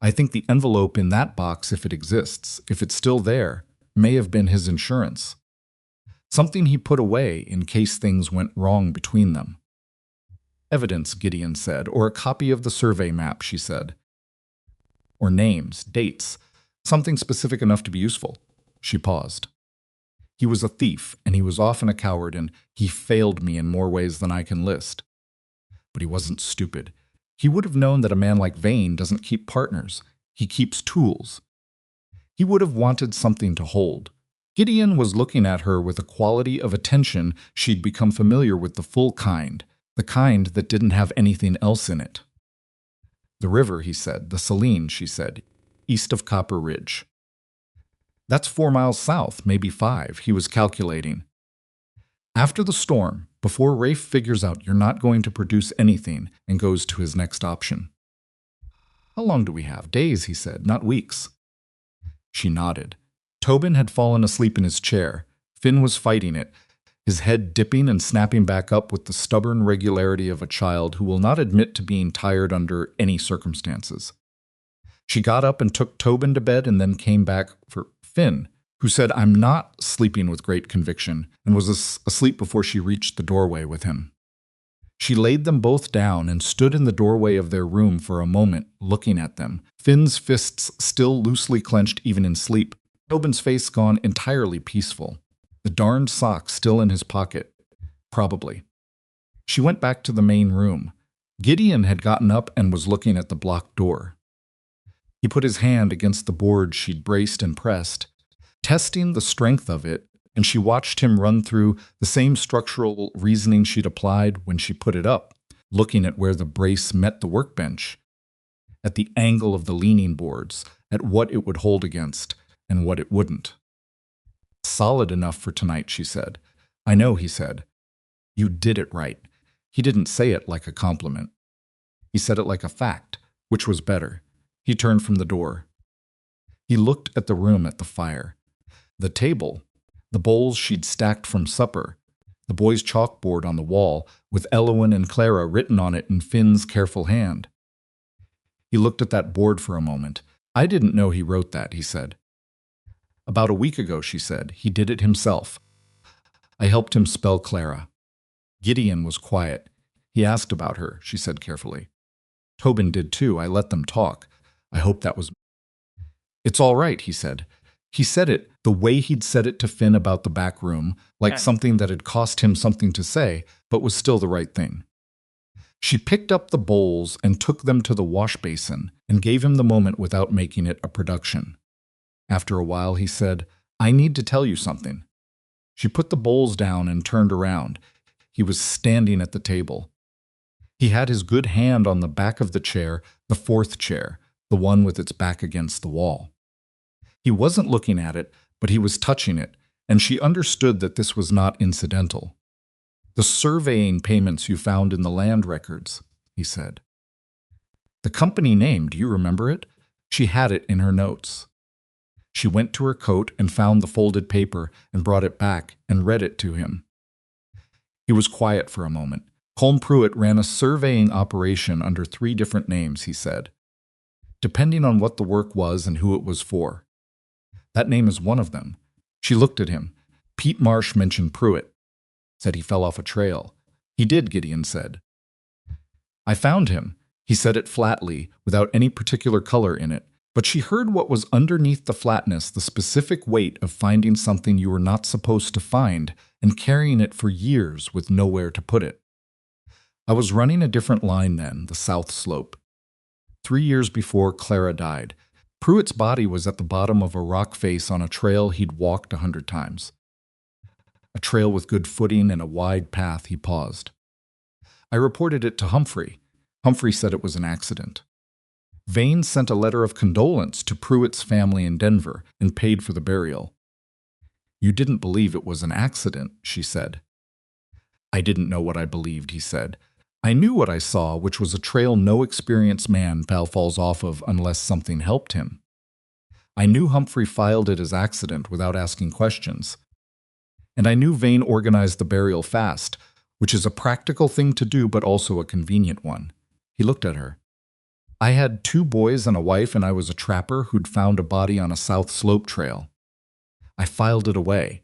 Speaker 1: I think the envelope in that box, if it exists, if it's still there, may have been his insurance. Something he put away in case things went wrong between them. Evidence, Gideon said, or a copy of the survey map, she said. Or names, dates, something specific enough to be useful. She paused. He was a thief, and he was often a coward, and he failed me in more ways than I can list. But he wasn't stupid. He would have known that a man like Vane doesn't keep partners. He keeps tools. He would have wanted something to hold. Gideon was looking at her with a quality of attention she'd become familiar with, the full kind, the kind that didn't have anything else in it. The river, he said, the Saline, she said, east of Copper Ridge. That's 4 miles south, maybe 5, he was calculating. After the storm, before Rafe figures out you're not going to produce anything and goes to his next option. How long do we have? Days, he said, not weeks. She nodded. Tobin had fallen asleep in his chair. Finn was fighting it, his head dipping and snapping back up with the stubborn regularity of a child who will not admit to being tired under any circumstances. She got up and took Tobin to bed and then came back for Finn, who said, I'm not sleeping with great conviction, and was asleep before she reached the doorway with him. She laid them both down and stood in the doorway of their room for a moment, looking at them, Finn's fists still loosely clenched even in sleep, Tobin's face gone entirely peaceful, the darned sock still in his pocket. Probably. She went back to the main room. Gideon had gotten up and was looking at the blocked door. He put his hand against the board she'd braced and pressed, testing the strength of it, and she watched him run through the same structural reasoning she'd applied when she put it up, looking at where the brace met the workbench, at the angle of the leaning boards, at what it would hold against, and what it wouldn't. Solid enough for tonight, she said. I know, he said. You did it right. He didn't say it like a compliment. He said it like a fact, which was better. He turned from the door. He looked at the room, at the fire. The table, the bowls she'd stacked from supper, the boys' chalkboard on the wall, with Elowen and Clara written on it in Finn's careful hand. He looked at that board for a moment. I didn't know he wrote that, he said. About a week ago, she said. He did it himself. I helped him spell Clara. Gideon was quiet. He asked about her, she said carefully. Tobin did too. I let them talk. I hope that was... It's all right, he said. He said it the way he'd said it to Finn about the back room, like something that had cost him something to say, but was still the right thing. She picked up the bowls and took them to the wash basin and gave him the moment without making it a production. After a while, he said, I need to tell you something. She put the bowls down and turned around. He was standing at the table. He had his good hand on the back of the chair, the fourth chair, the one with its back against the wall. He wasn't looking at it, but he was touching it, and she understood that this was not incidental. The surveying payments you found in the land records, he said. The company name, do you remember it? She had it in her notes. She went to her coat and found the folded paper and brought it back and read it to him. He was quiet for a moment. Colm Pruitt ran a surveying operation under 3 different names, he said, depending on what the work was and who it was for. That name is one of them. She looked at him. Pete Marsh mentioned Pruitt. Said he fell off a trail. He did, Gideon said. I found him. He said it flatly, without any particular color in it, but she heard what was underneath the flatness, the specific weight of finding something you were not supposed to find and carrying it for years with nowhere to put it. I was running a different line then, the south slope. 3 years before Clara died, Pruitt's body was at the bottom of a rock face on a trail he'd walked 100 times. A trail with good footing and a wide path. He paused. I reported it to Humphrey. Humphrey said it was an accident. Vane sent a letter of condolence to Pruitt's family in Denver and paid for the burial. You didn't believe it was an accident, she said. I didn't know what I believed, he said. I knew what I saw, which was a trail no experienced man falls off of unless something helped him. I knew Humphrey filed it as accident without asking questions. And I knew Vane organized the burial fast, which is a practical thing to do but also a convenient one. He looked at her. I had 2 boys and a wife, and I was a trapper who'd found a body on a south slope trail. I filed it away.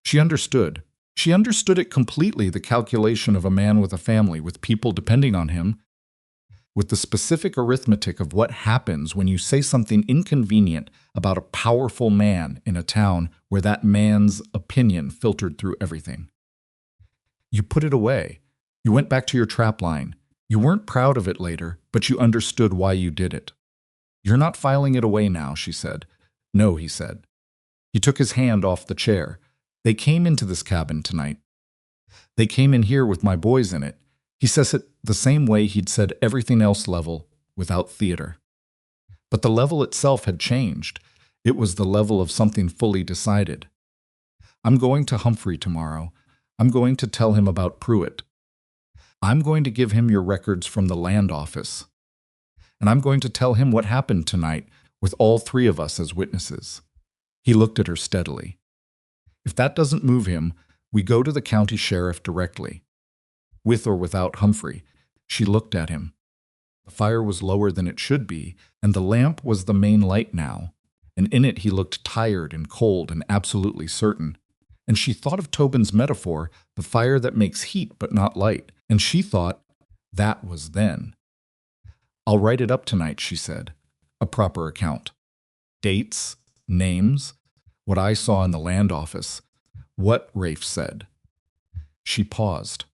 Speaker 1: She understood. She understood it completely, the calculation of a man with a family, with people depending on him, with the specific arithmetic of what happens when you say something inconvenient about a powerful man in a town where that man's opinion filtered through everything. You put it away. You went back to your trap line. You weren't proud of it later, but you understood why you did it. You're not filing it away now, she said. No, he said. He took his hand off the chair. They came into this cabin tonight. They came in here with my boys in it. He says it the same way he'd said everything else level, without theater. But the level itself had changed. It was the level of something fully decided. I'm going to Humphrey tomorrow. I'm going to tell him about Pruitt. I'm going to give him your records from the land office. And I'm going to tell him what happened tonight with all 3 of us as witnesses. He looked at her steadily. If that doesn't move him, we go to the county sheriff directly. With or without Humphrey, she looked at him. The fire was lower than it should be, and the lamp was the main light now, and in it he looked tired and cold and absolutely certain. And she thought of Tobin's metaphor, the fire that makes heat but not light, and she thought, that was then. I'll write it up tonight, she said. A proper account. Dates, names, what I saw in the land office, what Rafe said. She paused.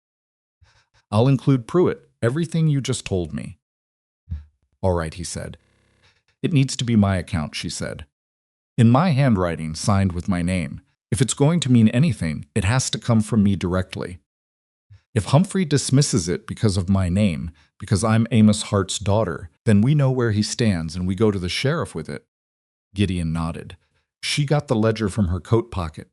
Speaker 1: I'll include Pruitt, everything you just told me. All right, he said. It needs to be my account, she said. In my handwriting, signed with my name. If it's going to mean anything, it has to come from me directly. If Humphrey dismisses it because of my name, because I'm Amos Hart's daughter, then we know where he stands and we go to the sheriff with it. Gideon nodded. She got the ledger from her coat pocket.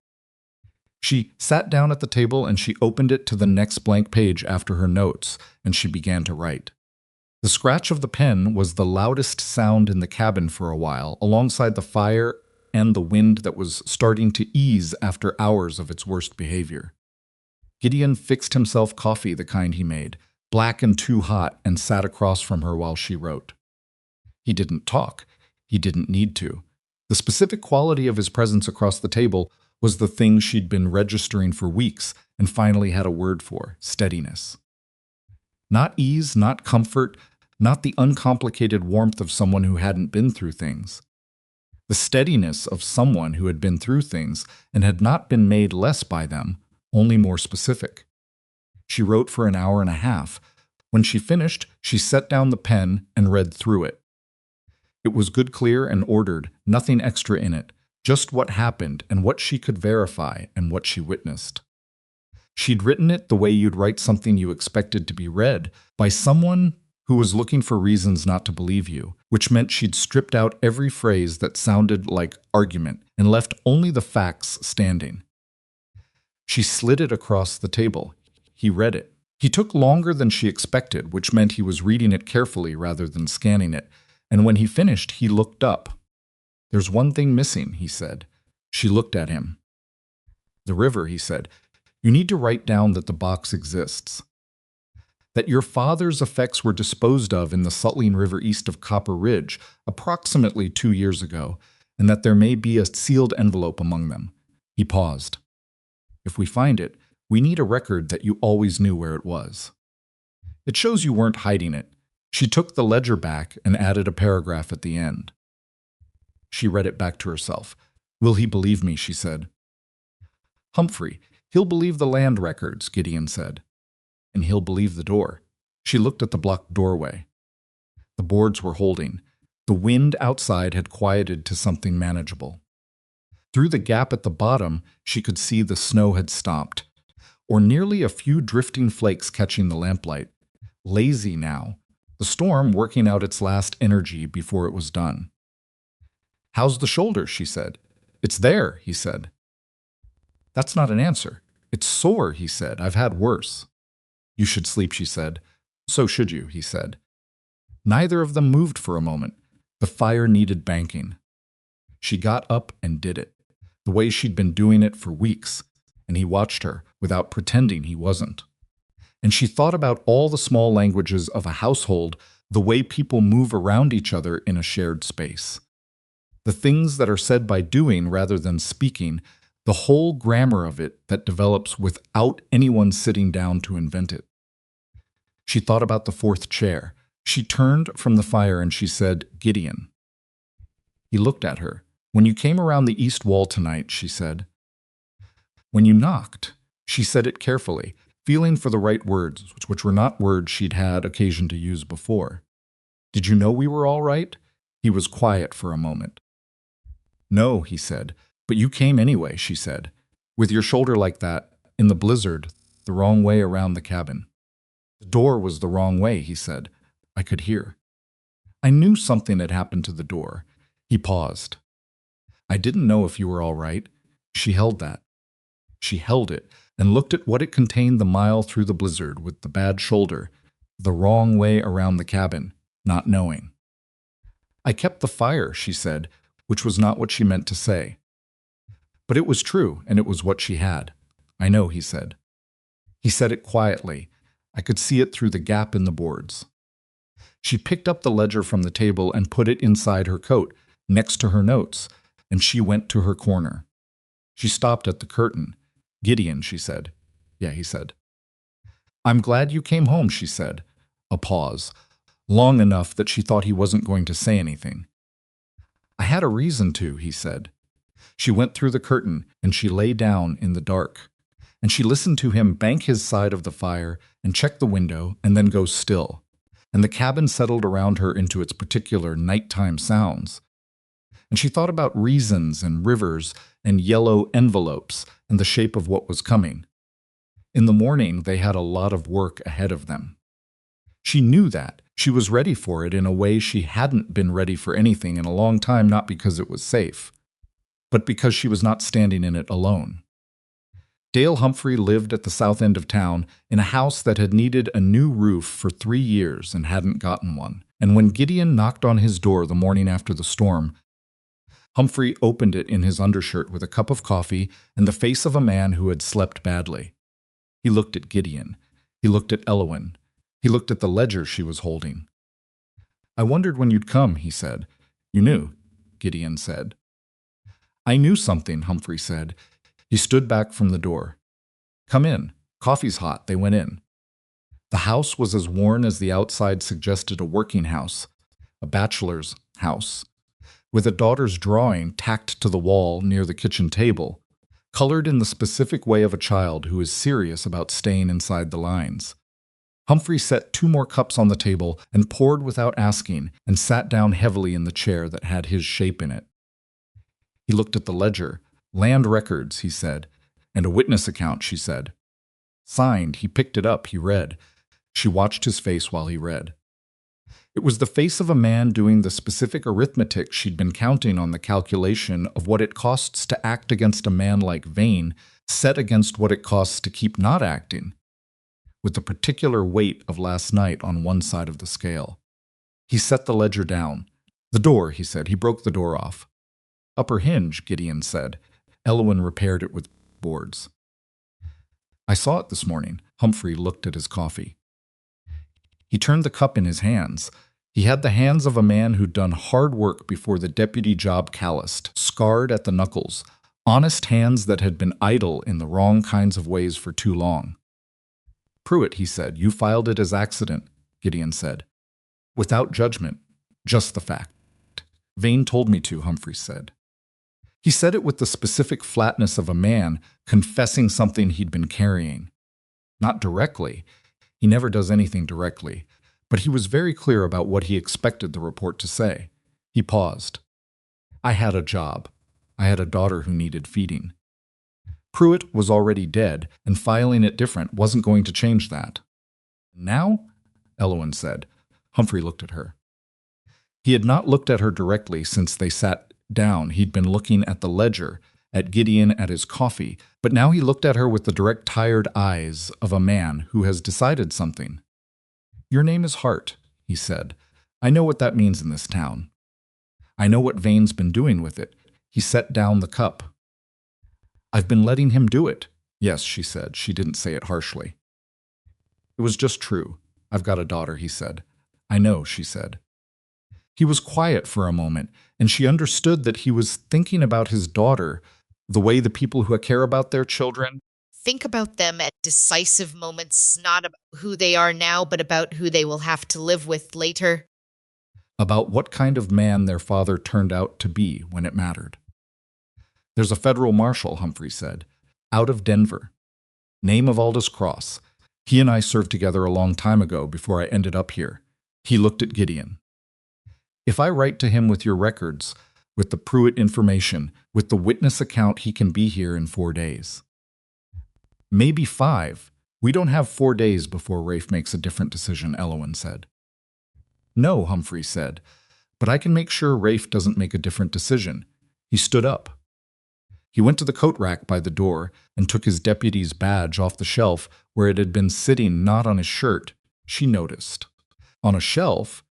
Speaker 1: She sat down at the table and she opened it to the next blank page after her notes, and she began to write. The scratch of the pen was the loudest sound in the cabin for a while, alongside the fire and the wind that was starting to ease after hours of its worst behavior. Gideon fixed himself coffee, the kind he made, black and too hot, and sat across from her while she wrote. He didn't talk. He didn't need to. The specific quality of his presence across the table was the thing she'd been registering for weeks and finally had a word for: steadiness. Not ease, not comfort, not the uncomplicated warmth of someone who hadn't been through things. The steadiness of someone who had been through things and had not been made less by them, only more specific. She wrote for an hour and a half. When she finished, she set down the pen and read through it. It was good, clear, and ordered, nothing extra in it, just what happened and what she could verify and what she witnessed. She'd written it the way you'd write something you expected to be read by someone who was looking for reasons not to believe you, which meant she'd stripped out every phrase that sounded like argument and left only the facts standing. She slid it across the table. he read it. He took longer than she expected, which meant he was reading it carefully rather than scanning it, and when he finished, he looked up. "There's one thing missing," he said. She looked at him. "The river," he said. "You need to write down that the box exists. That your father's effects were disposed of in the Sutlejn River east of Copper Ridge approximately 2 years ago, and that there may be a sealed envelope among them." He paused. "If we find it, we need a record that you always knew where it was. It shows you weren't hiding it." She took the ledger back and added a paragraph at the end. She read it back to herself. "Will he believe me?" she said. "Humphrey, he'll believe the land records," Gideon said. "And he'll believe the door." She looked at the blocked doorway. The boards were holding. The wind outside had quieted to something manageable. Through the gap at the bottom, she could see the snow had stopped, or nearly a few drifting flakes catching the lamplight. Lazy now, the storm working out its last energy before it was done. "How's the shoulder?" she said. "It's there," he said. "That's not an answer." "It's sore," he said. "I've had worse." "You should sleep," she said. "So should you," he said. Neither of them moved for a moment. The fire needed banking. She got up and did it, the way she'd been doing it for weeks, and he watched her without pretending he wasn't. And she thought about all the small languages of a household, the way people move around each other in a shared space. The things that are said by doing rather than speaking, the whole grammar of it that develops without anyone sitting down to invent it. She thought about the fourth chair. She turned from the fire and she said, "Gideon." He looked at her. "When you came around the east wall tonight," she said. "When you knocked," she said it carefully, feeling for the right words, which were not words she'd had occasion to use before. "Did you know we were all right?" He was quiet for a moment. "No," he said. "But you came anyway," she said, "with your shoulder like that, in the blizzard, the wrong way around the cabin." "The door was the wrong way," he said. "I could hear. I knew something had happened to the door." He paused. "I didn't know if you were all right." She held that. She held it and looked at what it contained the mile through the blizzard with the bad shoulder, the wrong way around the cabin, not knowing. "I kept the fire," she said, which was not what she meant to say. But it was true, and it was what she had. "I know," he said. He said it quietly. I could see it through the gap in the boards. She picked up the ledger from the table and put it inside her coat, next to her notes, and she went to her corner. She stopped at the curtain. "Gideon," she said. "Yeah," he said. "I'm glad you came home," she said. A pause, long enough that she thought he wasn't going to say anything. "I had a reason to," he said. She went through the curtain, and she lay down in the dark. And she listened to him bank his side of the fire and check the window and then go still. And the cabin settled around her into its particular nighttime sounds. And she thought about reasons and rivers and yellow envelopes and the shape of what was coming. In the morning, they had a lot of work ahead of them. She knew that. She was ready for it in a way she hadn't been ready for anything in a long time, not because it was safe, but because she was not standing in it alone. Dale Humphrey lived at the south end of town in a house that had needed a new roof for 3 years and hadn't gotten one. And when Gideon knocked on his door the morning after the storm, Humphrey opened it in his undershirt with a cup of coffee and the face of a man who had slept badly. He looked at Gideon. He looked at Elowen. He looked at the ledger she was holding. "I wondered when you'd come," he said. "You knew," Gideon said. "I knew something," Humphrey said. He stood back from the door. "Come in. Coffee's hot." They went in. The house was as worn as the outside suggested a working house, a bachelor's house, with a daughter's drawing tacked to the wall near the kitchen table, colored in the specific way of a child who is serious about staying inside the lines. Humphrey set 2 more cups on the table and poured without asking and sat down heavily in the chair that had his shape in it. He looked at the ledger. "Land records," he said. "And a witness account," she said. Signed, he picked it up, he read. She watched his face while he read. It was the face of a man doing the specific arithmetic she'd been counting on, the calculation of what it costs to act against a man like Vane, set against what it costs to keep not acting. with the particular weight of last night on one side of the scale. He set the ledger down. The door, he said. He broke the door off. Upper hinge, Gideon said. Elowen repaired it with boards. I saw it this morning. Humphrey looked at his coffee. He turned the cup in his hands. He had the hands of a man who'd done hard work before the deputy job calloused, scarred at the knuckles, honest hands that had been idle in the wrong kinds of ways for too long. Pruitt, he said, you filed it as accident, Gideon said. Without judgment, just the fact. Vane told me to, Humphrey said. He said it with the specific flatness of a man confessing something he'd been carrying. Not directly. He never does anything directly. But he was very clear about what he expected the report to say. He paused. I had a job. I had a daughter who needed feeding. Pruitt was already dead, and filing it different wasn't going to change that. Now? Elowen said. Humphrey looked at her. He had not looked at her directly since they sat down. He'd been looking at the ledger, at Gideon at his coffee, but now he looked at her with the direct, tired eyes of a man who has decided something. Your name is Hart, he said. I know what that means in this town. I know what Vane's been doing with it. He set down the cup. I've been letting him do it. Yes, she said. She didn't say it harshly. It was just true. I've got a daughter, he said. I know, she said. He was quiet for a moment, and she understood that he was thinking about his daughter, the way the people who care about their children
Speaker 3: think about them at decisive moments, not about who they are now, but about who they will have to live with later.
Speaker 1: About what kind of man their father turned out to be when it mattered. There's a federal marshal, Humphrey said, out of Denver. Name of Aldous Cross. He and I served together a long time ago before I ended up here. He looked at Gideon. If I write to him with your records, with the Pruitt information, with the witness account, he can be here in 4 days. Maybe 5. We don't have 4 days before Rafe makes a different decision, Elowen said. No, Humphrey said, but I can make sure Rafe doesn't make a different decision. He stood up. He went to the coat rack by the door and took his deputy's badge off the shelf where it had been sitting not on his shirt, she noticed. On a shelf,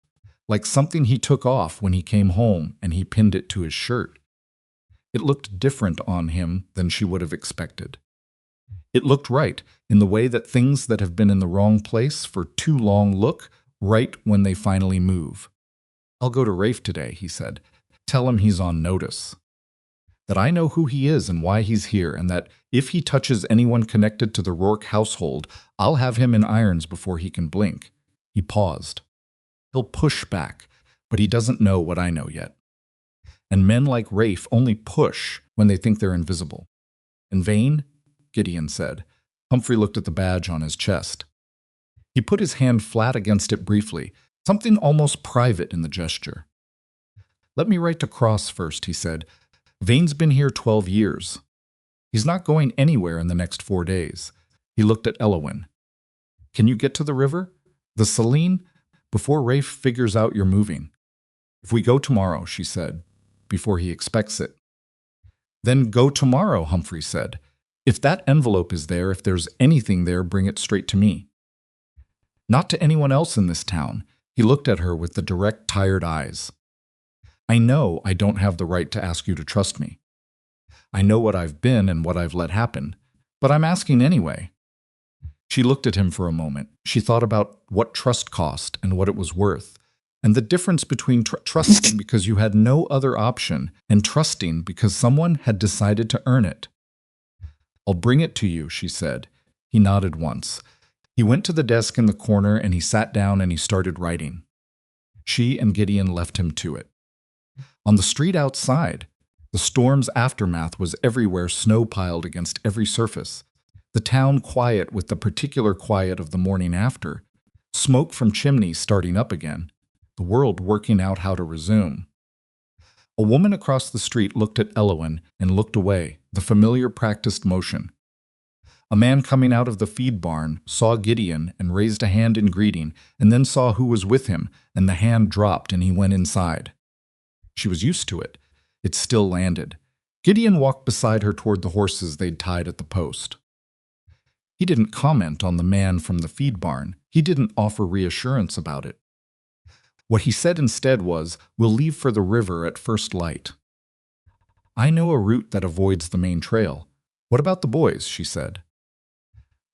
Speaker 1: like something he took off when he came home and he pinned it to his shirt. It looked different on him than she would have expected. It looked right in the way that things that have been in the wrong place for too long look right when they finally move. I'll go to Rafe today, he said. Tell him he's on notice. That I know who he is and why he's here, and that if he touches anyone connected to the Rourke household, I'll have him in irons before he can blink. He paused. He'll push back, but he doesn't know what I know yet. And men like Rafe only push when they think they're invisible. In vain, Gideon said. Humphrey looked at the badge on his chest. He put his hand flat against it briefly, something almost private in the gesture. Let me write to Cross first, he said. Vane's been here 12 years. He's not going anywhere in the next 4 days. He looked at Elowen. Can you get to the river? The Saline? Before Rafe figures out you're moving. If we go tomorrow, she said, before he expects it. Then go tomorrow, Humphrey said. If that envelope is there, if there's anything there, bring it straight to me. Not to anyone else in this town. He looked at her with the direct, tired eyes. I know I don't have the right to ask you to trust me. I know what I've been and what I've let happen, but I'm asking anyway. She looked at him for a moment. She thought about what trust cost and what it was worth, and the difference between trusting because you had no other option and trusting because someone had decided to earn it. I'll bring it to you, she said. He nodded once. He went to the desk in the corner and he sat down and he started writing. She and Gideon left him to it. On the street outside, the storm's aftermath was everywhere, snow piled against every surface. The town quiet with the particular quiet of the morning after, smoke from chimneys starting up again, the world working out how to resume. A woman across the street looked at Elowen and looked away, the familiar practiced motion. A man coming out of the feed barn saw Gideon and raised a hand in greeting, and then saw who was with him, and the hand dropped and he went inside. She was used to it. It still landed. Gideon walked beside her toward the horses they'd tied at the post. He didn't comment on the man from the feed barn. He didn't offer reassurance about it. What he said instead was, "We'll leave for the river at first light." "I know a route that avoids the main trail. What about the boys?" she said.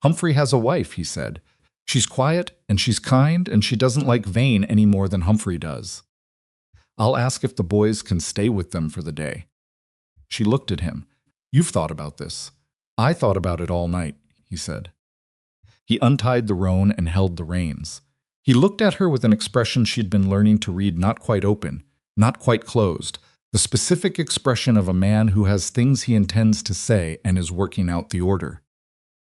Speaker 1: "Humphrey has a wife," he said. "She's quiet, and she's kind, and she doesn't like Vane any more than Humphrey does. I'll ask if the boys can stay with them for the day." She looked at him. "You've thought about this." "I thought about it all night," he said. He untied the roan and held the reins. He looked at her with an expression she'd been learning to read, not quite open, not quite closed, the specific expression of a man who has things he intends to say and is working out the order.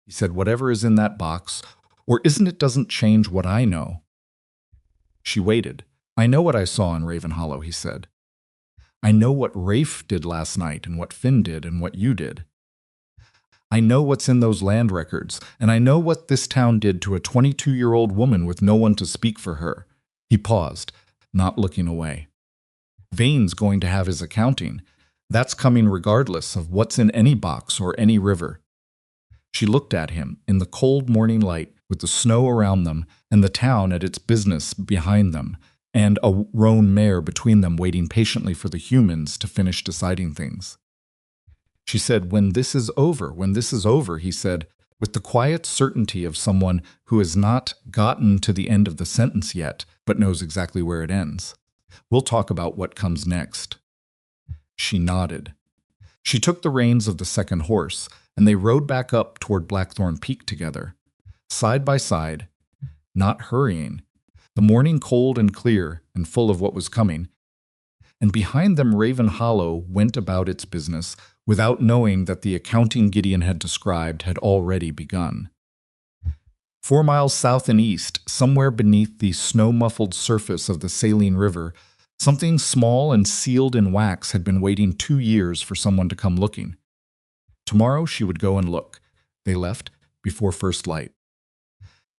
Speaker 1: He said, "Whatever is in that box, or isn't it doesn't change what I know." She waited. "I know what I saw in Ravenhollow," he said. "I know what Rafe did last night and what Finn did and what you did. I know what's in those land records, and I know what this town did to a 22-year-old woman with no one to speak for her." He paused, not looking away. "Vane's going to have his accounting. That's coming regardless of what's in any box or any river." She looked at him in the cold morning light with the snow around them and the town at its business behind them, and a roan mare between them waiting patiently for the humans to finish deciding things. She said, when this is over," he said, with the quiet certainty of someone who has not gotten to the end of the sentence yet, but knows exactly where it ends. "We'll talk about what comes next." She nodded. She took the reins of the second horse, and they rode back up toward Blackthorn Peak together, side by side, not hurrying, the morning cold and clear and full of what was coming. And behind them Ravenhollow went about its business, without knowing that the accounting Gideon had described had already begun. 4 miles south and east, somewhere beneath the snow-muffled surface of the saline river, something small and sealed in wax had been waiting 2 years for someone to come looking. Tomorrow she would go and look. They left before first light.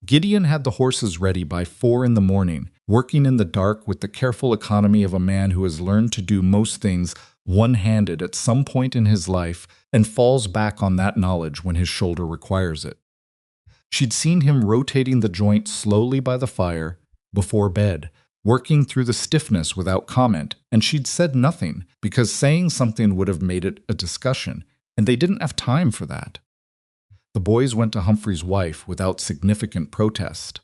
Speaker 1: Gideon had the horses ready by 4 in the morning, working in the dark with the careful economy of a man who has learned to do most things one-handed at some point in his life and falls back on that knowledge when his shoulder requires it. She'd seen him rotating the joint slowly by the fire, before bed, working through the stiffness without comment, and she'd said nothing, because saying something would have made it a discussion, and they didn't have time for that. The boys went to Humphrey's wife without significant protest.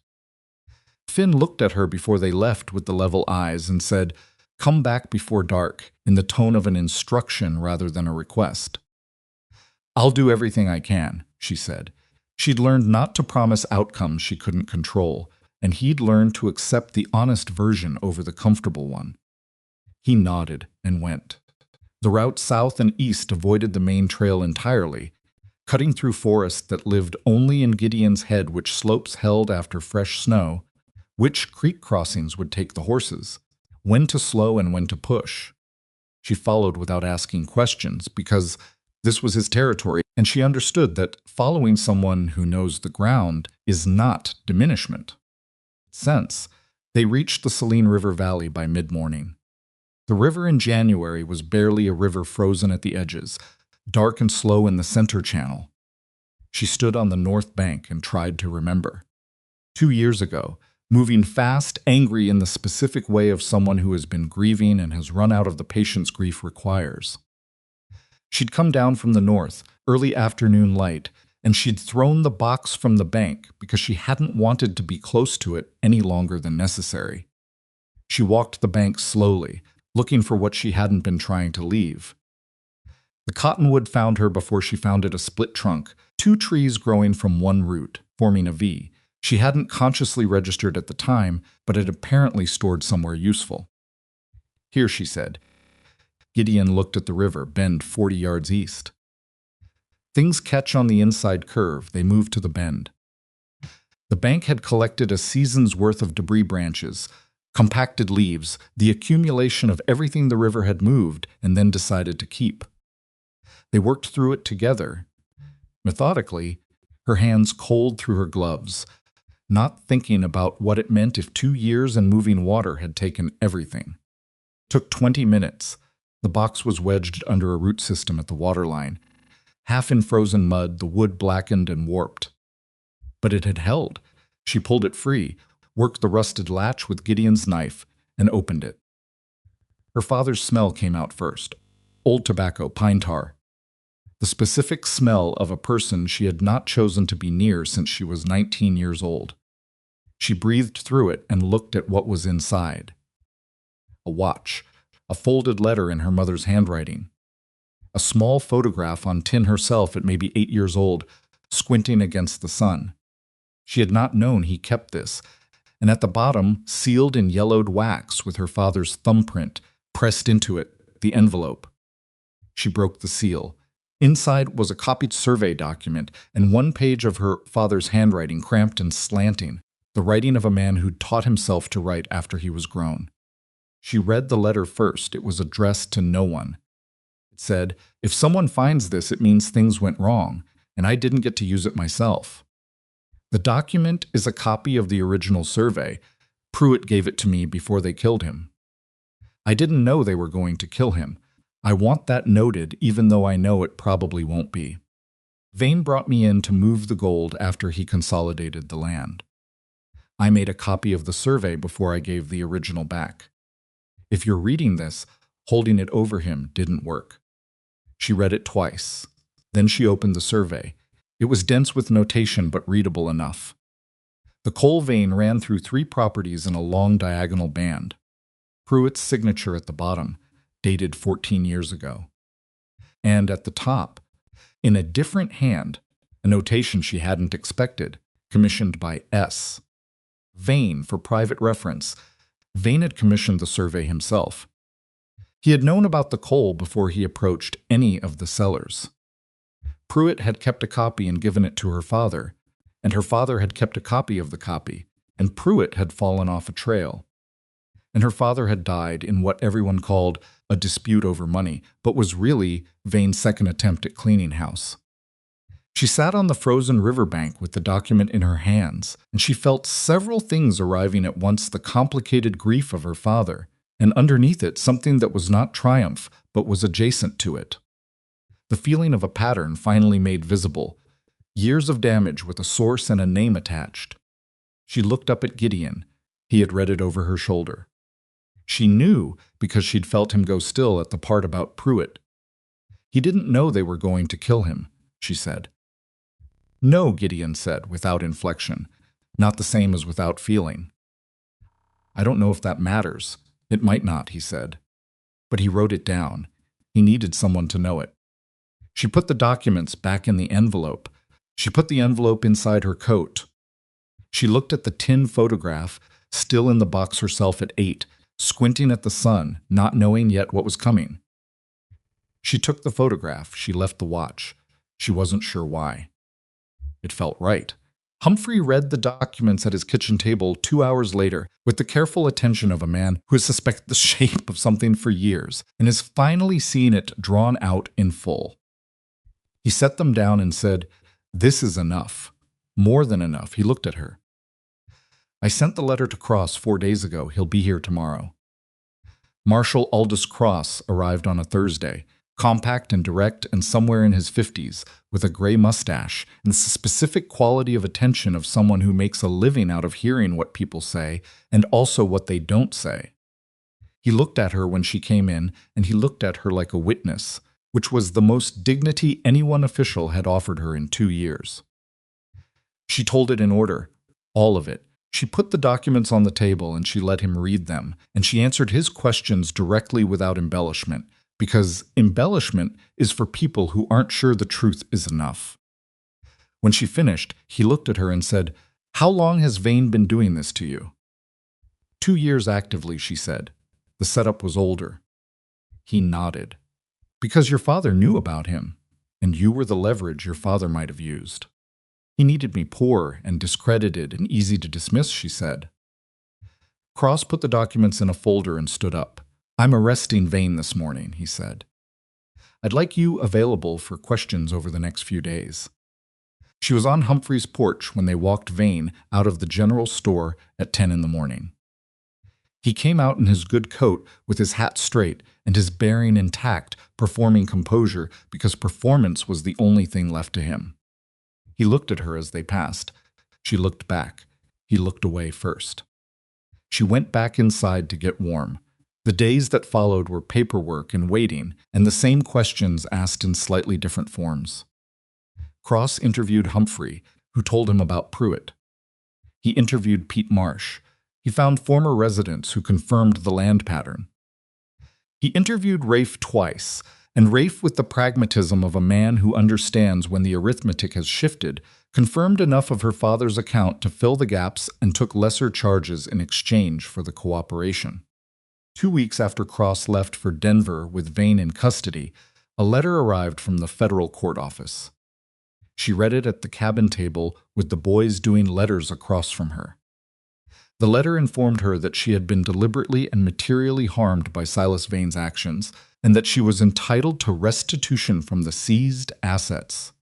Speaker 1: Finn looked at her before they left with the level eyes and said, "Come back before dark," in the tone of an instruction rather than a request. "I'll do everything I can," she said. She'd learned not to promise outcomes she couldn't control, and he'd learned to accept the honest version over the comfortable one. He nodded and went. The route south and east avoided the main trail entirely, cutting through forest that lived only in Gideon's head, which slopes held after fresh snow, which creek crossings would take the horses, when to slow and when to push. She followed without asking questions, because this was his territory, and she understood that following someone who knows the ground is not diminishment. Since they reached the Saline River Valley by mid-morning. The river in January was barely a river frozen at the edges, dark and slow in the center channel. She stood on the north bank and tried to remember. 2 years ago, moving fast, angry in the specific way of someone who has been grieving and has run out of the patience grief requires. She'd come down from the north, early afternoon light, and she'd thrown the box from the bank because she hadn't wanted to be close to it any longer than necessary. She walked the bank slowly, looking for what she hadn't been trying to leave. The cottonwood found her before she found it a split trunk, 2 trees growing from one root, forming a V. She hadn't consciously registered at the time, but had apparently stored somewhere useful. "Here," she said. Gideon looked at the river, bend 40 yards east. Things catch on the inside curve, they move to the bend. The bank had collected a season's worth of debris branches, compacted leaves, the accumulation of everything the river had moved, and then decided to keep. They worked through it together, methodically, her hands cold through her gloves, not thinking about what it meant if 2 years and moving water had taken everything. Took 20 minutes. The box was wedged under a root system at the waterline. Half in frozen mud, the wood blackened and warped. but it had held. She pulled it free, worked the rusted latch with Gideon's knife, and opened it. Her father's smell came out first. Old tobacco, pine tar. The specific smell of a person she had not chosen to be near since she was 19 years old. She breathed through it and looked at what was inside. A watch, a folded letter in her mother's handwriting, a small photograph on tin herself at maybe 8 years old, squinting against the sun. She had not known he kept this, and at the bottom, sealed in yellowed wax with her father's thumbprint pressed into it, the envelope. She broke the seal. Inside was a copied survey document and one page of her father's handwriting, cramped and slanting, the writing of a man who'd taught himself to write after he was grown. She read the letter first. It was addressed to no one. It said, "If someone finds this, it means things went wrong, and I didn't get to use it myself. The document is a copy of the original survey. Pruitt gave it to me before they killed him. I didn't know they were going to kill him. I want that noted, even though I know it probably won't be. Vane brought me in to move the gold after he consolidated the land. I made a copy of the survey before I gave the original back. If you're reading this, holding it over him didn't work." She read it twice. Then she opened the survey. It was dense with notation, but readable enough. The coal vein ran through 3 properties in a long diagonal band. Pruitt's signature at the bottom, dated 14 years ago. And at the top, in a different hand, a notation she hadn't expected, commissioned by S. Vane for private reference. Vane had commissioned the survey himself. He had known about the coal before he approached any of the sellers. Pruitt had kept a copy and given it to her father, and her father had kept a copy of the copy, and Pruitt had fallen off a trail. And her father had died in what everyone called a dispute over money, but was really Vane's second attempt at cleaning house. She sat on the frozen riverbank with the document in her hands, and she felt several things arriving at once: the complicated grief of her father, and underneath it something that was not triumph, but was adjacent to it. The feeling of a pattern finally made visible, years of damage with a source and a name attached. She looked up at Gideon. He had read it over her shoulder. She knew because she'd felt him go still at the part about Pruitt. He didn't know they were going to kill him, she said. No, Gideon said, without inflection, not the same as without feeling. I don't know if that matters. It might not, he said. But he wrote it down. He needed someone to know it. She put the documents back in the envelope. She put the envelope inside her coat. She looked at the tin photograph, still in the box herself at 8, squinting at the sun, not knowing yet what was coming. She took the photograph. She left the watch. She wasn't sure why. It felt right. Humphrey read the documents at his kitchen table 2 hours later with the careful attention of a man who has suspected the shape of something for years and has finally seen it drawn out in full. He set them down and said, "This is enough. More than enough." He looked at her. "I sent the letter to Cross 4 days ago. He'll be here tomorrow." Marshal Aldous Cross arrived on a Thursday, compact and direct and somewhere in his 50s, with a gray mustache and the specific quality of attention of someone who makes a living out of hearing what people say and also what they don't say. He looked at her when she came in, and he looked at her like a witness, which was the most dignity any one official had offered her in 2 years. She told it in order, all of it. She put the documents on the table and she let him read them, and she answered his questions directly without embellishment, because embellishment is for people who aren't sure the truth is enough. When she finished, he looked at her and said, "How long has Vane been doing this to you?" 2 years actively, she said. The setup was older. He nodded. "Because your father knew about him, and you were the leverage your father might have used." "He needed me poor and discredited and easy to dismiss," she said. Cross put the documents in a folder and stood up. "I'm arresting Vane this morning," he said. "I'd like you available for questions over the next few days." She was on Humphrey's porch when they walked Vane out of the general store at 10 in the morning. He came out in his good coat with his hat straight and his bearing intact, performing composure because performance was the only thing left to him. He looked at her as they passed. She looked back. He looked away first. She went back inside to get warm. The days that followed were paperwork and waiting, and the same questions asked in slightly different forms. Cross interviewed Humphrey, who told him about Pruitt. He interviewed Pete Marsh. He found former residents who confirmed the land pattern. He interviewed Rafe twice, and Rafe, with the pragmatism of a man who understands when the arithmetic has shifted, confirmed enough of her father's account to fill the gaps and took lesser charges in exchange for the cooperation. 2 weeks after Cross left for Denver with Vane in custody, a letter arrived from the federal court office. She read it at the cabin table with the boys doing letters across from her. The letter informed her that she had been deliberately and materially harmed by Silas Vane's actions, and that she was entitled to restitution from the seized assets.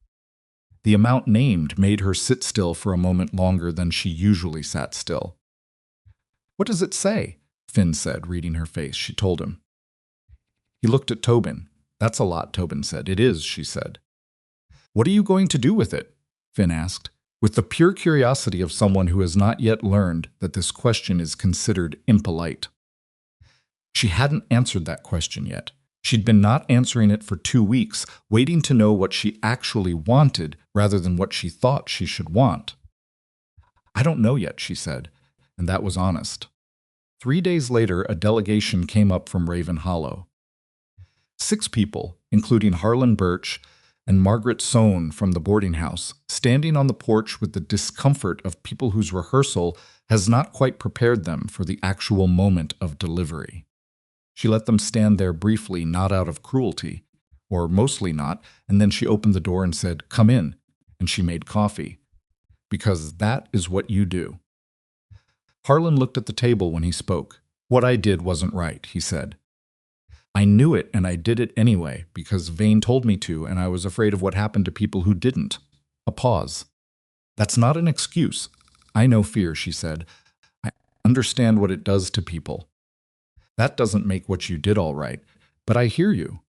Speaker 1: The amount named made her sit still for a moment longer than she usually sat still. "What does it say?" Finn said, reading her face. She told him. He looked at Tobin. "That's a lot," Tobin said. "It is," she said. "What are you going to do with it?" Finn asked, with the pure curiosity of someone who has not yet learned that this question is considered impolite. She hadn't answered that question yet. She'd been not answering it for 2 weeks, waiting to know what she actually wanted rather than what she thought she should want. "I don't know yet," she said, and that was honest. 3 days later, a delegation came up from Raven Hollow. 6 people, including Harlan Birch and Margaret Sohn from the boarding house, standing on the porch with the discomfort of people whose rehearsal has not quite prepared them for the actual moment of delivery. She let them stand there briefly, not out of cruelty, or mostly not, and then she opened the door and said, "Come in," and she made coffee. "Because that is what you do." Harlan looked at the table when he spoke. "What I did wasn't right," he said. "I knew it, and I did it anyway, because Vane told me to, and I was afraid of what happened to people who didn't." A pause. "That's not an excuse. I know fear," she said. "I understand what it does to people. That doesn't make what you did all right, but I hear you."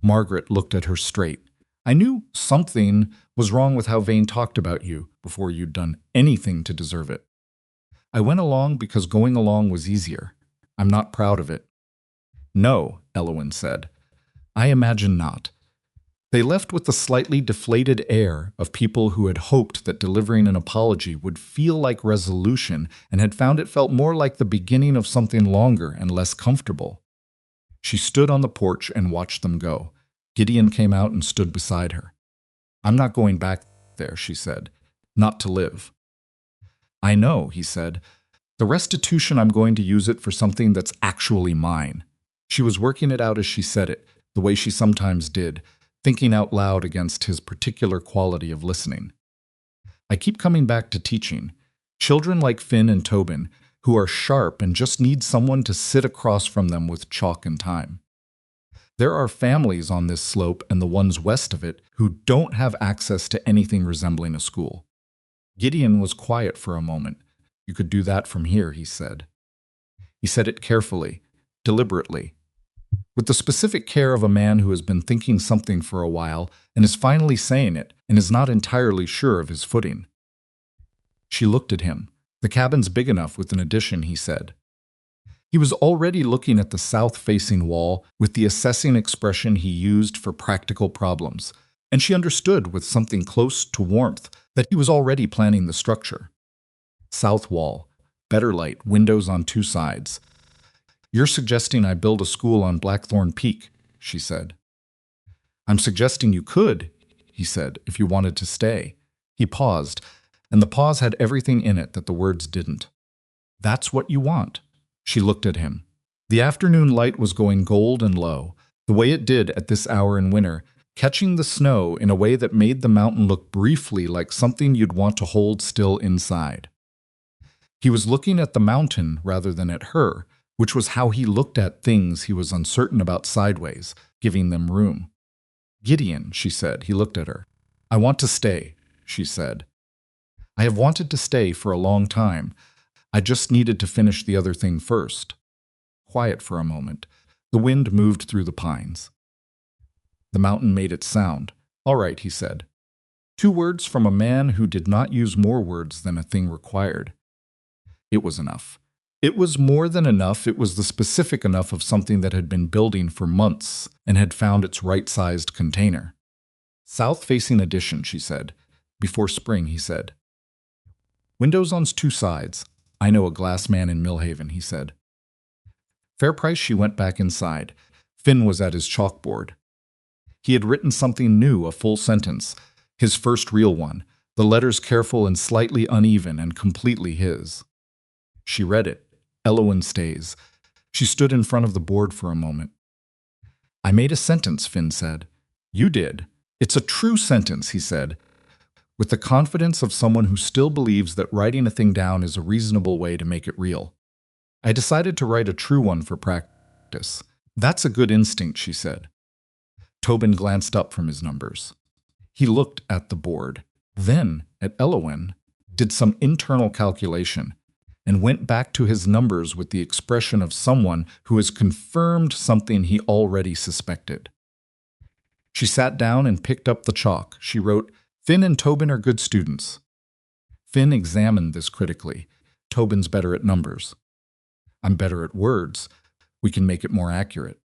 Speaker 1: Margaret looked at her straight. "I knew something was wrong with how Vane talked about you before you'd done anything to deserve it. I went along because going along was easier. I'm not proud of it." "No," Elowen said. "I imagine not." They left with the slightly deflated air of people who had hoped that delivering an apology would feel like resolution and had found it felt more like the beginning of something longer and less comfortable. She stood on the porch and watched them go. Gideon came out and stood beside her. "I'm not going back there," she said. "Not to live." "I know," he said. "The restitution, I'm going to use it for something that's actually mine." She was working it out as she said it, the way she sometimes did, thinking out loud against his particular quality of listening. "I keep coming back to teaching. Children like Finn and Tobin, who are sharp and just need someone to sit across from them with chalk and time. There are families on this slope and the ones west of it who don't have access to anything resembling a school." Gideon was quiet for a moment. "You could do that from here," he said. He said it carefully, deliberately, with the specific care of a man who has been thinking something for a while and is finally saying it and is not entirely sure of his footing. She looked at him. "The cabin's big enough with an addition," he said. He was already looking at the south-facing wall with the assessing expression he used for practical problems, and she understood with something close to warmth that he was already planning the structure. South wall, better light, windows on 2 sides. "You're suggesting I build a school on Blackthorn Peak," she said. "I'm suggesting you could," he said, "if you wanted to stay." He paused, and the pause had everything in it that the words didn't. "That's what you want." She looked at him. The afternoon light was going gold and low, the way it did at this hour in winter, catching the snow in a way that made the mountain look briefly like something you'd want to hold still inside. He was looking at the mountain rather than at her, which was how he looked at things he was uncertain about sideways, giving them room. "Gideon," she said. He looked at her. "I want to stay," she said. "I have wanted to stay for a long time. I just needed to finish the other thing first." Quiet for a moment. The wind moved through the pines. The mountain made its sound. "All right," he said. 2 words from a man who did not use more words than a thing required. It was enough. It was more than enough. It was the specific enough of something that had been building for months and had found its right-sized container. South-facing addition, she said. Before spring, he said. Windows on 2 sides. I know a glass man in Millhaven, he said. Fair price, she went back inside. Finn was at his chalkboard. He had written something new, a full sentence, his first real one, the letters careful and slightly uneven and completely his. She read it. Elowen stays. She stood in front of the board for a moment. I made a sentence, Finn said. You did. It's a true sentence, he said, with the confidence of someone who still believes that writing a thing down is a reasonable way to make it real. I decided to write a true one for practice. That's a good instinct, she said. Tobin glanced up from his numbers. He looked at the board, then at Elowen, did some internal calculation, and went back to his numbers with the expression of someone who has confirmed something he already suspected. She sat down and picked up the chalk. She wrote, Finn and Tobin are good students. Finn examined this critically. Tobin's better at numbers. I'm better at words. We can make it more accurate.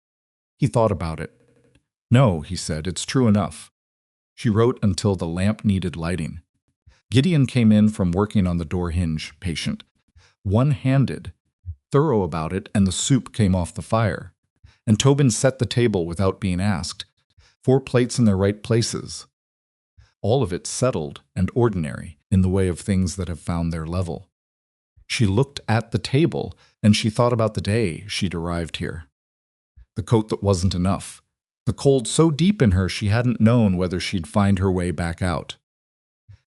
Speaker 1: He thought about it. No, he said, it's true enough. She wrote until the lamp needed lighting. Gideon came in from working on the door hinge, patient. One-handed, thorough about it, and the soup came off the fire. And Tobin set the table without being asked. 4 plates in their right places. All of it settled and ordinary in the way of things that have found their level. She looked at the table, and she thought about the day she'd arrived here. The coat that wasn't enough. The cold so deep in her she hadn't known whether she'd find her way back out.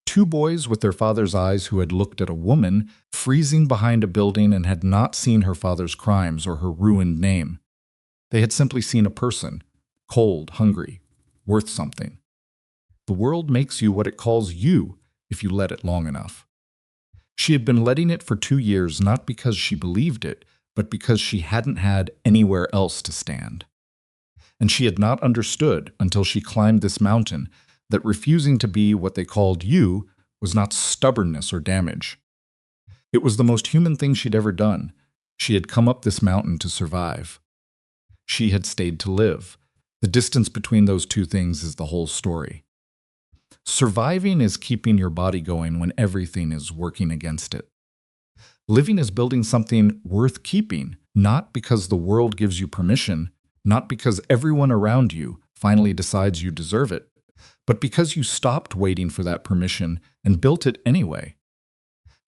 Speaker 1: 2 boys with their father's eyes who had looked at a woman freezing behind a building and had not seen her father's crimes or her ruined name. They had simply seen a person, cold, hungry, worth something. The world makes you what it calls you if you let it long enough. She had been letting it for 2 years not because she believed it, but because she hadn't had anywhere else to stand. And she had not understood until she climbed this mountain that refusing to be what they called you was not stubbornness or damage. It was the most human thing she'd ever done. She had come up this mountain to survive. She had stayed to live. The distance between those 2 things is the whole story. Surviving is keeping your body going when everything is working against it. Living is building something worth keeping, not because the world gives you permission, not because everyone around you finally decides you deserve it, but because you stopped waiting for that permission and built it anyway.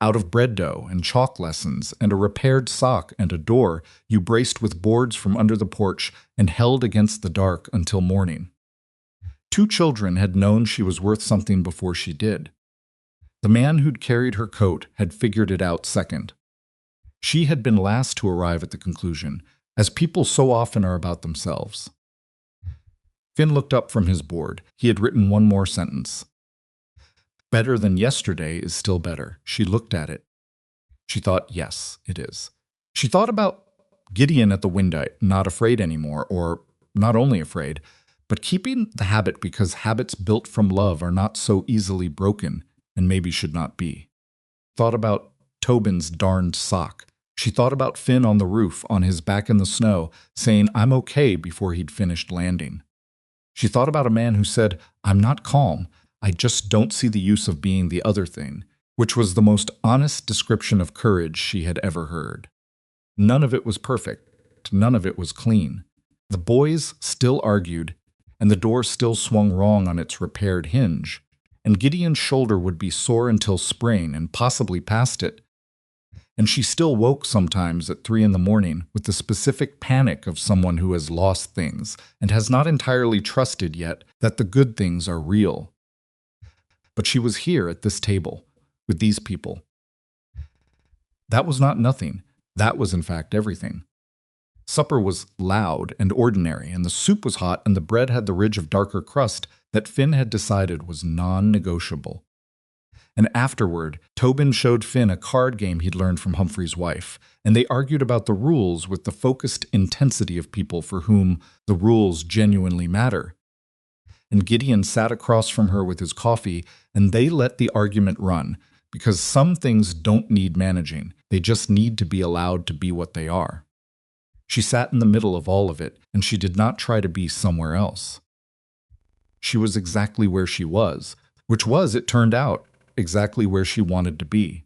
Speaker 1: Out of bread dough and chalk lessons and a repaired sock and a door, you braced with boards from under the porch and held against the dark until morning. 2 children had known she was worth something before she did. The man who'd carried her coat had figured it out second. She had been last to arrive at the conclusion, as people so often are about themselves. Finn looked up from his board. He had written 1 more sentence. Better than yesterday is still better. She looked at it. She thought, yes, it is. She thought about Gideon at the window, not afraid anymore, or not only afraid, but keeping the habit because habits built from love are not so easily broken and maybe should not be. Thought about Tobin's darned sock. She thought about Finn on the roof, on his back in the snow, saying, I'm okay before he'd finished landing. She thought about a man who said, I'm not calm, I just don't see the use of being the other thing, which was the most honest description of courage she had ever heard. None of it was perfect. None of it was clean. The boys still argued, and the door still swung wrong on its repaired hinge, and Gideon's shoulder would be sore until spring and possibly past it. And she still woke sometimes at 3 a.m. with the specific panic of someone who has lost things and has not entirely trusted yet that the good things are real. But she was here at this table, with these people. That was not nothing. That was in fact everything. Supper was loud and ordinary, and the soup was hot, and the bread had the ridge of darker crust that Finn had decided was non-negotiable. And afterward, Tobin showed Finn a card game he'd learned from Humphrey's wife, and they argued about the rules with the focused intensity of people for whom the rules genuinely matter. and Gideon sat across from her with his coffee, and they let the argument run, because some things don't need managing. They just need to be allowed to be what they are. She sat in the middle of all of it, and she did not try to be somewhere else. She was exactly where she was, which was, it turned out, exactly where she wanted to be.